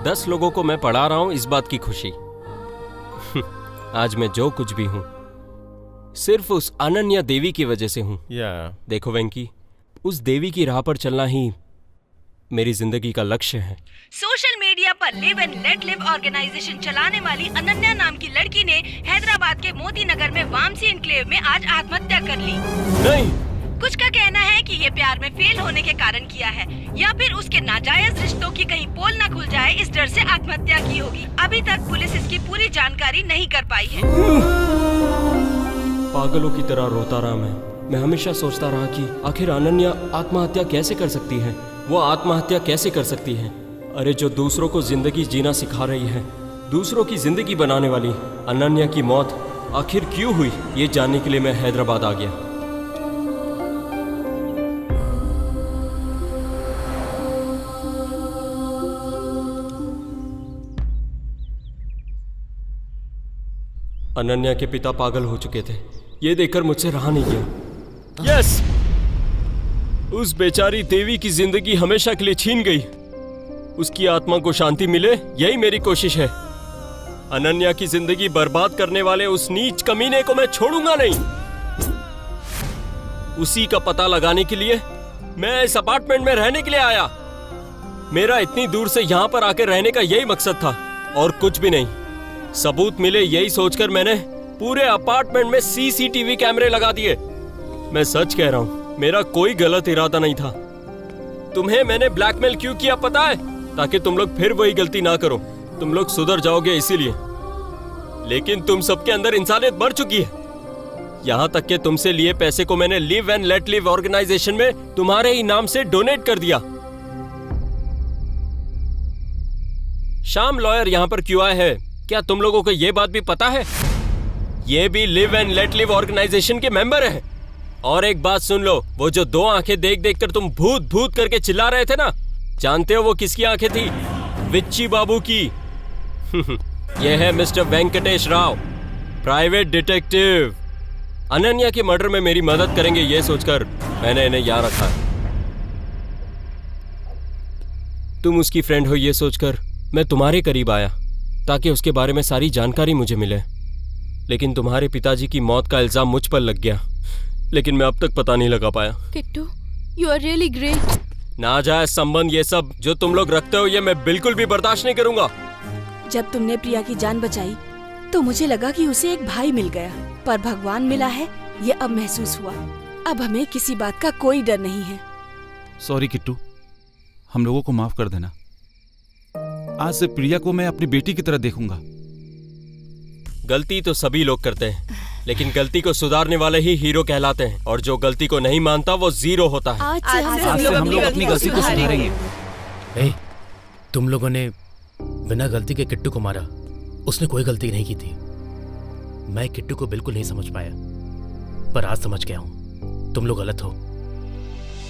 10 लोगों को मैं पढ़ा रहा हूं, इस बात की खुशी। आज मैं जो कुछ भी हूं सिर्फ उस अनन्या देवी की वजह से हूं। या देखो वेंकी, उस देवी की राह पर चलना ही मेरी जिंदगी का लक्ष्य है। सोशल मीडिया पर live and let live organisation चलाने वाली अनन्या नाम की लड़की ने हैदराबाद के मोती नगर में वामसी एन्क्लेव में आज आत्महत्या कर ली। नहीं। कुछ का कहना है कि ये प्यार में फेल होने के कारण किया है या फिर उसके नाजायज रिश्तों की कहीं पोल न खुल जाए इस डर से आत्महत्या की होगी। अभी तक पुलिस इसकी पूरी जानकारी नहीं कर पाई है। पागलों की तरह रोता रहा मैं हमेशा सोचता रहा कि आखिर अनन्या आत्महत्या कैसे कर सकती है, वो आत्महत्या कैसे कर सकती है। अरे जो दूसरों को जिंदगी जीना सिखा रही है, दूसरों की जिंदगी बनाने वाली अनन्या की मौत आखिर क्यों हुई, ये जानने के लिए मैं हैदराबाद आ गया। अनन्या के पिता पागल हो चुके थे, ये देखकर मुझसे रहा नहीं गया। यस, उस बेचारी देवी की जिंदगी हमेशा के लिए छीन गई। उसकी आत्मा को शांति मिले, यही मेरी कोशिश है। अनन्या की जिंदगी बर्बाद करने वाले उस नीच कमीने को मैं छोड़ूंगा नहीं। उसी का पता लगाने के लिए मैं इस अपार्टमेंट में रहने के लिए आया। मेरा इतनी दूर से यहाँ पर आकर रहने का यही मकसद था और कुछ भी नहीं। सबूत मिले यही सोचकर मैंने पूरे अपार्टमेंट में सीसीटीवी कैमरे लगा दिए। मैं सच कह रहा हूँ, मेरा कोई गलत इरादा नहीं था। तुम्हें मैंने ब्लैकमेल क्यों किया पता है? ताकि तुम लोग फिर वही गलती ना करो, तुम लोग सुधर जाओगे इसीलिए। लेकिन तुम सबके अंदर इंसानियत बढ़ चुकी है। यहाँ तक कि तुमसे लिए पैसे को मैंने live and let live organisation में तुम्हारे ही नाम से डोनेट कर दिया। शाम लॉयर यहाँ पर क्यों आए हैं? क्या तुम लोगों को ये बात भी पता है? ये भी live and let live organisation के मेंबर हैं। और एक बात सुन लो, वो जो दो आंखें देख देख कर तुम भूत भूत करके चिल्ला रहे थे ना, जानते हो वो किसकी आंखें थी? विच्ची बाबू की। यह है mister Venkatesh Rao, private detective. Ananya के मर्डर में मेरी मदद करेंगे ये सोचकर मैंने इन्हें यहाँ रखा। तुम उसकी फ्रेंड हो ये सोचकर मैं तुम्हारे करीब आया ताकि उसके बारे में सारी जानकारी मुझे मिले। लेकिन तुम्हारे पिताजी की मौत का इल्जाम मुझ पर लग गया, लेकिन मैं अब तक पता नहीं लगा पाया। Kittu, you are really great। नाजायज संबंध ये सब जो तुम लोग रखते हो, ये मैं बिल्कुल भी बर्दाश्त नहीं करूंगा। जब तुमने प्रिया की जान बचाई तो मुझे लगा कि उसे एक भाई मिल गया, पर भगवान मिला है, ये अब महसूस हुआ। अब हमें किसी बात का कोई डर नहीं है। सॉरी किट्टू, हम लोगों को माफ कर देना। आज से प्रिया को मैं अपनी बेटी की तरह देखूंगा। गलती तो सभी लोग करते हैं, लेकिन गलती को सुधारने वाले ही हीरो कहलाते हैं, और जो गलती को नहीं मानता वो जीरो होता है। आज से हम लोग अपनी गलती को सुधारेंगे। तुम लोगों ने बिना गलती के किट्टू को मारा, उसने कोई गलती नहीं की थी। मैं किट्टू को बिल्कुल नहीं समझ पाया, पर आज समझ गया हूं। तुम लोग गलत हो,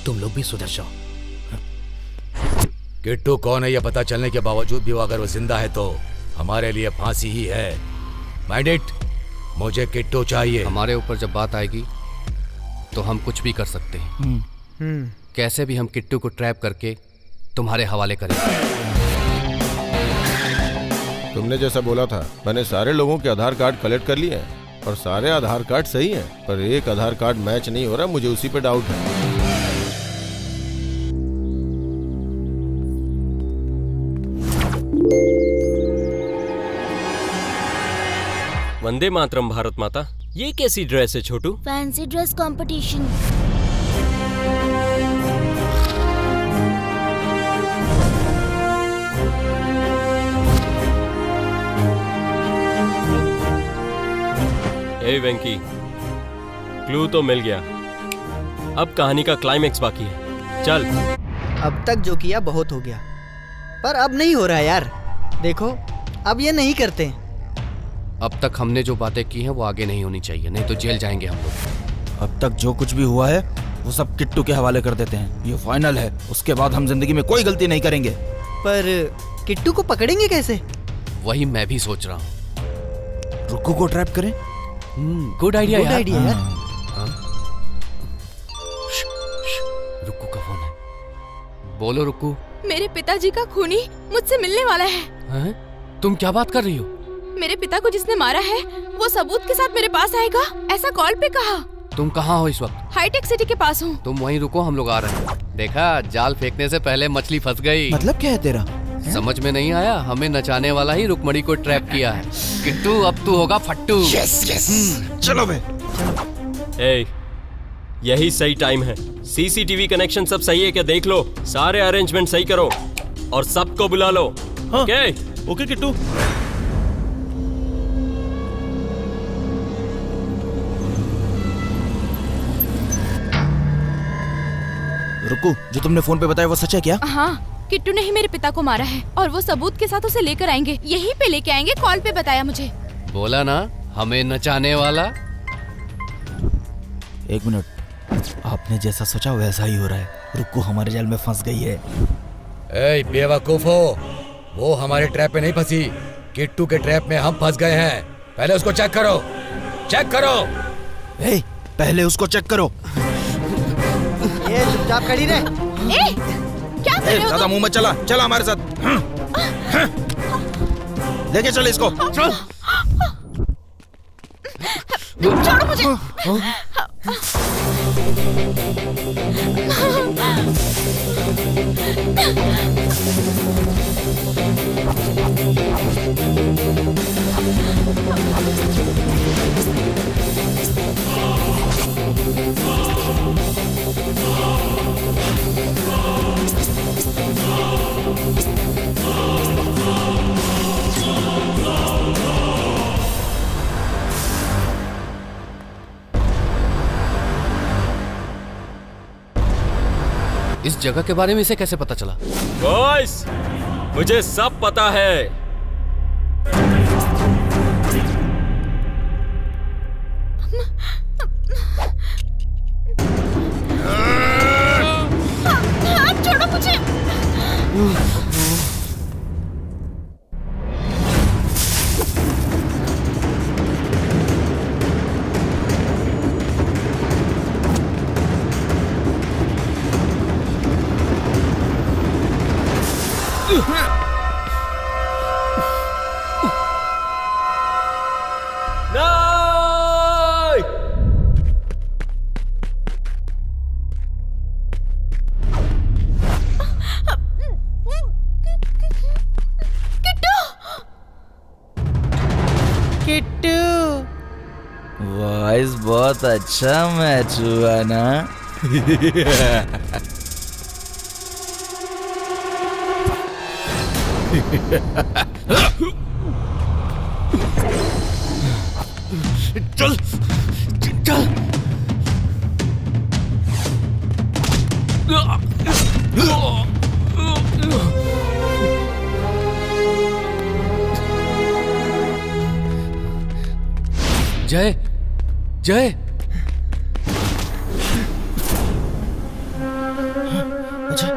तुम लोग भी सुधर जाओ। किट्टू कौन है यह पता चलने के बावजूद भी अगर वो जिंदा है तो हमारे लिए फांसी ही है। माइंड इट, मुझे किट्टू चाहिए। हमारे ऊपर जब बात आएगी तो हम कुछ भी कर सकते हैं। कैसे भी हम किट्टू को ट्रैप करके तुम्हारे हवाले करेंगे। तुमने जैसा बोला था, मैंने सारे लोगों के आधार कार्ड कलेक्ट कर लिए हैं और सारे आधार कार्ड सही हैं, पर एक आधार कार्ड मैच नहीं हो रहा, मुझे उसी पे डाउट है। वंदे मातरम भारत माता। ये कैसी ड्रेस है छोटू? Fancy dress competition. ए वेंकी, क्लू तो मिल गया, अब कहानी का क्लाइमेक्स बाकी है। चल। अब तक जो किया बहुत हो गया, पर अब नहीं हो रहा यार। देखो, अब ये नहीं करते। अब तक हमने जो बातें की हैं वो आगे नहीं होनी चाहिए, नहीं तो जेल जाएंगे हम लोग। अब तक जो कुछ भी हुआ है वो सब किट्टू के हवाले कर देते हैं, ये फाइनल है। उसके बाद हम जिंदगी में कोई गलती नहीं करेंगे। पर किट्टू को पकड़ेंगे कैसे? वही मैं भी सोच रहा हूँ। रुक्कू को ट्रैप करें? गुड आइडिया यार। रुक्कू का फोन है। बोलो रुक्कू। मेरे पिताजी का खूनी मुझसे मिलने वाला है। हैं? तुम क्या बात कर रही हो? मेरे पिता को जिसने मारा है वो सबूत के साथ मेरे पास आएगा, ऐसा कॉल पे कहा। तुम कहाँ हो इस वक्त? हाईटेक सिटी के पास हूँ। तुम वहीं रुको, हम लोग आ रहे हैं। देखा, जाल फेंकने से पहले मछली फंस गई। मतलब क्या है तेरा? समझ में नहीं आया? हमें नचाने वाला ही रुक्मणी को ट्रैप किया है। किट्टू, अब तू होगा फट्टू। Yes yes. चलो बे। ए, यही सही टाइम है। सीसीटीवी कनेक्शन सब सही है क्या देख लो, सारे अरेंजमेंट सही करो और सबको बुला लो। हाँ, ओके ओके किट्टू। रुको, जो तुमने फोन पे बताया वो सच है क्या? हाँ, किट्टू ने ही मेरे पिता को मारा है और वो सबूत के साथ उसे लेकर आएंगे। यहीं पे लेके आएंगे, कॉल पे बताया मुझे। बोला ना, हमें नचाने वाला। एक मिनट, आपने जैसा सोचा वैसा ही हो रहा है। रुको, हमारे जाल में फंस गई है। ए बेवकूफो, वो हमारे ट्रैप में नहीं फंसी, किट्टू के ट्रैप में हम फंस गए हैं। पहले उसको चेक करो, चेक करो। ए, पहले उसको चेक करो। ये चुपचाप खड़ी रहे। क्या कर रहे हो? ज्यादा मुंह में चला, चला हमारे साथ। लेके चल इसको। छोड़ो मुझे। इस जगह के बारे में इसे कैसे पता चला? बॉयज, मुझे सब पता है। छोड़ो मुझे। वाइस बहुत अच्छा मैच हुआ ना। चल चल। जय जय। अच्छा,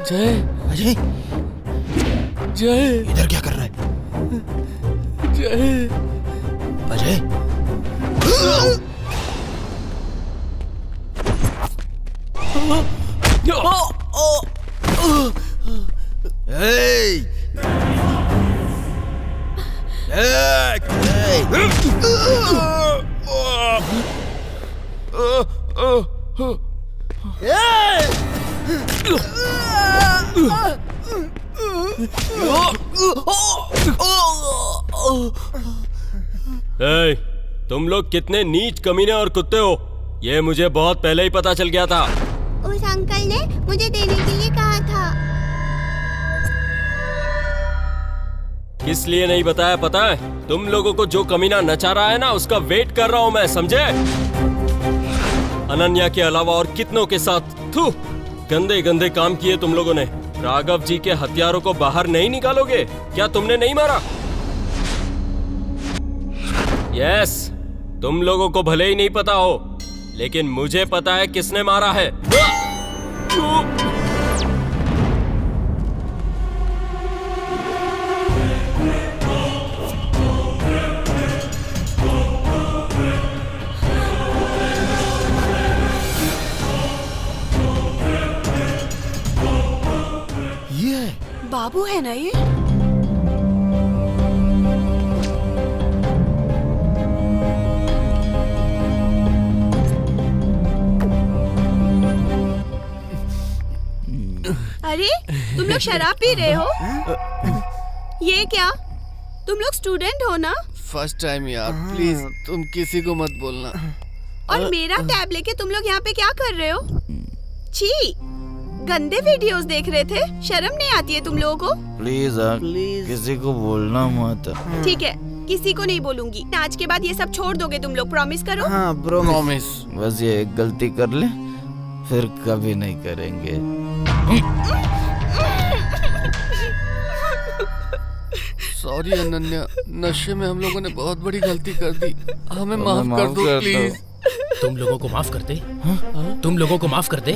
जय अजय, जय इधर क्या कर रहा है? जय अजय, तुम लोग कितने नीच कमीने और कुत्ते हो, ये मुझे बहुत पहले ही पता चल गया था। उस अंकल ने मुझे देने के लिए कहा था। किस लिए नहीं बताया पता है? तुम लोगों को जो कमीना नचा रहा है ना, उसका वेट कर रहा हूँ मैं, समझे? अनन्या के अलावा और कितनों के साथ थू गंदे गंदे काम किए तुम लोगों ने। राघव जी के हथियारों को बाहर नहीं निकालोगे क्या? तुमने नहीं मारा? यस, तुम लोगों को भले ही नहीं पता हो, लेकिन मुझे पता है किसने मारा है। ये बाबू है ना ये? लोग शराब पी रहे हो? ये क्या? तुम लोग स्टूडेंट हो ना? फर्स्ट टाइम यार, प्लीज तुम किसी को मत बोलना। और मेरा टैब लेके तुम लोग यहाँ पे क्या कर रहे हो? छी, गंदे वीडियोस देख रहे थे। शर्म नहीं आती है तुम लोगों को? प्लीज किसी को बोलना मत। ठीक है, किसी को नहीं बोलूंगी। आज के बाद ये सब छोड़ दोगे तुम लोग, प्रॉमिस करो। हाँ प्रॉमिस। बस ये एक गलती कर ले, फिर कभी नहीं करेंगे। सॉरी अनन्या, नशे में हम लोगों ने बहुत बड़ी गलती कर दी, हमें माफ कर दो प्लीज। तुम लोगों को माफ कर दे? तुम लोगों को माफ कर दे?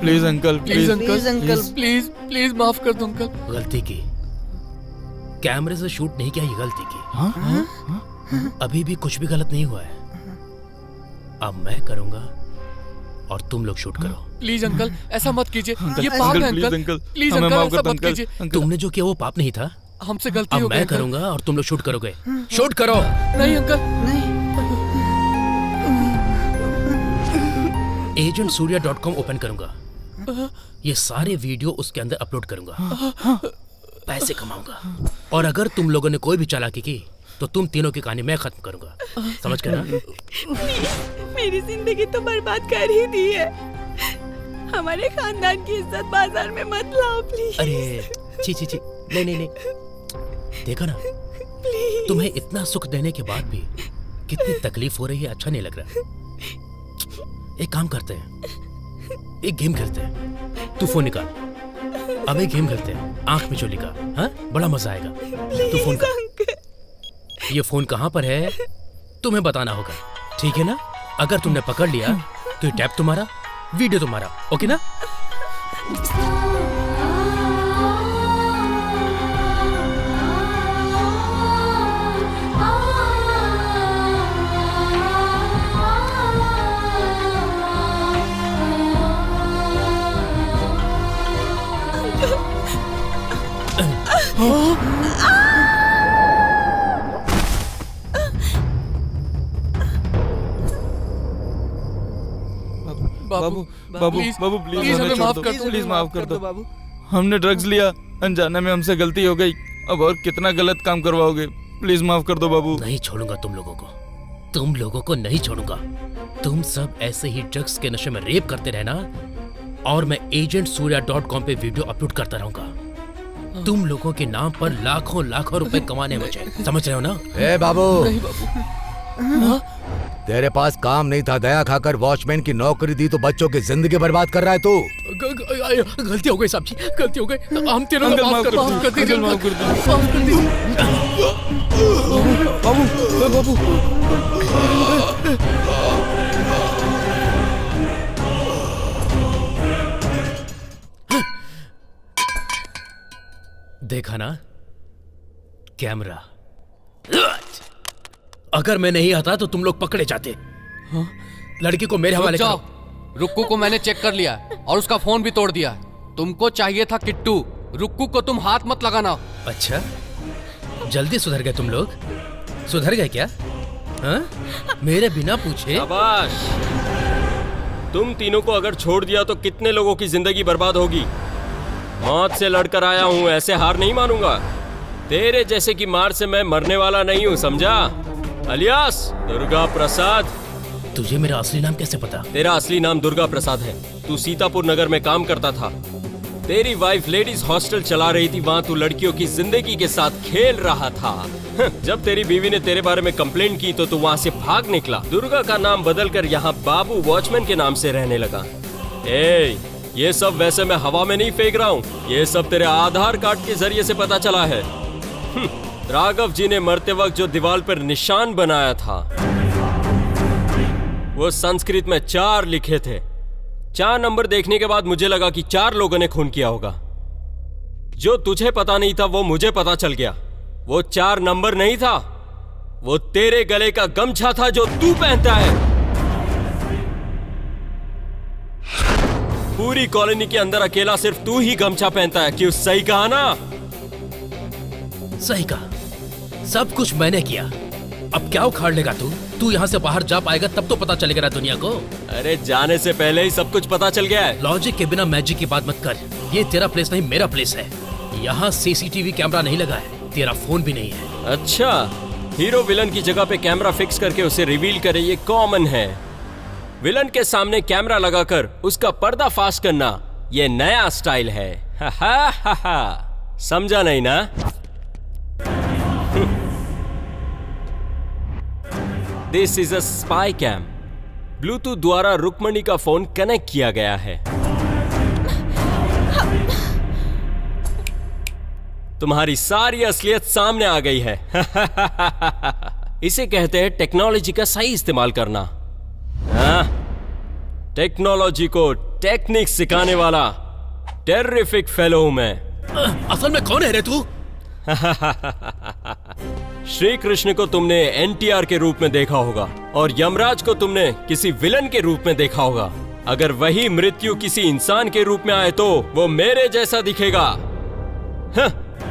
Please uncle, please uncle, please please माफ कर दो अंकल। गलती की, कैमरे से शूट नहीं किया, ये गलती की। अभी भी कुछ भी गलत नहीं हुआ है। अब मैं करूंगा और तुम लोग शूट करो। प्लीज अंकल, ऐसा मत कीजिए, ये पाप है अंकल। प्लीज अंकल, ऐसा मत कीजिए। तुमने जो किया वो पाप नहीं था, हमसे गलती अब हो गई। मैं करूंगा और तुम लोग शूट करोगे। शूट करो। नहीं अंकल, नहीं। agentsurya.com ओपन करूंगा, ये सारे वीडियो उसके अंदर अपलोड करूंगा, पैसे कमाऊंगा। और अगर तुम लोगों ने कोई भी चालाकी की तो तुम तीनों की कहानी मैं खत्म करूंगा, समझ कर ना? मेरी जिंदगी तो बर्बाद कर ही दी है। हमारे खानदान की इज्जत बाजार में मत लाओ प्लीज। अरे छी छी छी, नहीं नहीं नहीं, देखो ना, तुम्हें इतना सुख देने के बाद भी कितनी तकलीफ हो रही है, अच्छा नहीं लग रहा। एक काम करते हैं, एक गेम खेलते हैं। तू फोन निकाल, अब एक गेम खेलते हैं, आंख में चोली का। हाँ, बड़ा मजा आएगा। तू फोन कर। ये फोन कहाँ पर है तुम्हें बताना होगा, ठीक है ना? अगर तुमने पकड़ लिया तो ये टैप तुम्हारा, वीडियो तुम्हारा, ओके ना? बाबू बाबू प्लीज हमें माफ कर दो, प्लीज माफ कर दो बाबू। हमने ड्रग्स लिया, अनजाने में हमसे गलती हो गई। अब और कितना गलत काम करवाओगे? प्लीज माफ कर दो बाबू। नहीं छोड़ूंगा तुम लोगों को, तुम लोगों को नहीं छोड़ूंगा। तुम सब ऐसे ही ड्रग्स के नशे में रेप करते रहना और मैं agentsurya.com पे वीडियो अपलोड करता रहूंगा। तुम लोगों के नाम पर लाखों लाखों रुपए कमाने मुझे, समझ रहे हो ना? ए बाबू, नहीं बाबू। तेरे पास काम नहीं था, दया खाकर वॉचमैन की नौकरी दी तो बच्चों की जिंदगी बर्बाद कर रहा है तू। गलती हो गई साहब जी, गलती हो गई। हम तेरे को माफ कर दीजिए, माफ कर दीजिए। बाबू बाबू देखा ना कैमरा, अगर मैं नहीं आता तो तुम लोग पकड़े जाते। लड़की को मेरे हवाले करो। रुक्कू को मैंने चेक कर लिया और उसका फोन भी तोड़ दिया। तुमको चाहिए था किट्टू, रुक्कू को तुम हाथ मत लगाना। अच्छा, जल्दी सुधर गए तुम लोग? सुधर गए क्या? हाँ? मेरे बिना पूछे? शाबाश। तुम तीनों को अगर छोड़ दिया तो कितने लोगों की जिंदगी बर्बाद होगी। मौत से लड़कर आया हूँ, ऐसे हार नहीं मानूंगा। तेरे जैसे की मार से मैं मरने वाला नहीं हूँ, समझा? अलियास दुर्गा प्रसाद। तुझे मेरा असली नाम कैसे पता? तेरा असली नाम दुर्गा प्रसाद है। तू सीतापुर नगर में काम करता था। तेरी वाइफ लेडीज हॉस्टल चला रही थी, वहाँ तू लड़कियों की जिंदगी के साथ खेल रहा था। जब तेरी बीवी ने तेरे बारे में कंप्लेंट की तो तू वहाँ से भाग निकला। दुर्गा का नाम बदलकर यहाँ बाबू वॉचमैन के नाम से रहने लगा। ये सब वैसे मैं हवा में नहीं फेंक रहा हूँ, ये सब तेरे आधार कार्ड के जरिए से पता चला है। राघव जी ने मरते वक्त जो दीवार पर निशान बनाया था वो संस्कृत में 4 लिखे थे। 4 नंबर देखने के बाद मुझे लगा कि 4 लोगों ने खून किया होगा। जो तुझे पता नहीं था वो मुझे पता चल गया। वो 4 नंबर नहीं था, वो तेरे गले का गमछा था जो तू पहनता है। पूरी कॉलोनी के अंदर अकेला सिर्फ तू ही गमछा पहनता है। क्यों? सही कहा ना? सही कहा, सब कुछ मैंने किया। अब क्या उखाड़ लेगा तू? तू यहाँ से बाहर जा पाएगा तब तो पता चलेगा ना दुनिया को। अरे जाने से पहले ही सब कुछ पता चल गया है। लॉजिक के बिना मैजिक की बात मत कर। ये तेरा प्लेस नहीं, मेरा प्लेस है। यहाँ सीसीटीवी कैमरा नहीं लगा है, तेरा फोन भी नहीं है। अच्छा, हीरो विलन की जगह पे कैमरा फिक्स करके उसे रिवील करे, ये कॉमन है। विलन के सामने कैमरा लगाकर उसका पर्दाफाश करना, ये नया स्टाइल है। हा, समझा नहीं ना? This is a spy cam. Bluetooth द्वारा रुक्मणी का फोन कनेक्ट किया गया है। तुम्हारी सारी असलियत सामने आ गई है। इसे कहते हैं टेक्नोलॉजी का सही इस्तेमाल करना। टेक्नोलॉजी को टेक्निक सिखाने वाला टेरिफिक फेलो हूं मैं। असल में कौन है रे तू? श्री कृष्ण को तुमने एनटीआर के रूप में देखा होगा और यमराज को तुमने किसी विलन के रूप में देखा होगा। अगर वही मृत्यु किसी इंसान के रूप में आए तो वो मेरे जैसा दिखेगा।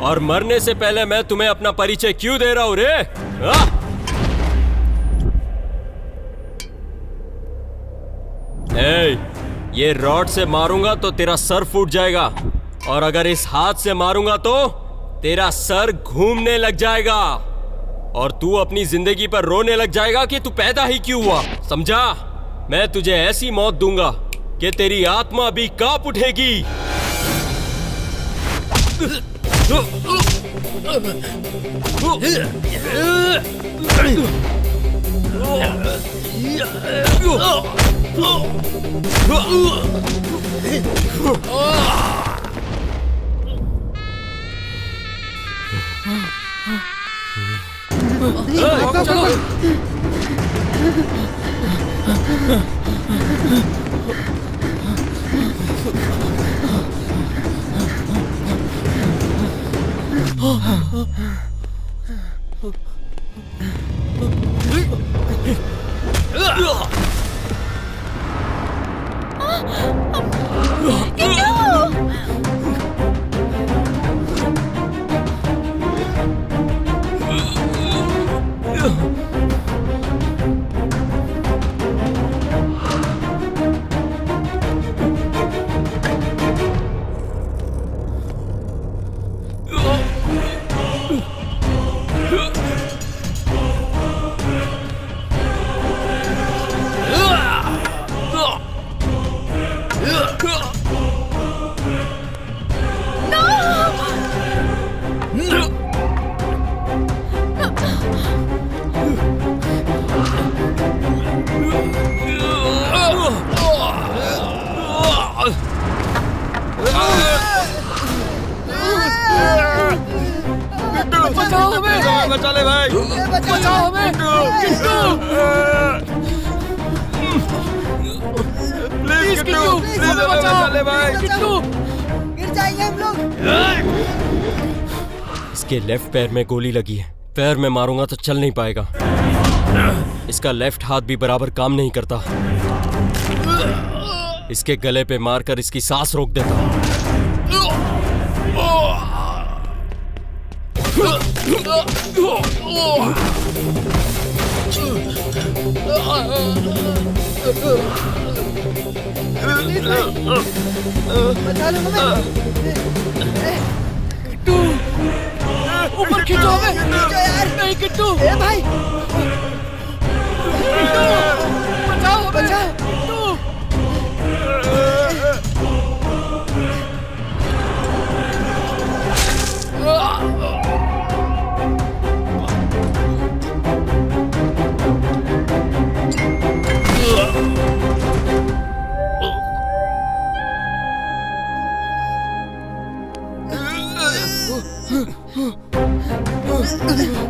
और मरने से पहले मैं तुम्हें अपना परिचय क्यों दे रहा हूं रे? ये रॉड से मारूंगा तो तेरा सर फूट जाएगा, और अगर इस हाथ से मारूंगा तो तेरा सर घूमने लग जाएगा, और तू अपनी जिंदगी पर रोने लग जाएगा कि तू पैदा ही क्यों हुआ। समझा? मैं तुझे ऐसी मौत दूंगा कि तेरी आत्मा भी कांप उठेगी। बचाओ हमें! बचा ले भाई! बचाओ हमें! किट्टू! प्लीज किट्टू! प्लीज बचा ले भाई! किट्टू! गिर जाएंगे हम लोग! इसके लेफ्ट पैर में गोली लगी है। पैर में मारूंगा तो चल नहीं पाएगा। इसका लेफ्ट हाथ भी बराबर काम नहीं करता। इसके गले पे मारकर इसकी सांस रोक देता। बचा लो हमें! किट्टू! ऊपर खींचो हमें! नहीं किट्टू! ए भाई! बचाओ हमें! किट्टू!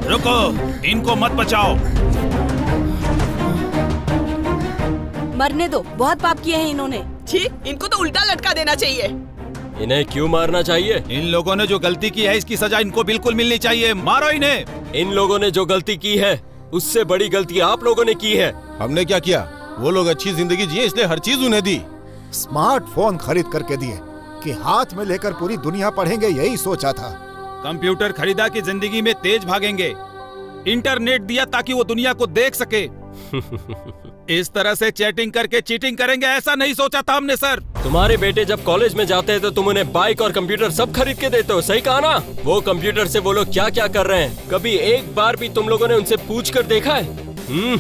रुको, इनको मत बचाओ। मरने दो, बहुत पाप किए हैं इन्होंने। छी, इनको तो उल्टा लटका देना चाहिए। इन्हें क्यों मारना चाहिए? इन लोगों ने जो गलती की है इसकी सजा इनको बिल्कुल मिलनी चाहिए। मारो इन्हें। इन लोगों ने जो गलती की है उससे बड़ी गलती आप लोगों ने की है। हमने क्या किया? वो लोग अच्छी जिंदगी जिए इसलिए हर चीज उन्हें दी। स्मार्टफोन खरीद करके दिए कि हाथ में लेकर पूरी दुनिया पढ़ेंगे, यही सोचा था। कंप्यूटर खरीदा कि जिंदगी में तेज भागेंगे। इंटरनेट दिया ताकि वो दुनिया को देख सके। इस तरह से चैटिंग करके चीटिंग करेंगे ऐसा नहीं सोचा था हमने सर। तुम्हारे बेटे जब कॉलेज में जाते हैं तो तुम उन्हें बाइक और कंप्यूटर सब खरीद के देते हो, सही कहा ना? वो कंप्यूटर से वो लोग क्या क्या कर रहे हैं, कभी एक बार भी तुम लोगों ने उनसे पूछ कर देखा है?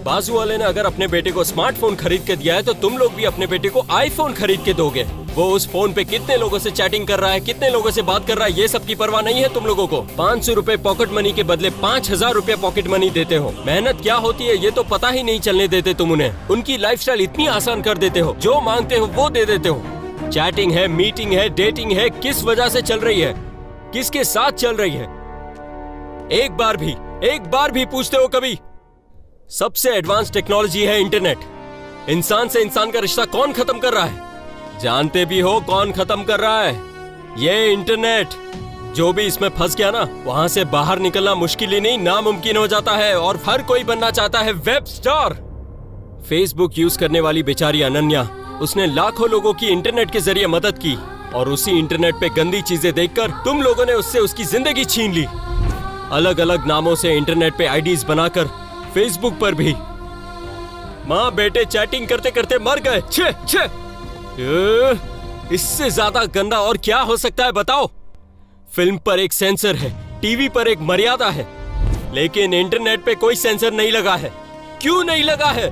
बाजू वाले ने अगर अपने बेटे को स्मार्टफोन खरीद के दिया है तो तुम लोग भी अपने बेटे को आईफोन खरीद के दोगे। वो उस फोन पे कितने लोगों से चैटिंग कर रहा है, कितने लोगों से बात कर रहा है, ये सब की परवाह नहीं है तुम लोगों को। 500 रुपए पॉकेट मनी के बदले 5000 रुपए पॉकेट मनी देते हो। मेहनत क्या होती है ये तो पता ही नहीं चलने देते तुम उन्हें। उनकी लाइफस्टाइल इतनी आसान कर देते हो, जो मांगते हो वो दे देते हो। चैटिंग है, मीटिंग है, डेटिंग है, किस वजह से चल रही है, किसके साथ चल रही है? एक बार भी पूछते हो कभी? सबसे एडवांस टेक्नोलॉजी है इंटरनेट। इंसान से इंसान का रिश्ता कौन खत्म कर रहा है? जानते भी हो कौन खत्म कर रहा है? ये इंटरनेट। जो भी इसमें फंस गया ना, वहां से बाहर निकलना मुश्किल ही नहीं नामुमकिन हो जाता है और हर कोई बनना चाहता है वेब स्टार। फेसबुक यूज करने वाली बेचारी अनन्या, उसने लाखों लोगों की इंटरनेट के जरिए मदद की और उसी इंटरनेट पे गंदी चीजें देखकर तुम लोगों ने उससे उसकी जिंदगी छीन ली। अलग अलग नामों से इंटरनेट पे आईडीज बनाकर फेसबुक पर भी माँ बेटे चैटिंग करते करते मर गए। छे छे, इससे ज्यादा गंदा और क्या हो सकता है बताओ? फिल्म पर एक सेंसर है, टीवी पर एक मर्यादा है, लेकिन इंटरनेट पे कोई सेंसर नहीं लगा है। क्यों नहीं लगा है?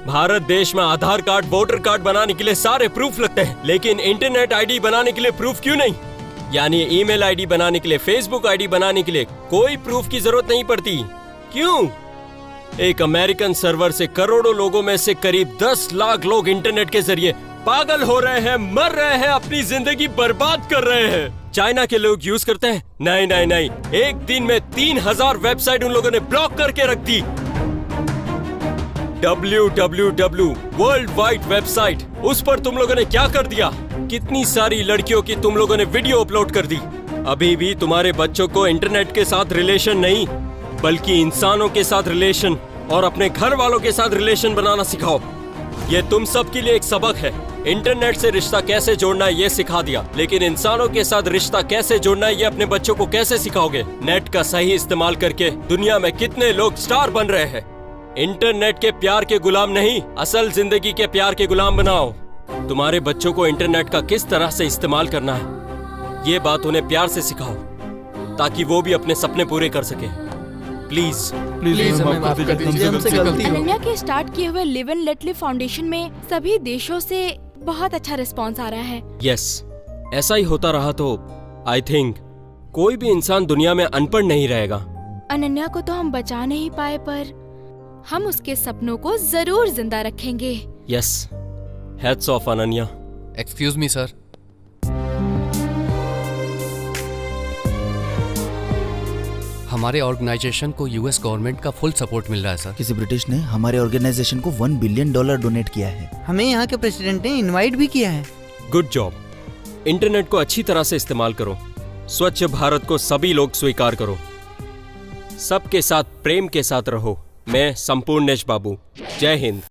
भारत देश में आधार कार्ड, वोटर कार्ड बनाने के लिए सारे प्रूफ लगते हैं, लेकिन इंटरनेट आईडी बनाने के लिए प्रूफ क्यों नहीं? यानी ईमेल आईडी बनाने के लिए, फेसबुक आईडी बनाने के लिए कोई प्रूफ की जरूरत नहीं पड़ती। क्यों? एक अमेरिकन सर्वर से करोड़ों लोगों में से करीब 10 लाख लोग इंटरनेट के जरिए पागल हो रहे हैं, मर रहे हैं, अपनी जिंदगी बर्बाद कर रहे हैं। चाइना के लोग यूज करते हैं? नहीं नहीं नहीं, एक दिन में 3000 वेबसाइट उन लोगों ने ब्लॉक करके रख दी। www वर्ल्ड वाइड वेबसाइट, उस पर तुम लोगों ने क्या कर दिया? कितनी सारी लड़कियों की तुम लोगों ने वीडियो अपलोड कर दी। अभी भी तुम्हारे बच्चों को इंटरनेट के साथ रिलेशन नहीं, बल्कि इंसानों के साथ रिलेशन और अपने घर वालों के साथ रिलेशन बनाना सिखाओ। ये तुम सब के लिए एक सबक है। इंटरनेट से रिश्ता कैसे जोड़ना है ये सिखा दिया, लेकिन इंसानों के साथ रिश्ता कैसे जोड़ना है ये अपने बच्चों को कैसे सिखाओगे? नेट का सही इस्तेमाल करके दुनिया में कितने लोग स्टार बन रहे हैं। इंटरनेट के प्यार के गुलाम नहीं, असल जिंदगी के प्यार के गुलाम बनाओ। तुम्हारे बच्चों को इंटरनेट का किस तरह से इस्तेमाल करना है ये बात उन्हें प्यार से सिखाओ, ताकि वो भी अपने सपने पूरे कर सके। प्लीज प्लीज हमें माफ कर दीजिए, हमसे गलती हो गई। अनन्या के स्टार्ट किए हुए live and let live foundation में सभी देशों से बहुत अच्छा रिस्पांस आ रहा है। यस, ऐसा ही होता रहा तो आई थिंक कोई भी इंसान दुनिया में अनपढ़ नहीं रहेगा। अनन्या को तो हम बचा नहीं पाए, पर हम उसके सपनों को जरूर जिंदा रखेंगे। Yes, heads of Ananya. Excuse me sir, हमारे ऑर्गेनाइजेशन को यूएस गवर्नमेंट का फुल सपोर्ट मिल रहा है सर। किसी ब्रिटिश ने हमारे ऑर्गेनाइजेशन को $1 बिलियन डोनेट किया है। हमें यहाँ के प्रेसिडेंट ने इनवाइट भी किया है। Good job. इंटरनेट को अच्छी तरह से इस्तेमाल करो। स्वच्छ भारत को सभी लोग स्वीकार करो। सबके साथ प्रेम के साथ रहो। मैं संपूर्णेश बाबू, जय हिंद।